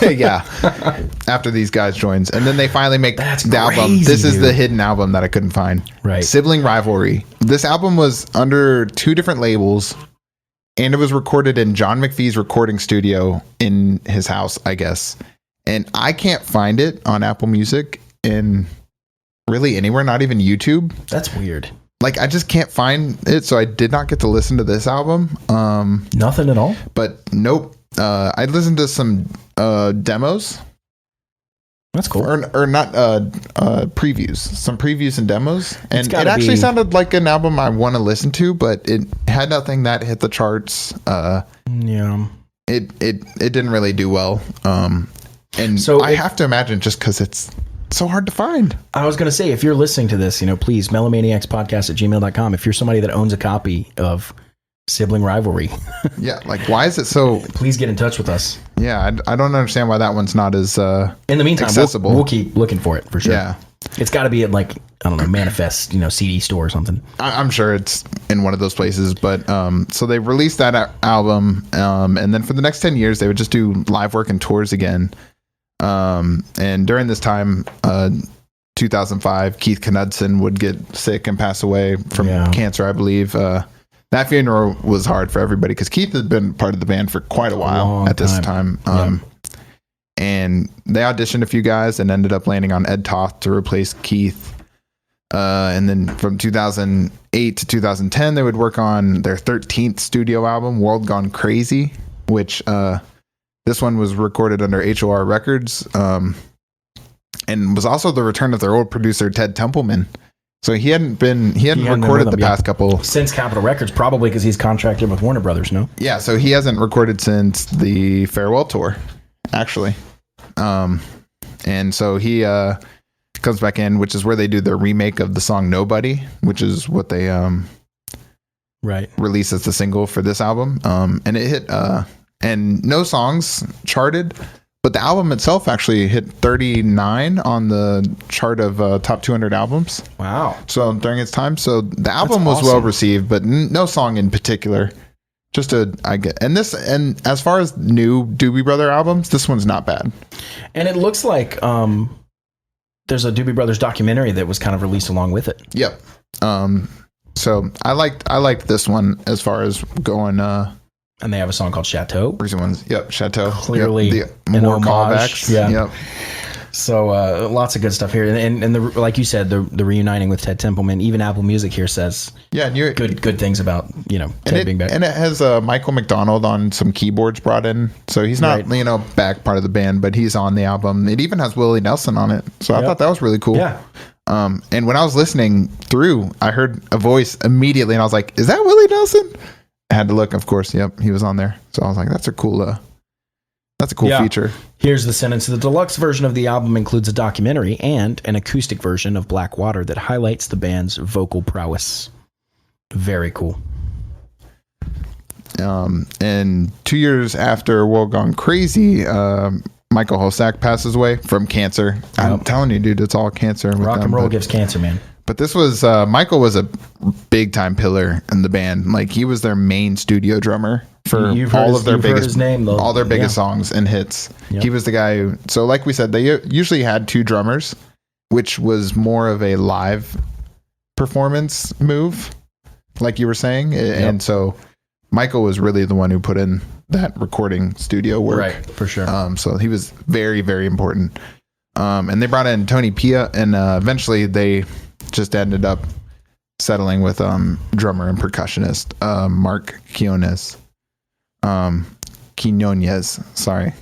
Yeah, after these guys joins, and then they finally make the album. This is the hidden album that I couldn't find. Right, Sibling Rivalry. This album was under 2 different labels, and it was recorded in John McPhee's recording studio in his house, I guess. And I can't find it on Apple Music and really anywhere, not even YouTube. That's weird. Like, I just can't find it, so I did not get to listen to this album. Nothing at all? But nope. I listened to some demos. That's cool. Or not previews. Some previews and demos. And it actually sounded like an album I want to listen to, but it had nothing that hit the charts. Yeah. It didn't really do well. And so I have to imagine just because it's so hard to find. I was going to say, if you're listening to this, please, melomaniaxpodcast@gmail.com. If you're somebody that owns a copy of Sibling Rivalry. Yeah, like, why is it so... Please get in touch with us. Yeah, I don't understand why that one's not as in the meantime, accessible. We'll keep looking for it, for sure. Yeah. It's got to be at, like, I don't know, Manifest, CD store or something. I'm sure it's in one of those places, but so they released that album, and then for the next 10 years, they would just do live work and tours again. And during this time, 2005, Keith Knudsen would get sick and pass away from cancer, I believe. That funeral was hard for everybody because Keith had been part of the band for quite a while at this time. And they auditioned a few guys and ended up landing on Ed Toth to replace Keith. And then from 2008 to 2010, they would work on their 13th studio album, World Gone Crazy, which this one was recorded under HOR Records, and was also the return of their old producer, Ted Templeman. So he hadn't recorded the past couple since Capitol Records, probably because he's contracted with Warner Brothers. No, yeah, so he hasn't recorded since the farewell tour, actually. And so he comes back in, which is where they do the remake of the song "Nobody," which is what they released as the single for this album. And it hit, and no songs charted. But the album itself actually hit 39 on the chart of top 200 albums. Wow. So during its time. So the album was well received, but no song in particular. And as far as new Doobie Brother albums, this one's not bad. And it looks like there's a Doobie Brothers documentary that was kind of released along with it. Yep. So I liked this one as far as going and they have a song called Chateau. Recent ones. Yep, Chateau. Clearly, the more callbacks. Yeah. Yep. So lots of good stuff here, and the, like you said, the reuniting with Ted Templeman. Even Apple Music here says good things about Ted being back. And it has Michael McDonald on some keyboards brought in, so he's not back part of the band, but he's on the album. It even has Willie Nelson on it, so I thought that was really cool. Yeah. And when I was listening through, I heard a voice immediately, and I was like, "Is that Willie Nelson?" I had to look, of course. Yep, he was on there. So I was like, "That's a cool feature." Here's the sentence: the deluxe version of the album includes a documentary and an acoustic version of Black Water that highlights the band's vocal prowess. Very cool. And 2 years after World Gone Crazy, Michael Hosack passes away from cancer. Yep. I'm telling you, dude, it's all cancer. Rock and roll gives cancer, man. But this was Michael was a big time pillar in the band. Like, he was their main studio drummer for all of their biggest songs and hits. Yep. He was the guy who, so like we said, they usually had 2 drummers, which was more of a live performance move, like you were saying. Yep. And so Michael was really the one who put in that recording studio work. Right, for sure. So he was very, very important. And they brought in Tony Pia, and eventually they just ended up settling with drummer and percussionist Mark Kionis. Quinones. Sorry.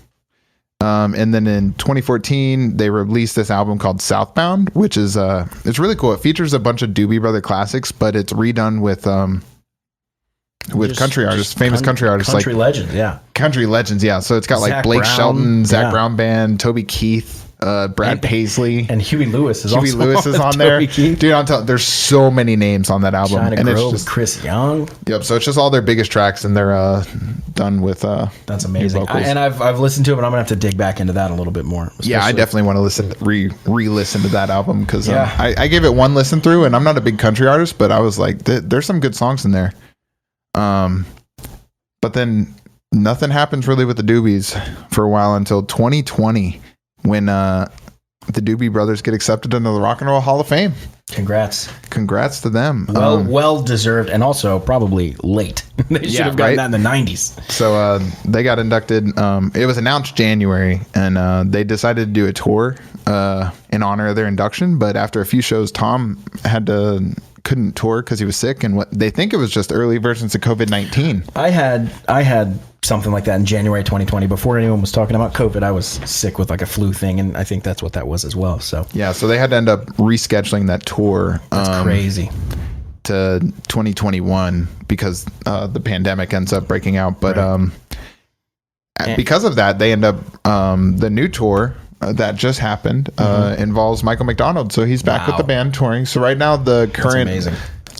And then in 2014, they released this album called Southbound, which is it's really cool. It features a bunch of Doobie Brother classics, but it's redone with country artists, famous country artists, country legends, yeah. Country legends, yeah. So it's got like Zach Blake Brown, Shelton, Zach yeah. Brown Band, Toby Keith, Brad Paisley, and Huey Lewis is Huey Lewis is on there. Dude, I'm telling, there's so many names on that album, China and Grove, it's just Chris Young. Yep. So it's just all their biggest tracks, and they're done with. That's amazing. And I've listened to it, but I'm gonna have to dig back into that a little bit more. Yeah, I definitely want to re-listen to that album because I gave it one listen through, and I'm not a big country artist, but I was like, there's some good songs in there. But then nothing happens really with the Doobies for a while until 2020 when the Doobie Brothers get accepted into the Rock and Roll Hall of Fame. Congrats to them. Well deserved, and also probably late. They should have gotten that in the 90s. So they got inducted. It was announced January, and they decided to do a tour in honor of their induction. But after a few shows, Tom couldn't tour because he was sick, and what they think it was just early versions of COVID-19. I had something like that in January 2020. Before anyone was talking about COVID, I was sick with like a flu thing, and I think that's what that was as well. So yeah, so they had to end up rescheduling that tour. That's crazy. To 2021 because the pandemic ends up breaking out. But because of that, they end up the new tour that just happened involves Michael McDonald. So he's back with the band touring. So right now the current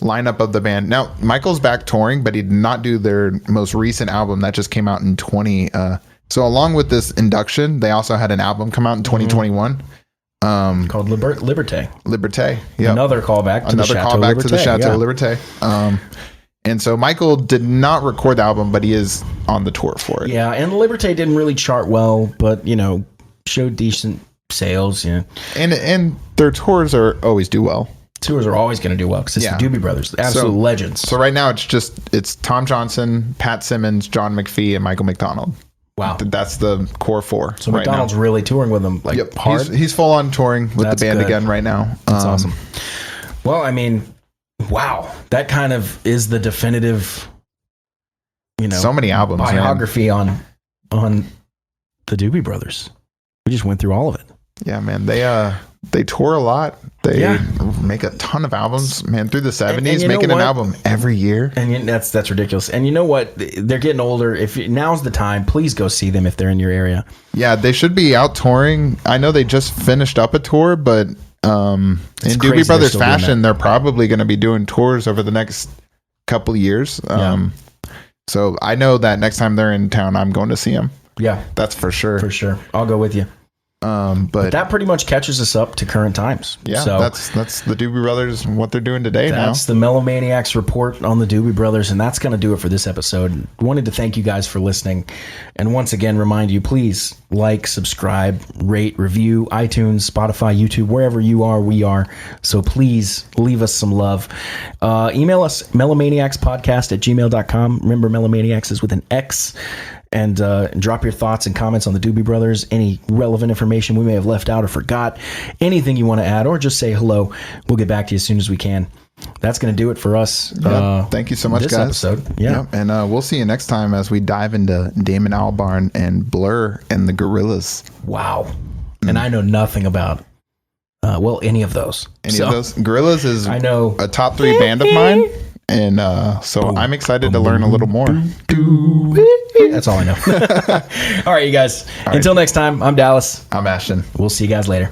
lineup of the band. Now Michael's back touring, but he did not do their most recent album that just came out in 20. So along with this induction, they also had an album come out in 2021. Called Liberté. Liberté. Yep. Another callback to the Chateau Liberté. And so Michael did not record the album, but he is on the tour for it. Yeah, and Liberté didn't really chart well, but showed decent sales. Yeah, and their tours are always do well. Tours are always going to do well because it's the Doobie Brothers, absolute legends. So right now it's Tom Johnson, Pat Simmons, John McPhee, and Michael McDonald. Wow, that's the core four. So McDonald's really touring with them, hard. He's full on touring with the band again right now. That's awesome. Well, I mean, wow, that kind of is the definitive, so many albums, biography on the Doobie Brothers. We just went through all of it. Yeah, man. They tour a lot. They make a ton of albums, man, through the 70s, making an album every year. And that's ridiculous. And you know what? They're getting older. Now's the time, please go see them if they're in your area. Yeah, they should be out touring. I know they just finished up a tour, but in Doobie Brothers fashion, they're probably going to be doing tours over the next couple years. So I know that next time they're in town, I'm going to see them. Yeah, that's for sure. For sure, I'll go with you. But that pretty much catches us up to current times. Yeah, so that's the Doobie Brothers and what they're doing today. That's the Melomaniax report on the Doobie Brothers, and that's going to do it for this episode. Wanted to thank you guys for listening, and once again remind you, please like, subscribe, rate, review, iTunes, Spotify, YouTube, wherever you are, we are. So please leave us some love. Email us melomaniaxpodcast@gmail.com. Remember, Melomaniax is with an X. And drop your thoughts and comments on the Doobie Brothers, any relevant information we may have left out or forgot, anything you want to add, or just say hello. We'll get back to you as soon as we can. That's going to do it for us. Thank you so much, this guys. Episode. Yeah. Yep. And we'll see you next time as we dive into Damon Albarn and Blur and the Gorillaz. Wow. And I know nothing about, any of those. Any of those? Gorillaz is I know a top 3 band of mine. And so I'm excited to learn a little more. That's all I know. All right, you guys. Until next time, I'm Dallas. I'm Ashton. We'll see you guys later.